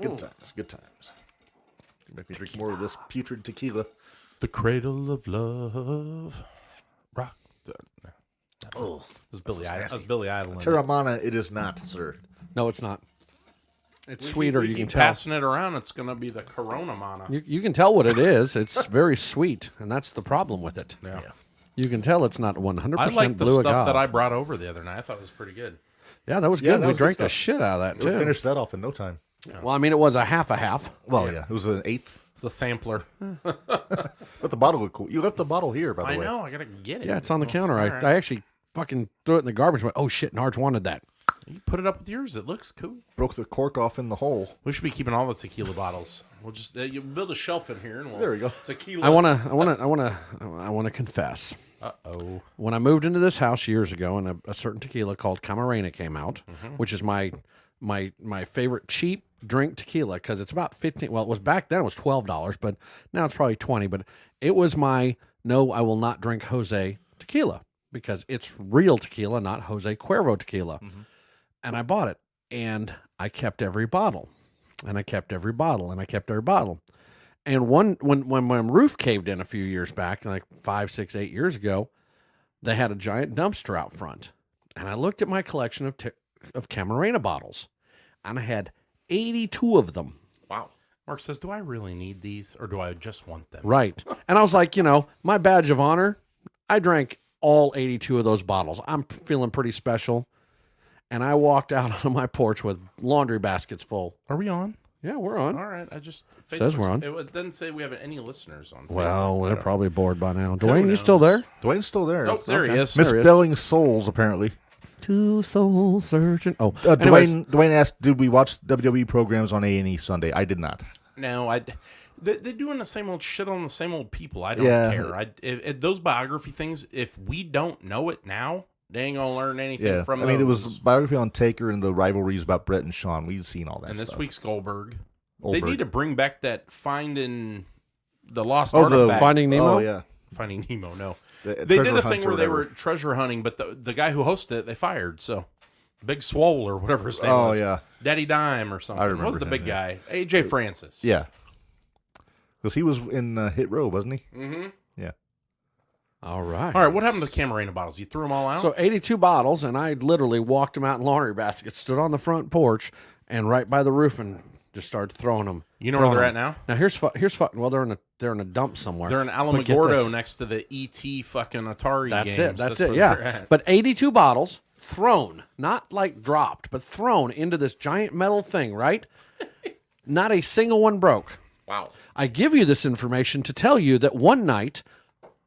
Good times. Good times. Make me drink more of this putrid tequila. The cradle of love. Rock. Oh, That was Billy Idol. Terramana, it is not, sir. No, it's not. It's sweeter, We you can keep tell. passing it around. It's gonna be the Corona Mana. You can tell what it is. It's very sweet, and that's the problem with it. Yeah. You can tell it's not 100% I like the blue stuff agave. that I brought over the other night. I thought it was pretty good. Yeah, that was Yeah, good. that We was good drank the stuff. shit out of that, We too. finished that off in no time. Well, I mean, it was a half a half. Well, yeah. It was an eighth. It's the sampler. But the bottle looked cool. You left the bottle here, by the I way. know. I gotta get it. Yeah, it's on the Well, counter. all right. I actually fucking threw it in the garbage and went, oh, shit, Narge wanted that. You put it up with yours. It looks cool. Broke the cork off in the hole. We should be keeping all the tequila bottles. We'll just you build a shelf in here, and we'll, There we go. Tequila. I want to confess. Uh-oh. When I moved into this house years ago, and a certain tequila called Camarena came out, which is my favorite cheap drink tequila because it's about 15. Well, it was back then it was $12, but now it's probably 20. But it was my no, I will not drink Jose tequila because it's real tequila, not Jose Cuervo tequila. And I bought it, and I kept every bottle, and I kept every bottle, and I kept every bottle. And when my roof caved in a few years back, like 5, 6, 8 years ago, they had a giant dumpster out front. And I looked at my collection of Camarena bottles, and I had 82 of them. Wow. Mark says, do I really need these, or do I just want them? Right. And I was like, my badge of honor, I drank all 82 of those bottles. I'm feeling pretty special. And I walked out onto my porch with laundry baskets full. Are we on? Yeah, we're on. All right. I just Says we're on. It doesn't say we have any listeners on. Well, Facebook. they're probably bored by now. Who Dwayne, you still there? Dwayne's still there. Oh, there he is. Misspelling souls, apparently. Two soul surgeon. Oh, anyways, Dwayne asked, did we watch WWE programs on A&E Sunday? I did not. No, they're doing the same old shit on the same old people. I don't Yeah. care. If those biography things, if we don't know it now, they ain't gonna learn anything Yeah, from I mean, it was those. biography on Taker and the rivalries about Brett and Shawn. We've seen all that And stuff. this week's Goldberg. They Goldberg. need to bring back that Finding the Lost Oh, the Artifact. Finding Nemo? Oh, yeah. Finding Nemo, no. The They did treasure a hunt thing or where they whatever. were treasure hunting, but the guy who hosted it, they fired. So, Big Swole or whatever his name Oh, was. yeah. Daddy Dime or something. I What was remember the him, big yeah. guy? AJ Francis. Yeah. Because he was in Hit Row, wasn't he? Mm-hmm. Yeah. all right. All right, what happened to the Camarena bottles? You threw them all out? So 82 bottles, and I literally walked them out in laundry baskets, stood on the front porch, and right by the roof, and just started throwing them. You know where they're at now? Now here's well, they're in a dump somewhere. They're in But get Alamogordo this. next to the ET fucking Atari That's games. it. That's it. where Yeah. they're at. But 82 bottles thrown, not like dropped, but thrown into this giant metal thing, right? Not a single one broke. Wow. I give you this information to tell you that one night,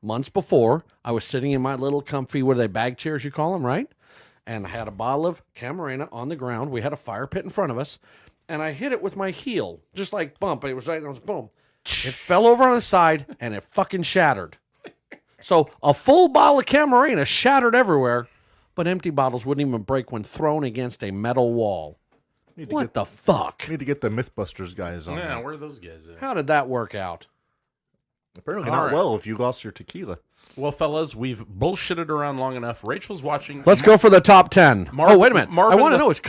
months before, I was sitting in my little comfy, what are they, bag chairs you call them, right? And I had a bottle of Camarena on the ground. We had a fire pit in front of us, and I hit it with my heel, just like bump. It was right there, it was boom. It fell over on the side, and it fucking shattered. So a full bottle of Camarena shattered everywhere, but empty bottles wouldn't even break when thrown against a metal wall. What the fuck? Need to get the Mythbusters guys on. Yeah, that. where are those guys at? How did that work out? Apparently All not right. well if you lost your tequila. Well, fellas, we've bullshitted around long enough. Rachel's watching. Let's go for the top 10. Marvin- Oh, wait a minute. Marvin I want to the- know, is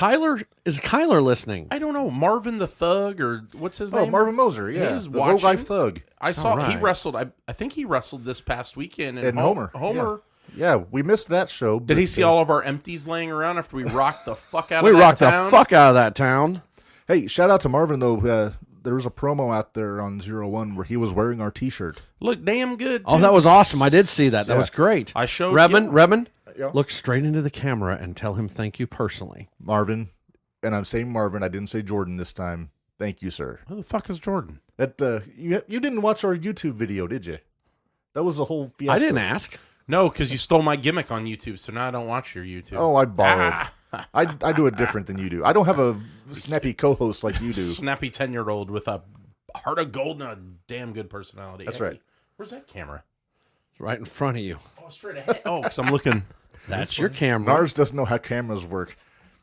Kyler listening? I don't know. Marvin the Thug, or what's his Oh, name? Marvin Moser, yeah. He's the watching. low-life thug. I saw he right. wrestled. I think he wrestled this past weekend. And Homer. Homer Yeah, we missed that show. Did he see all of our empties laying around after we rocked the fuck out We of that rocked town? the fuck out of that town. Hey, shout out to Marvin, though. There was a promo out there on 01 where he was wearing our T-shirt. Look damn good. Oh, too. that was awesome. I did see that. That Yeah. was great. I showed Redmond, Yeah. look straight into the camera and tell him thank you personally. Marvin, and I'm saying Marvin, I didn't say Jordan this time. Thank you, sir. Who the fuck is Jordan? That you didn't watch our YouTube video, did you? That was a whole fiasco. I didn't ask. No, because you stole my gimmick on YouTube, so now I don't watch your YouTube. Oh, I borrowed. Ah. I do it different than you do. I don't have a snappy co-host like you do. Snappy 10-year-old with a heart of gold and a damn good personality. That's Hey, right. Where's that camera? It's right in front of you. Oh, straight ahead. Oh, because I'm looking. That's your camera. Narge doesn't know how cameras work.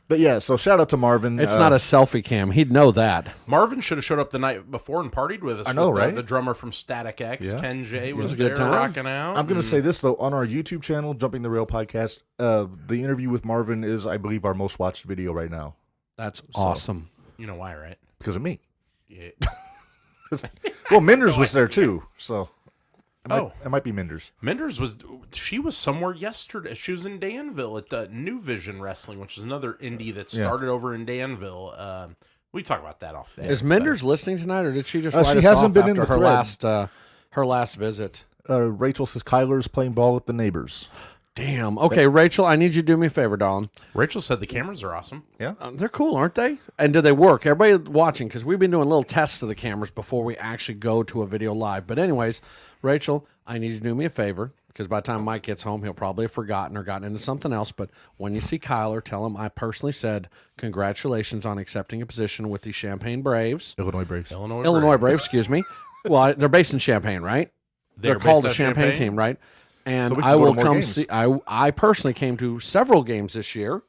But yeah, so shout out to Marvin. It's not a selfie cam. He'd know that. Marvin should have showed up the night before and partied with us. I know, with right? The drummer from Static X, Yeah. Ken J, was was a good there time. rocking out. I'm going to say this, though. On our YouTube channel, Jumping the Rail Podcast, the interview with Marvin is, I believe, our most watched video right now. That's awesome. You know why, right? Because of me. Yeah. Well, Minders was there, too. So Oh. it might be Minders. Menders she was somewhere yesterday. She was in Danville at the New Vision Wrestling, which is another indie that started over in Danville. We talk about that off there. Is Menders listening tonight, or did she just she write us hasn't off been in after the her last visit? Rachel says Kyler's playing ball with the neighbors. Damn. Okay, Rachel, I need you to do me a favor, darling. Rachel said the cameras are awesome. Yeah. They're cool, aren't they? And do they work? Everybody watching, because we've been doing little tests of the cameras before we actually go to a video live. But anyways, Rachel, I need you to do me a favor, because by the time Mike gets home, he'll probably have forgotten or gotten into something else. But when you see Kyler, tell him I personally said congratulations on accepting a position with the Champaign Braves. Illinois Braves. Illinois Braves, excuse me. Well, they're based in Champaign, right? They're called the based out of Champagne team, right? And So we can I go to will more come games. see. I personally came to several games this year.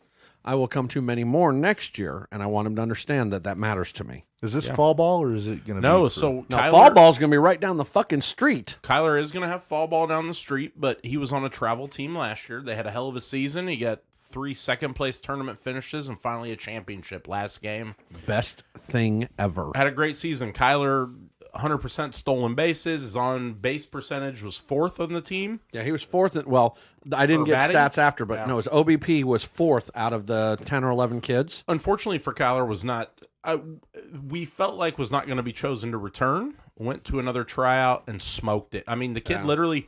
I will come to many more next year, and I want him to understand that that matters to me. Is this fall ball or is it going to be? No, for- so Now, fall ball's going to be right down the fucking street. Kyler is going to have fall ball down the street, but he was on a travel team last year. They had a hell of a season. He got 3 second-place tournament finishes and finally a championship last game. Best thing ever. Had a great season. Kyler, 100% stolen bases. His on-base percentage was 4th on the team. Yeah, he was fourth. Well, I didn't Or get batting? stats after, but no, his OBP was fourth out of the 10 or 11 kids. Unfortunately for Kyler, was not. We felt like was not going to be chosen to return. Went to another tryout and smoked it. I mean, the kid literally.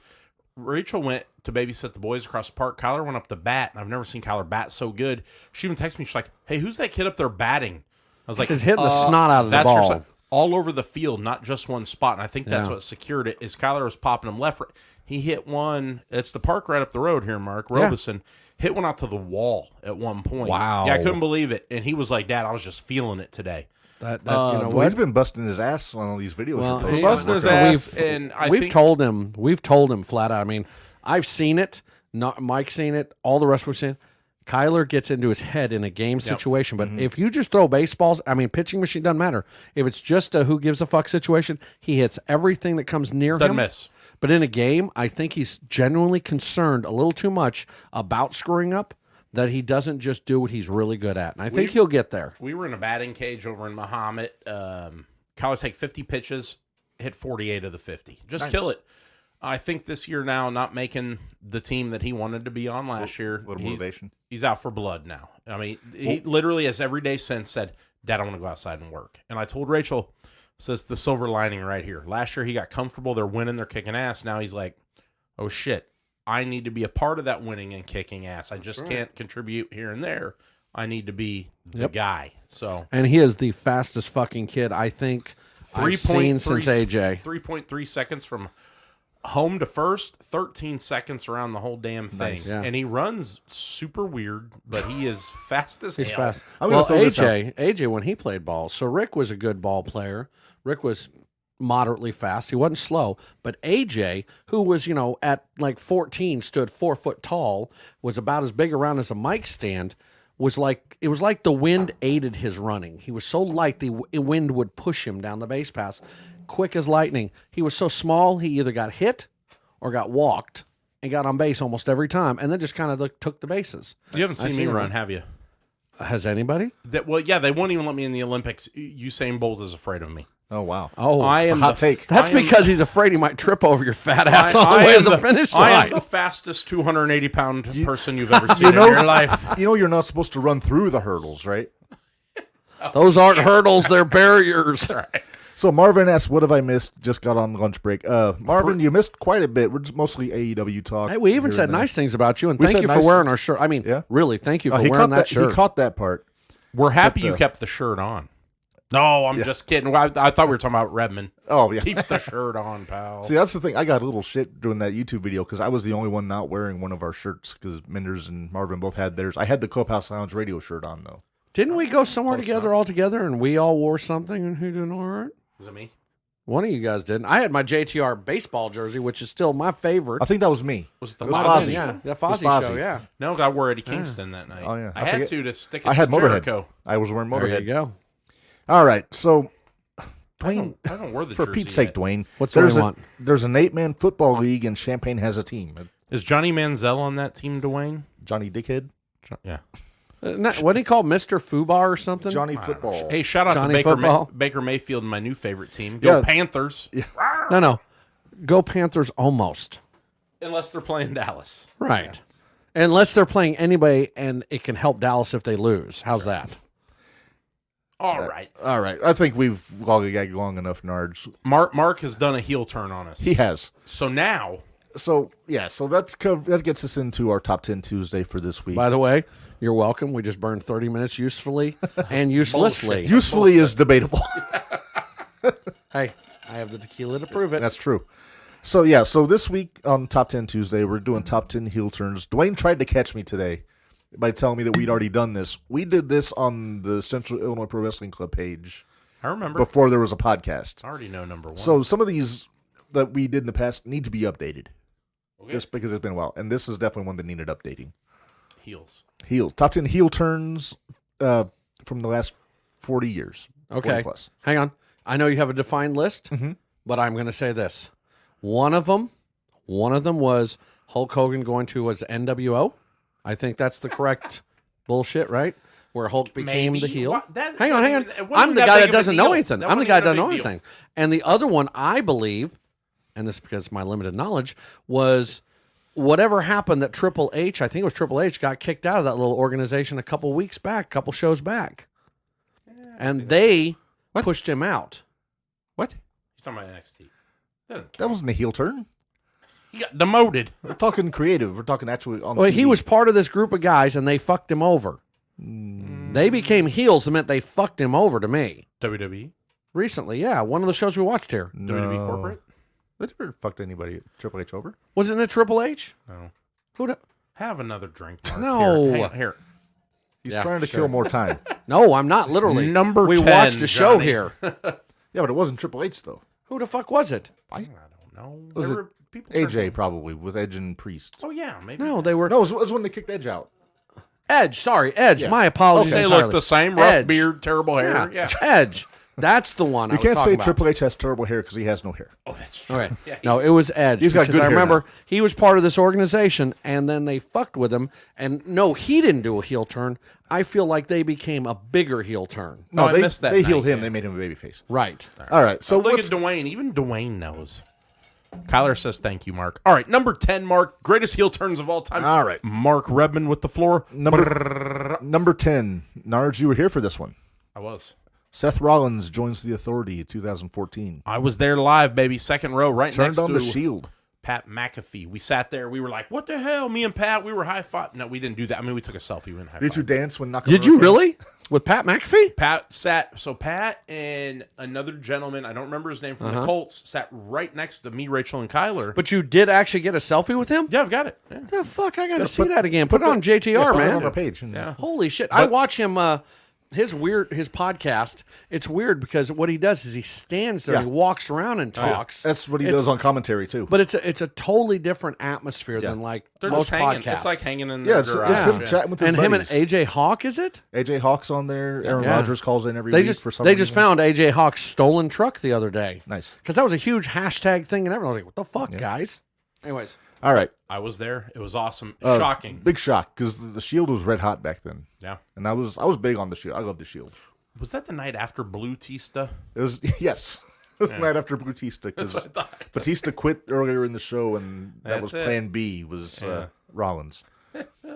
Rachel went to babysit the boys across the park. Kyler went up to bat, and I've never seen Kyler bat so good. She even texted me. She's like, "Hey, who's that kid up there batting?" I was like, He's hitting the snot out of the that's your ball. son. All over the field, not just one spot. And I think that's Yeah. what secured it. Is Kyler was popping him left. Right. He hit one. It's the park right up the road here, Mark Robeson. Hit one out to the wall at one point. Wow. Yeah, I couldn't believe it. And he was like, "Dad, I was just feeling it today." That you know Well, what? he's been busting his ass on all these videos. Well, you're He's posting. busting his ass, and I we've think told him flat out. I mean, I've seen it. Not Mike's seen it. All the rest we've seen. Kyler gets into his head in a game situation, but if you just throw baseballs, I mean, pitching machine doesn't matter. If it's just a who gives a fuck situation, he hits everything that comes near doesn't him. miss. But in a game, I think he's genuinely concerned a little too much about screwing up that he doesn't just do what he's really good at. And I think he'll get there. We were in a batting cage over in Mahomet. Kyler take 50 pitches, hit 48 of the 50. Just kill it. I think this year now, not making the team that he wanted to be on last year. little motivation. He's out for blood now. I mean, he literally has every day since said, "Dad, I want to go outside and work." And I told Rachel, says the silver lining right here. Last year he got comfortable. They're winning. They're kicking ass. Now he's like, "Oh shit, I need to be a part of that winning and kicking ass. I just can't contribute here and there. I need to be the guy." So And he is the fastest fucking kid I think I've seen since AJ. 3.3 seconds from home to first, 13 seconds around the whole damn thing. Nice. Yeah. And he runs super weird, but he is fast as He's hell. fast. I'm gonna Well, throw this AJ when he played ball, so Rick was a good ball player. Rick was moderately fast. He wasn't slow. But AJ, who was, at like 14, stood 4 foot tall, was about as big around as a mic stand, it was like the wind aided his running. He was so light the wind would push him down the base pass, quick as lightning. He was so small, he either got hit or got walked and got on base almost every time, and then just kind of took the bases. You haven't seen me run, have you? Has anybody? Well, yeah, they won't even let me in the Olympics. Usain Bolt is afraid of me. Oh, wow. Oh, I It's a am hot the- take. that's I am- because he's afraid he might trip over your fat ass on the I way am to the finish I am line. the fastest 280-pound person you've ever seen know- in your life. You know you're not supposed to run through the hurdles, right? Those aren't hurdles; they're barriers. So Marvin asked, what have I missed? Just got on lunch break. Marvin, you missed quite a bit. We're just mostly AEW talk. Hey, we even here said and there. nice things about you, and We thank said you for nice- wearing our shirt. I mean, Yeah. really, thank you for He wearing caught that shirt. He caught that part. We're happy But, you kept the shirt on. No, I'm just kidding. I thought we were talking about Redmond. Oh, yeah. Keep the shirt on, pal. See, that's the thing. I got a little shit doing that YouTube video because I was the only one not wearing one of our shirts because Menders and Marvin both had theirs. I had the Clubhouse Lounge radio shirt on, though. Didn't we go somewhere together all together, and we all wore something, and who did all right? Was it me? One of you guys didn't. I had my JTR baseball jersey, which is still my favorite. I think that was me. Was it the It was Fozzy? Fozzy. Yeah, the It was Fozzy show. Fozzy. Yeah, No, I wore Eddie Kingston that night. Oh, yeah. I I had forget. to stick it I had to Motorhead. Jericho. I was wearing there Motorhead. you go. All right, so I Dwayne, don't wear the for jersey Pete's sake, yet. Dwayne, What's there's what a we want? there's an 8-man football league and Champaign has a team. Is Johnny Manziel on that team, Dwayne? Johnny Dickhead, Yeah. What do you call Mr. Fubar or something? Johnny Football. Hey, shout out Johnny to Football. Baker Mayfield, my new favorite team. Go Yeah. Panthers. No. Go Panthers almost. Unless they're playing Dallas. Right. Unless they're playing anybody and it can help Dallas if they lose. How's that? All right. All right, I think we've lollygagged long enough, Narge. Mark has done a heel turn on us. He has. So now, So that gets us into our top 10 Tuesday for this week. By the way, you're welcome. We just burned 30 minutes usefully and uselessly. Usefully is debatable. Hey, I have the tequila to prove it. That's true. So this week on Top 10 Tuesday, we're doing top 10 heel turns. Dwayne tried to catch me today by telling me that we'd already done this. We did this on the Central Illinois Pro Wrestling Club page I remember. before there was a podcast. I already know number one. So some of these that we did in the past need to be updated. Okay. Just because it's been a while. And this is definitely one that needed updating. Heels. Heel. Top 10 heel turns from the last 40 years. 40 Okay. plus. Hang on. I know you have a defined list, but I'm going to say this. One of them was Hulk Hogan going to was NWO. I think that's the correct bullshit, right? Where Hulk became Maybe. the heel. What? That Hang on. wasn't even I'm the that guy big that of a doesn't know deal. anything. That I'm the wasn't guy that even a doesn't know big deal. anything. And the other one, I believe, and this is because of my limited knowledge, was whatever happened that Triple H, I think it was Triple H, got kicked out of that little organization a couple weeks back, a couple shows back. And they pushed him out. What? He's talking about NXT. That wasn't a heel turn. He got demoted. We're talking creative. We're talking actually on Well, TV. he was part of this group of guys, and they fucked him over. They became heels. It meant they fucked him over to me. WWE. Recently, yeah. One of the shows we watched here. WWE corporate. They never fucked anybody Triple H over. Wasn't it Triple H? No. Who? Have another drink. Mark. No. Here. Hang on, here. He's Yeah, trying to sure. kill more time. No, I'm not literally. Number we 10, watched the show Johnny. here. Yeah, but it wasn't Triple H though. Who the fuck was it? I don't know. Was There it were people AJ started- probably with Edge and Priest. Oh yeah, maybe. No, they were No, it was when they kicked Edge out. Edge. Sorry, Edge. Yeah. My apologies. They entirely. look the same. Rough Edge. beard, terrible hair. Yeah. Edge. That's the one. You I was can't say talking about. Triple H has terrible hair because he has no hair. Oh, that's true. Okay. Yeah, No, it was Edge. He's got because good I hair remember now. he was part of this organization, and then they fucked with him. And no, he didn't do a heel turn. I feel like they became a bigger heel turn. Oh, I they missed that they healed night, him. yeah. They made him a babyface. Right. All right, so Look what's, at Dwayne. Even Dwayne knows. Kyler says thank you, Mark. All right, number 10, Mark. Greatest heel turns of all time. All right. Mark Redmond with the floor. number 10. Narge, you were here for this one. I was. Seth Rollins joins the Authority in 2014. I was there live, baby. Second row, right Turned next on to the Shield. Pat McAfee. We sat there. We were like, what the hell? Me and Pat, we were high-five. No, we didn't do that. I mean, we took a selfie. We didn't high-five. Did you dance when Nakamura Did you came? really? With Pat McAfee? Pat and another gentleman, I don't remember his name, from the Colts, sat right next to me, Rachel, and Kyler. But you did actually get a selfie with him? Yeah, I've got it. Yeah. The fuck? I got to see put- that again. Put it on JTR, Yeah, put it man. on our page. And- Yeah. Holy shit. I watch him his podcast. It's weird because what he does is he stands there and he walks around and talks. That's what he It's- does on commentary, too. But it's a totally different atmosphere than like They're most just hanging. podcasts. It's like hanging in yeah, their it's garage. him Yeah. chatting with his and him and buddies. AJ Hawk, is it? AJ Hawk's on there. Aaron Yeah. Rodgers calls in every They week just for some they reason. just found AJ Hawk's stolen truck the other day. Nice. Because that was a huge hashtag thing and everyone was like, what the fuck, guys? Anyways. All right. I was there. It was awesome. Shocking. Big shock because the Shield was red hot back then. Yeah. And I was big on the Shield. I love the Shield. Was that the night after Blue Tista? It was yes. It was the night after Batista because Batista quit earlier in the show, and that was Plan B was Rollins.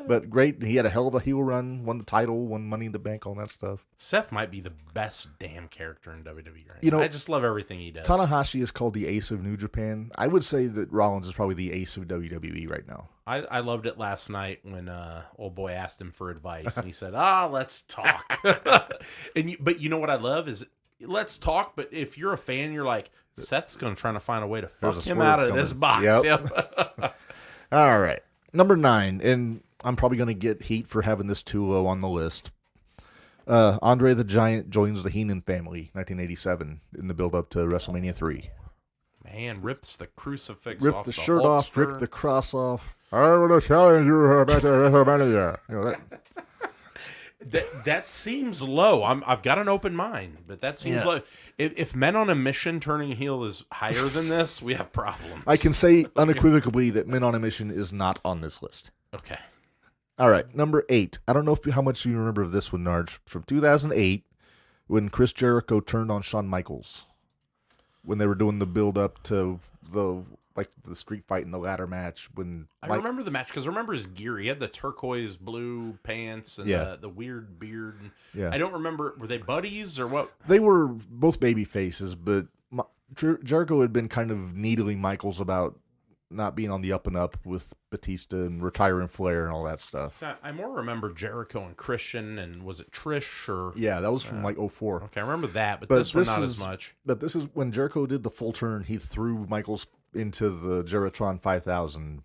But great, he had a hell of a heel run, won the title, won Money in the Bank, all that stuff. Seth might be the best damn character in WWE right now. You know, I just love everything he does. Tanahashi is called the ace of New Japan. I would say that Rollins is probably the ace of WWE right now. I loved it last night when old boy asked him for advice, and he said, let's talk. But you know what I love is, let's talk, but if you're a fan, you're like, Seth's going to try to find a way to fuck him out of this box. Yep. All right. Number 9, and I'm probably going to get heat for having this too low on the list. Andre the Giant joins the Heenan family, 1987, in the build-up to WrestleMania 3. Man, rips the crucifix ripped off the shirt off, holster. ripped the cross off. I want to challenge you about WrestleMania. You know that. That seems low. I've got an open mind, but that seems low. If Men on a Mission turning heel is higher than this, we have problems. I can say unequivocally that Men on a Mission is not on this list. Okay. All right, number 8. I don't know how much you remember of this one, Narge. From 2008, when Chris Jericho turned on Shawn Michaels, when they were doing the build-up to the street fight and the ladder match. I remember the match because I remember his gear. He had the turquoise blue pants and the weird beard. I don't remember. Were they buddies or what? They were both baby faces, but Jericho had been kind of needling Michaels about not being on the up and up with Batista and retiring Flair and all that stuff. So I more remember Jericho and Christian, and was it Trish or? Yeah, that was from 04. Okay, I remember that, but this one not as much. But this is when Jericho did the full turn. He threw Michaels into the Geratron 5000,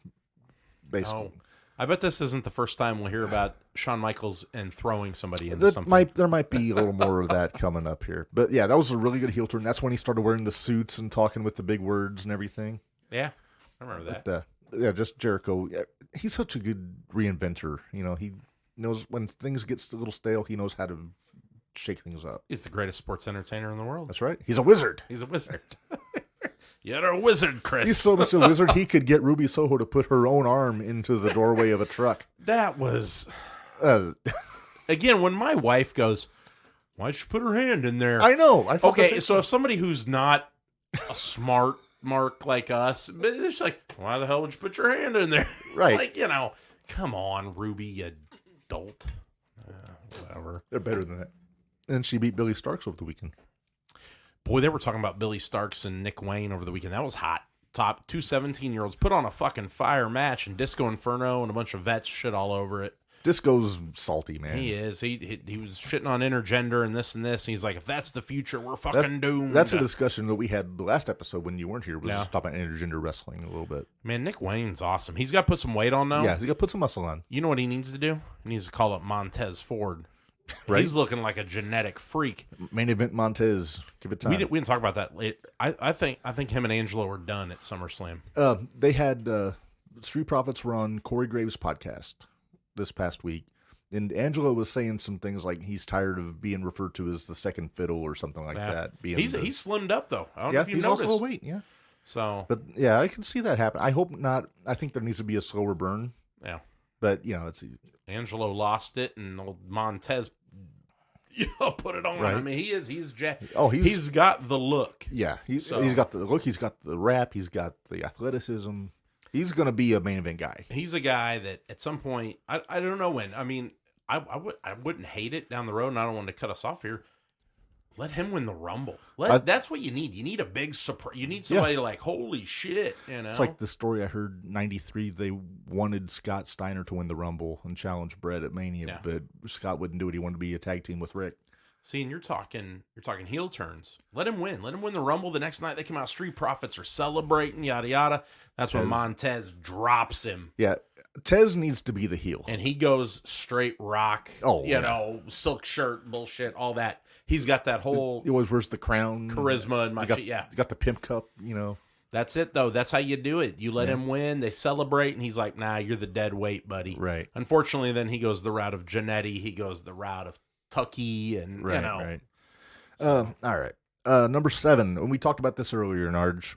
basically. Oh, I bet this isn't the first time we'll hear about Shawn Michaels and throwing somebody into something. There might be a little more of that coming up here. But yeah, that was a really good heel turn. That's when he started wearing the suits and talking with the big words and everything. Yeah, I remember that. But, just Jericho. He's such a good reinventor. You know, he knows when things get a little stale, he knows how to shake things up. He's the greatest sports entertainer in the world. That's right. He's a wizard. He's a wizard. You're a wizard, Chris. He's so much a wizard, he could get Ruby Soho to put her own arm into the doorway of a truck. That was... Again, when my wife goes, why'd she put her hand in there? I know. I thought okay, so if somebody who's not a smart mark like us, but it's just like, why the hell would you put your hand in there? Right. Like, come on, Ruby, you dolt. Whatever. They're better than that. And she beat Billy Starks over the weekend. Boy, they were talking about Billy Starks and Nick Wayne over the weekend. That was hot. Top two 17-year-olds put on a fucking fire match, and Disco Inferno and a bunch of vets shit all over it. Disco's salty, man. He is. He was shitting on intergender and this and this. And he's like, if that's the future, we're fucking doomed. That's a discussion that we had the last episode when you weren't here. Was just talking about intergender wrestling a little bit. Man, Nick Wayne's awesome. He's got to put some weight on now. Yeah, he's got to put some muscle on. You know what he needs to do? He needs to call up Montez Ford. Right? He's looking like a genetic freak. Main event Montez. Give it time. We didn't talk about that late. I think him and Angelo are done at SummerSlam. They had Street Profits were on Corey Graves' podcast this past week, and Angelo was saying some things like he's tired of being referred to as the second fiddle or something like that. He's slimmed up though. I don't know if you he's noticed. also weight. Yeah. So, but yeah, I can see that happen. I hope not. I think there needs to be a slower burn. Yeah. But it's Angelo lost it, and old Montez. Put it on. Right. I mean, he's jacked. Oh, he's got the look. Yeah, he's got the look. He's got the rap. He's got the athleticism. He's going to be a main event guy. He's a guy that at some point, I don't know when. I mean, I wouldn't hate it down the road, and I don't want to cut us off here. Let him win the Rumble. That's what you need. You need a big surprise. You need somebody like, holy shit. It's like the story I heard, 93, they wanted Scott Steiner to win the Rumble and challenge Brett at Mania, but Scott wouldn't do it. He wanted to be a tag team with Rick. See, and you're talking heel turns. Let him win. Let him win the Rumble. The next night they come out, Street Profits are celebrating, yada, yada. That's when Montez drops him. Yeah, Tez needs to be the heel. And he goes straight rock, silk shirt, bullshit, all that. He's got that whole... He always wears the crown. Charisma and He got the pimp cup, That's it, though. That's how you do it. You let him win. They celebrate, and he's like, nah, you're the dead weight, buddy. Right. Unfortunately, then he goes the route of Jannetty. He goes the route of Tucky, and, Right. All right. Number 7, and we talked about this earlier, Narge.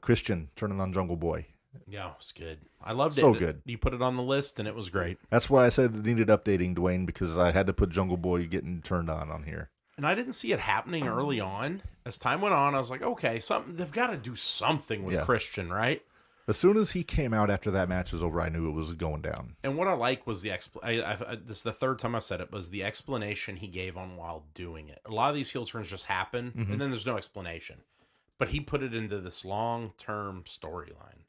Christian turning on Jungle Boy. Yeah, it's good. I loved it. So good. You put it on the list, and it was great. That's why I said it needed updating, Dwayne, because I had to put Jungle Boy getting turned on here. And I didn't see it happening early on. As time went on, I was like, okay, they've got to do something with Christian, right? As soon as he came out after that match was over, I knew it was going down. And what I like was this is the third time I've said it, was the explanation he gave on while doing it. A lot of these heel turns just happen, and then there's no explanation. But he put it into this long-term storyline.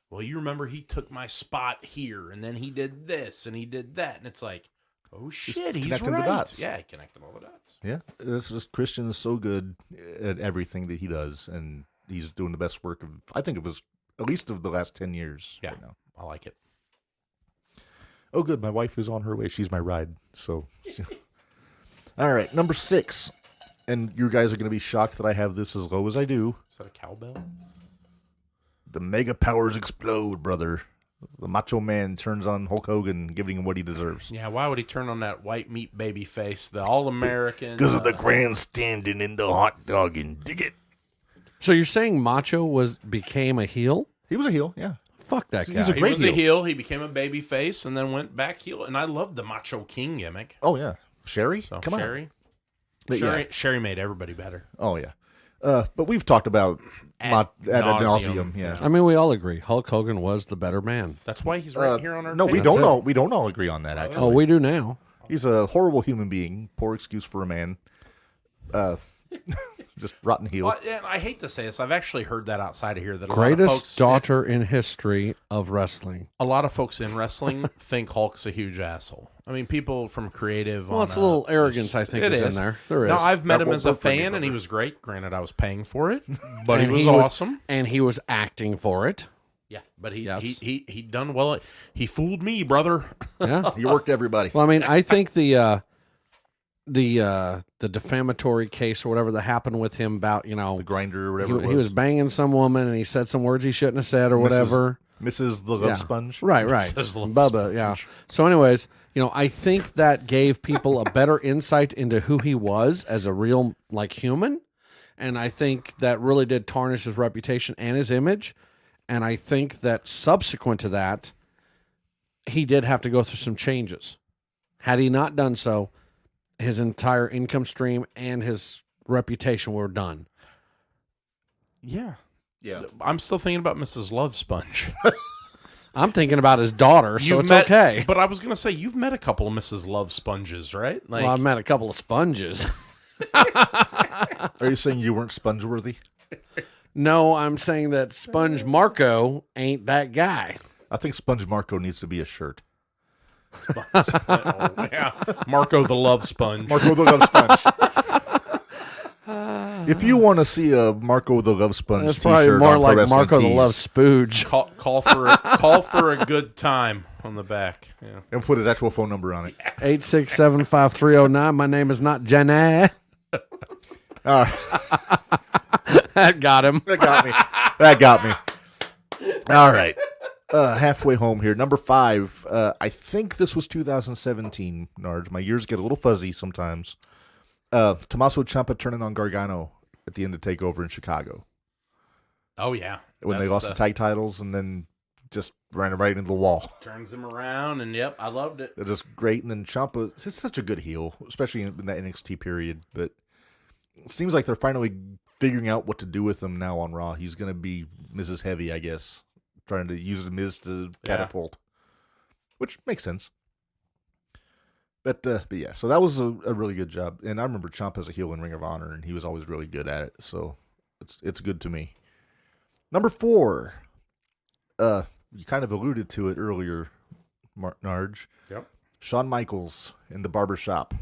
Well, you remember he took my spot here, and then he did this, and he did that. And it's like, oh, shit, he's connecting right. the dots. Yeah, he connected all the dots. Yeah, it's just Christian is so good at everything that he does, and he's doing the best work of, I think it was at least of the last 10 years. Yeah, right now. I like it. Oh, good. My wife is on her way. She's my ride. So, all right, number 6. And you guys are going to be shocked that I have this as low as I do. Is that a cowbell? The mega powers explode, brother. The Macho Man turns on Hulk Hogan, giving him what he deserves. Yeah, why would he turn on that white meat baby face, the all-American? Because of the grandstanding and the hot dogging. Dig it. So you're saying Macho became a heel? He was a heel, yeah. Fuck that guy. He's a He great was heel. a heel. He became a baby face and then went back heel. And I loved the Macho King gimmick. Oh, yeah. Sherry? So Come Sherry. on. But yeah. Sherry made everybody better. Oh, yeah. But we've talked about ad nauseum. Yeah. I mean, we all agree Hulk Hogan was the better man. That's why he's right here on our No, we table. don't That's all. We don't all agree on that. Actually, Oh, we do now. he's a horrible human being. Poor excuse for a man. Just rotten heel. Well, and I hate to say this. I've actually heard that outside of here. That a lot of Greatest folks, daughter in history of wrestling. a lot of folks in wrestling think Hulk's a huge asshole. I mean, people from creative. Well, on, it's a little arrogance, I think, it is in is. there. There is. No, I've met That him won't as a work for me, fan, and he brother. was great. Granted, I was paying for it, but And he was awesome. And he was acting for it. Yeah, but Yes. he done well. He fooled me, brother. Yeah. He worked everybody. Well, I mean, I think the defamatory case or whatever that happened with him about, The grinder or whatever he was banging some woman and he said some words he shouldn't have said or whatever. Mrs. the Love Sponge. Right. Mrs. Love Bubba, yeah. So anyways, I think that gave people a better insight into who he was as a real, human. And I think that really did tarnish his reputation and his image. And I think that subsequent to that, he did have to go through some changes. Had he not done so, his entire income stream and his reputation were done. Yeah, Yeah. I'm still thinking about Mrs. Love Sponge. I'm thinking about his daughter, so it's okay. But I was gonna say you've met a couple of Mrs. Love Sponges, right? Like, Well, I've met a couple of sponges. Are you saying you weren't sponge-worthy? No, I'm saying that Sponge Marco ain't that guy. I think Sponge Marco needs to be a shirt. yeah, Marco the Love Sponge. Marco the Love Sponge. If you want to see a Marco the Love Sponge That's t-shirt probably more on like Pro Wrestling Marco the Tees, Love Spooge. Call for a good time on the back. Yeah. and put his actual phone number on it. 8675309. My name is not Jenna. All right. That got him. That got me. All right. Halfway home here. Number 5. I think this was 2017, Narge. My years get a little fuzzy sometimes. Tommaso Ciampa turning on Gargano at the end of TakeOver in Cicago. Oh yeah, When they lost the tag titles and then just ran right into the wall. turns him around, and yep, I loved it. It was great. And then Ciampa, it's such a good heel, especially in that NXT period. But it seems like they're finally figuring out what to do with him now on Raw. He's going to be Mrs. Heavy, I guess, trying to use the Miz to catapult, which makes sense. But yeah, so that was a really good job. And I remember Ciampa as a heel in Ring of Honor, and he was always really good at it. So it's good to me. Number 4, you kind of alluded to it earlier, Narge. Yep. Shawn Michaels in the barbershop.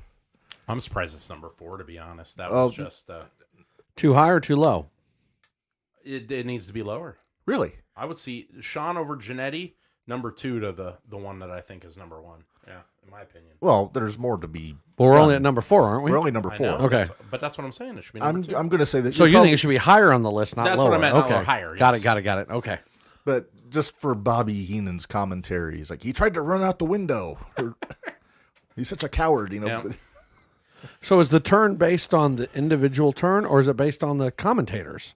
I'm surprised it's number 4, to be honest. That was just Too high or too low? it needs to be lower. Really? I would see Shawn over Jannetty, number 2 to the one that I think is number 1. Yeah, in my opinion. Well, there's more to be. Well, we're only at number 4, aren't we? We're only number I 4. know, Okay. but that's what I'm saying. It should be I'm number 2. going to say that. So you probably, think it should be higher on the list, not That's lower? what I meant, not Okay, lower, higher, Got yes. it. Okay. but just for Bobby Heenan's commentary, he's like, he tried to run out the window. He's such a coward, Yeah. So is the turn based on the individual turn, or is it based on the commentators?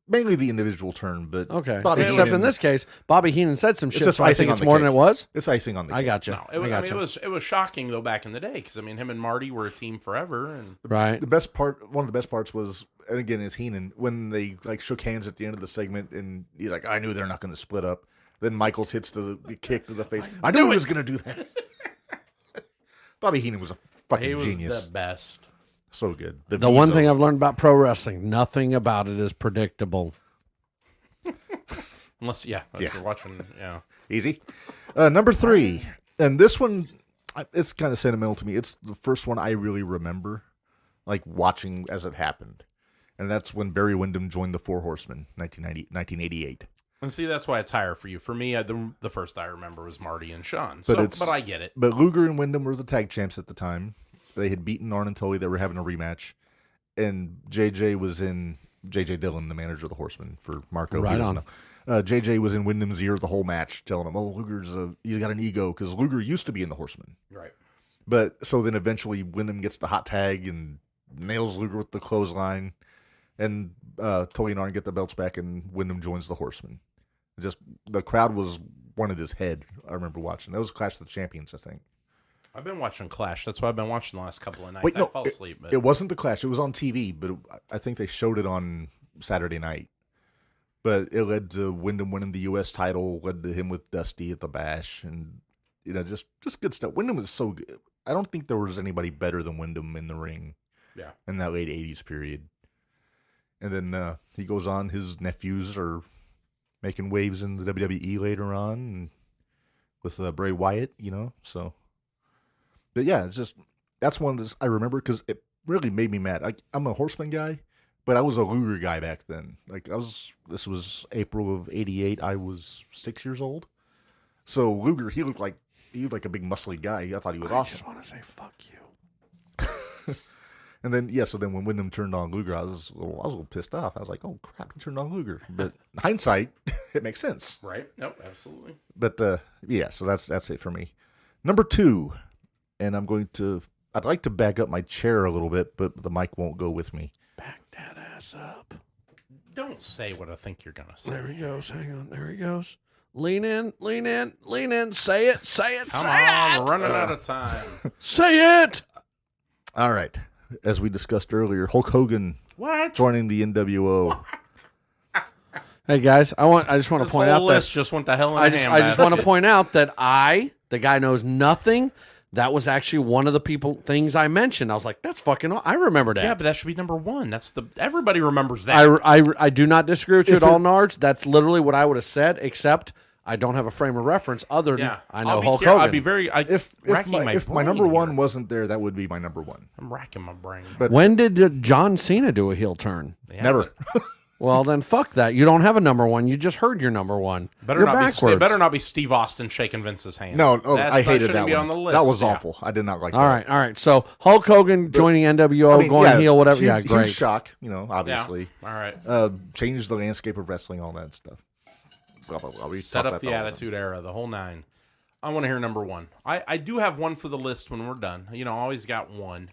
mainly the individual turn, but Okay. Bobby Except Heenan, in this case, Bobby Heenan said some shit, just so I icing think on it's the more than cake. it was. It's icing on the cake. I got you. No, I got you. it was shocking though back in the day because I mean him and Marty were a team forever, and Right. The best part, one of the best parts was, and again, is Heenan when they like shook hands at the end of the segment, and he's like, "I knew they're not going to split up." Then Michaels hits the kick to the face. I knew he was going to do that. Bobby Heenan was a fucking he was genius. the best. So good. The one thing I've learned about pro wrestling, nothing about it is predictable. Unless if you're watching, Easy. Number 3, and this one, it's kind of sentimental to me. It's the first one I really remember, like watching as it happened, and that's when Barry Windham joined the Four Horsemen, 1988. And see, that's why it's higher for you. For me, the first I remember was Marty and Sean. But I get it. But Luger and Windham were the tag champs at the time. They had beaten Arn and Tully. They were having a rematch. And JJ was in JJ Dillon, the manager of the Horsemen for Marco. Right on. JJ was in Windham's ear the whole match, telling him, "Oh, he's got an ego," because Luger used to be in the Horsemen. Right. But so then eventually Windham gets the hot tag and nails Luger with the clothesline, and Tully and Arn get the belts back, and Windham joins the Horsemen. Just the crowd was one at his head. I remember watching. That was Clash of the Champions, I think. I've been watching Clash. That's what I've been watching the last couple of nights. Wait, no, I fell asleep. But it wasn't the Clash. It was on TV, but I think they showed it on Saturday night. But it led to Windham winning the U.S. title, led to him with Dusty at the Bash, and just good stuff. Windham was so good. I don't think there was anybody better than Windham in the ring. Yeah. In that late '80s period. And then he goes on. His nephews are making waves in the WWE later on, and with Bray Wyatt, so. But yeah, it's just, that's one that I remember because it really made me mad. I'm a Horseman guy, but I was a Luger guy back then. This was April of '88. I was 6 years old. So Luger, he looked like a big muscly guy. I thought he was awesome. I just want to say fuck you. And then, so then when Windham turned on Luger, I was a little pissed off. I was like, oh crap, he turned on Luger. But in hindsight, it makes sense. Right. Nope. Absolutely. But so that's it for me. Number 2, and I'd like to back up my chair a little bit, but the mic won't go with me. Back that ass up. Don't say what I think you're gonna say. There he goes. Hang on. There he goes. Lean in, lean in, lean in. Say it, say it, Come say on, it. we're running out of time. Say it. All right. As we discussed earlier, Hulk Hogan What? joining the NWO. Hey guys, I just want to This point whole out list that just went to hell in a I just handbasket. want to point out that the guy knows nothing. That was actually one of the things I mentioned. I was like, that's fucking. I remember that. Yeah, but that should be number 1. Everybody remembers that. I do not disagree with you at all, Narge. That's literally what I would have said, except I don't have a frame of reference other than I know Hulk Hogan. I'd be very. If my number 1 wasn't there, that would be my number 1. I'm racking my brain. But- When did John Cena do a heel turn? Never. Well, then fuck that. You don't have a number 1. You just heard your number 1. Better You're not backwards. be. Better not be Steve Austin shaking Vince's hand. No, I hated shouldn't that be one. on the list. That was Yeah. awful. I did not like All that. right. So Hulk Hogan joining NWO, going heel, whatever. Huge, Great. Huge shock, Yeah. obviously. All right. Changed the landscape of wrestling, all that stuff. Blah, blah, blah. We Set talk up about the that all Attitude Era, the whole 9. I want to hear number 1. I do have one for the list when we're done. I always got one.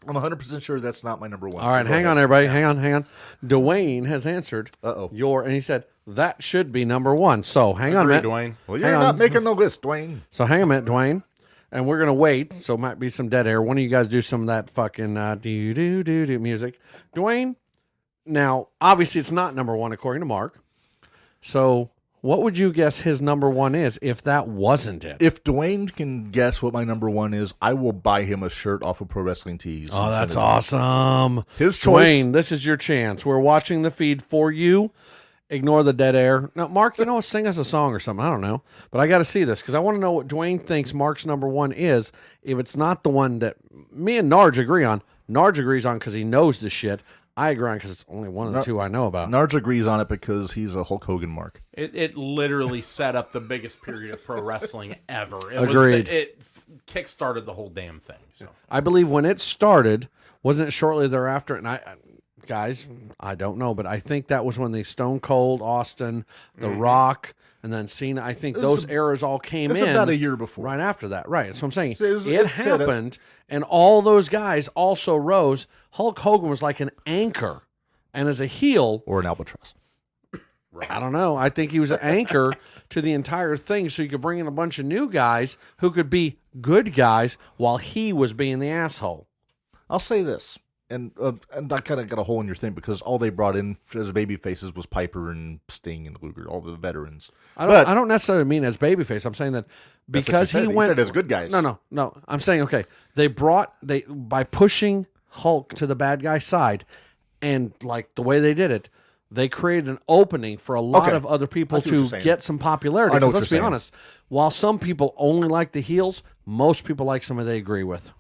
I'm 100% sure that's not my number 1. All right, hang on, everybody. Hang on. Dwayne has answered Uh-oh. and he said that should be number 1. So hang on a minute. Dwayne. Well, you're Hang not on. making the list, Dwayne. So hang a minute, Dwayne. And we're going to wait. So it might be some dead air. One of you guys do some of that fucking do music. Dwayne, now, obviously it's not number 1 according to Mark. So what would you guess his number 1 is if that wasn't it? If Dwayne can guess what my number 1 is, I will buy him a shirt off of Pro Wrestling Tees. Oh, that's awesome. His choice. Dwayne, this is your chance. We're watching the feed for you. Ignore the dead air. Now, Mark, sing us a song or something. I don't know. But I got to see this because I want to know what Dwayne thinks Mark's number 1 is. If it's not the one that me and Narge agree on, Narge agrees on because he knows this shit. I agree on because it's only one of the 2 I know about. Narge agrees on it because he's a Hulk Hogan mark. It literally set up the biggest period of pro wrestling ever. Agreed. It kick-started the whole damn thing. So I believe when it started, wasn't it shortly thereafter? And guys, I don't know, but I think that was when the Stone Cold, Austin, The Rock, and then Cena. I think those eras all came It's in about a year before. right after that. Right. That's what I'm saying. It It set up. happened, and all those guys also rose. Hulk Hogan was like an anchor, and as a heel, Or an albatross. I don't know. I think he was an anchor to the entire thing, so you could bring in a bunch of new guys who could be good guys while he was being the asshole. I'll say this, and I kind of got a hole in your thing because all they brought in as baby faces was Piper and Sting and Luger, all the veterans. I don't necessarily mean as babyface. I'm saying that because he went said as good guys. No. I'm saying okay. By pushing Hulk to the bad guy side, and like the way they did it, they created an opening for a lot of other people to get some popularity. Because let's be honest, while some people only like the heels, most people like somebody they agree with.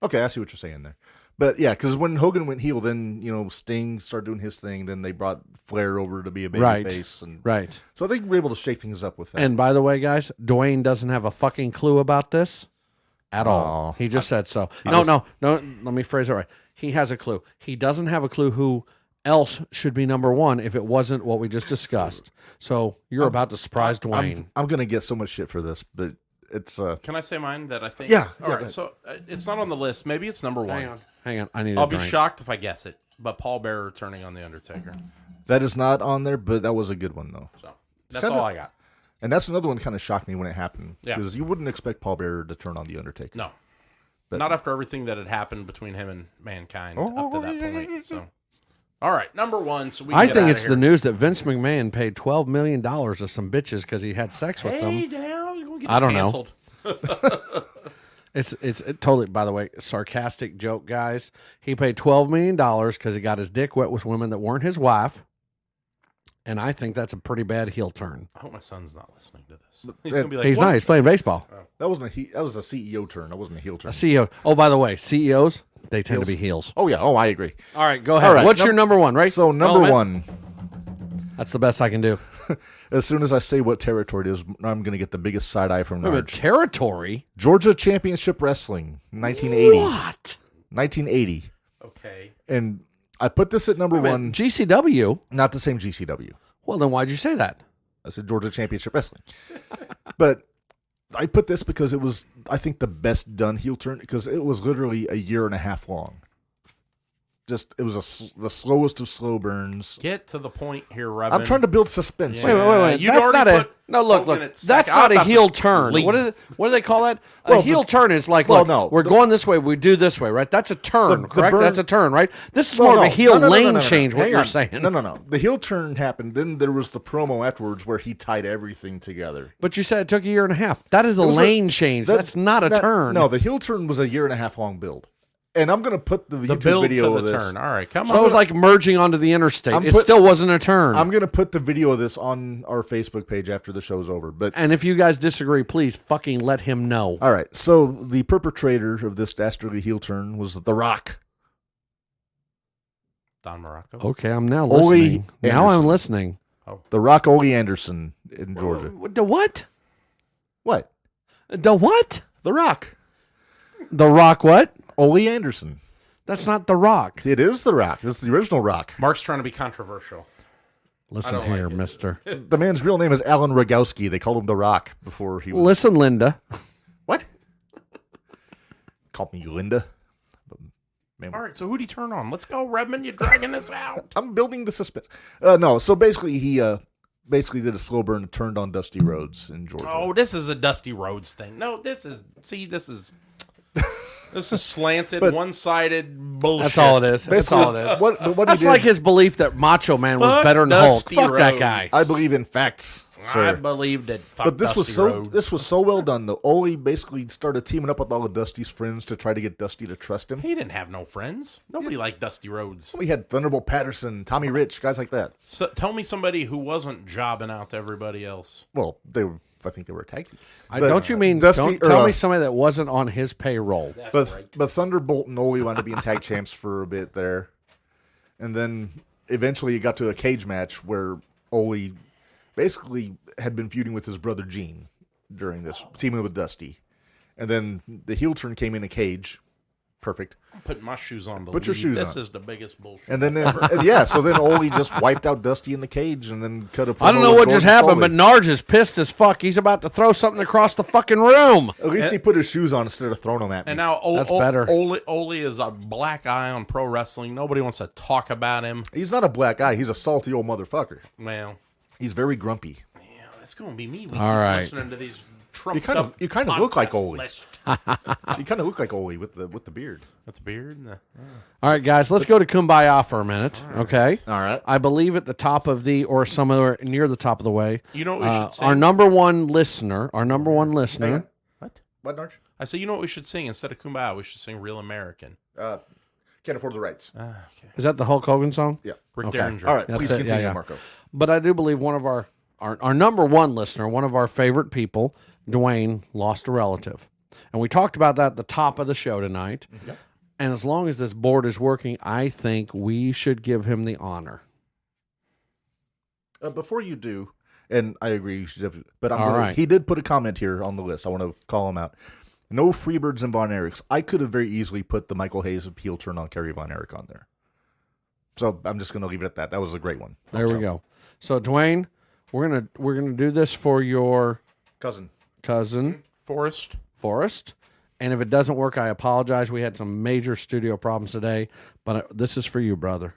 Okay, I see what you're saying there. But yeah, because when Hogan went heel, then Sting started doing his thing. Then they brought Flair over to be a babyface, Right. So I think we were able to shake things up with that. And by the way, guys, Dwayne doesn't have a fucking clue about this at all. He just said so. No. Let me phrase it right. He has a clue. He doesn't have a clue who else should be number one if it wasn't what we just discussed. So you're about to surprise Dwayne. I'm gonna get so much shit for this, but it's Can I say mine that I think? Yeah. All right. So it's not on the list. Maybe it's number one. Hang on. I need. I'll be shocked if I guess it. But Paul Bearer turning on the Undertaker. that is not on there, but that was a good one though. So that's all I got. And that's another one that kind of shocked me when it happened because Yeah. you wouldn't expect Paul Bearer to turn on the Undertaker. No. But- Not after everything that had happened between him and Mankind up to that point. So, all right, number one. So I think it's the news that Vince McMahon paid $12 million to some bitches because he had sex with them. I don't know. It's totally, by the way, sarcastic joke, guys. He paid $12 million because he got his dick wet with women that weren't his wife. And I think that's a pretty bad heel turn. I hope my son's not listening to this. He's gonna be like, He's "What?" not. He's playing baseball. That was a CEO turn. That wasn't a heel turn. A CEO. Oh, by the way, CEOs, they tend to be heels. Oh yeah. Oh, I agree. All right, go ahead. All right, What's your number one, right? So number one. That's the best I can do. As soon as I say what territory it is, I'm going to get the biggest side eye from Wait a minute, Narge. territory? Georgia Championship Wrestling, 1980. What? 1980. Okay. And I put this at number one. GCW? Not the same GCW. Well, then why'd you say that? I said Georgia Championship Wrestling. But I put this because it was, I think, the best done heel turn because it was literally a year and a half long. It was the slowest of slow burns. Get to the point here, Robin. I'm trying to build suspense. Yeah. Wait. You'd That's already not a put no. Look. Hogan at That's second. not I'm a about heel to turn. leave. What do they call that? Well, A heel turn is like, well, look, no, we're going this way. We do this way, right? That's a turn, The correct? burn- That's a turn, right? This is Well, more of a no. heel No. lane change. What Hang you're on. saying? No. The heel turn happened. Then there was the promo afterwards where he tied everything together. But you said it took a year and a half. That is a was lane change. That's not a turn. No, the heel turn was a year and a half long build. And I'm going to put the YouTube build video to of the this. turn. All right, come So on. it was like merging onto the interstate. I'm It put- still wasn't a turn. I'm going to put the video of this on our Facebook page after the show's over. But And if you guys disagree, please fucking let him know. all right, so the perpetrator of this dastardly heel turn was The Rock. Don Morocco. Okay, I'm now Ole listening. Now I'm Anderson. listening. The Rock Ole Anderson in Georgia. The what? What? The what? The Rock. The Rock what? Ole Anderson. That's not The Rock. It is The Rock. It's the original Rock. Mark's trying to be controversial. Listen don't here, like it. mister. The man's real name is Alan Rogowski. They called him The Rock before he was... Listen, Linda. What? Called me Linda. Man, All right, so who'd he turn on? Let's go, Redmond. You're dragging this out. I'm building the suspense. No, so basically he did a slow burn and turned on Dusty Rhodes in Georgia. Oh, this is a Dusty Rhodes thing. No, this is slanted, But- one-sided bullshit. That's all it is. That's Basically, all it is. What That's he did, like his belief that Macho Man was Fuck better than Dusty Hulk. Fuck that Rhodes. guy. I believe in facts, I sir. believed it. Fuck But this Dusty was Rhodes. so well done though. Ole basically started teaming up with all of Dusty's friends to try to get Dusty to trust him. He didn't have no friends. Nobody liked Dusty Rhodes. We had Thunderbolt Patterson, Tommy Rich, guys like that. So, tell me somebody who wasn't jobbing out to everybody else. Well, I think they were a tag team. Don't you mean? Dusty? Don't tell me somebody that wasn't on his payroll. But Thunderbolt and Ole wound up being tag champs for a bit there, and then eventually it got to a cage match where Ole basically had been feuding with his brother Gene during this, teaming with Dusty, and then the heel turn came in a cage, perfect. I'm putting my shoes on. Put your shoes This on. is the biggest bullshit. And then, so then Ole just wiped out Dusty in the cage and then cut a promo I don't know with what just Gordon happened, but Solie. Narge is pissed as fuck. He's about to throw something across the fucking room. At least he put his shoes on instead of throwing them at me. And now That's better. Ole is a black eye on pro wrestling. Nobody wants to talk about him. He's not a black guy. He's a salty old motherfucker. Well, He's very grumpy. yeah, it's going to be me. All right. Listening to these trumped You kind of look like podcast Ole. lists. You kind of look like Ole with the beard. With the beard. And All right, guys, let's go to Kumbaya for a minute, okay? All right. I believe at the top of or somewhere near the top of the way. You know what we should say? Our number one listener. Hang on. What? What, Narge? I say, you know what we should sing? Instead of Kumbaya, we should sing Real American. Can't afford the rights. Okay. Is that the Hulk Hogan song? Yeah. Rick Okay. Derringer. All right. That's Please it, continue, yeah. Marco. But I do believe one of our number one listener, one of our favorite people, Dwayne, lost a relative. And we talked about that at the top of the show tonight. Yep. And as long as this board is working, I think we should give him the honor. Before you do, and I agree, you should definitely, but All right. he did put a comment here on the list. I want to call him out. No Freebirds and Von Erichs. I could have very easily put the Michael Hayes appeal turn on Kerry Von Erich on there. So I'm just going to leave it at that. That was a great one. There we go. So Dwayne, we're gonna do this for your Cousin. Forrest. And if it doesn't work, I apologize. We had some major studio problems today, but this is for you, brother.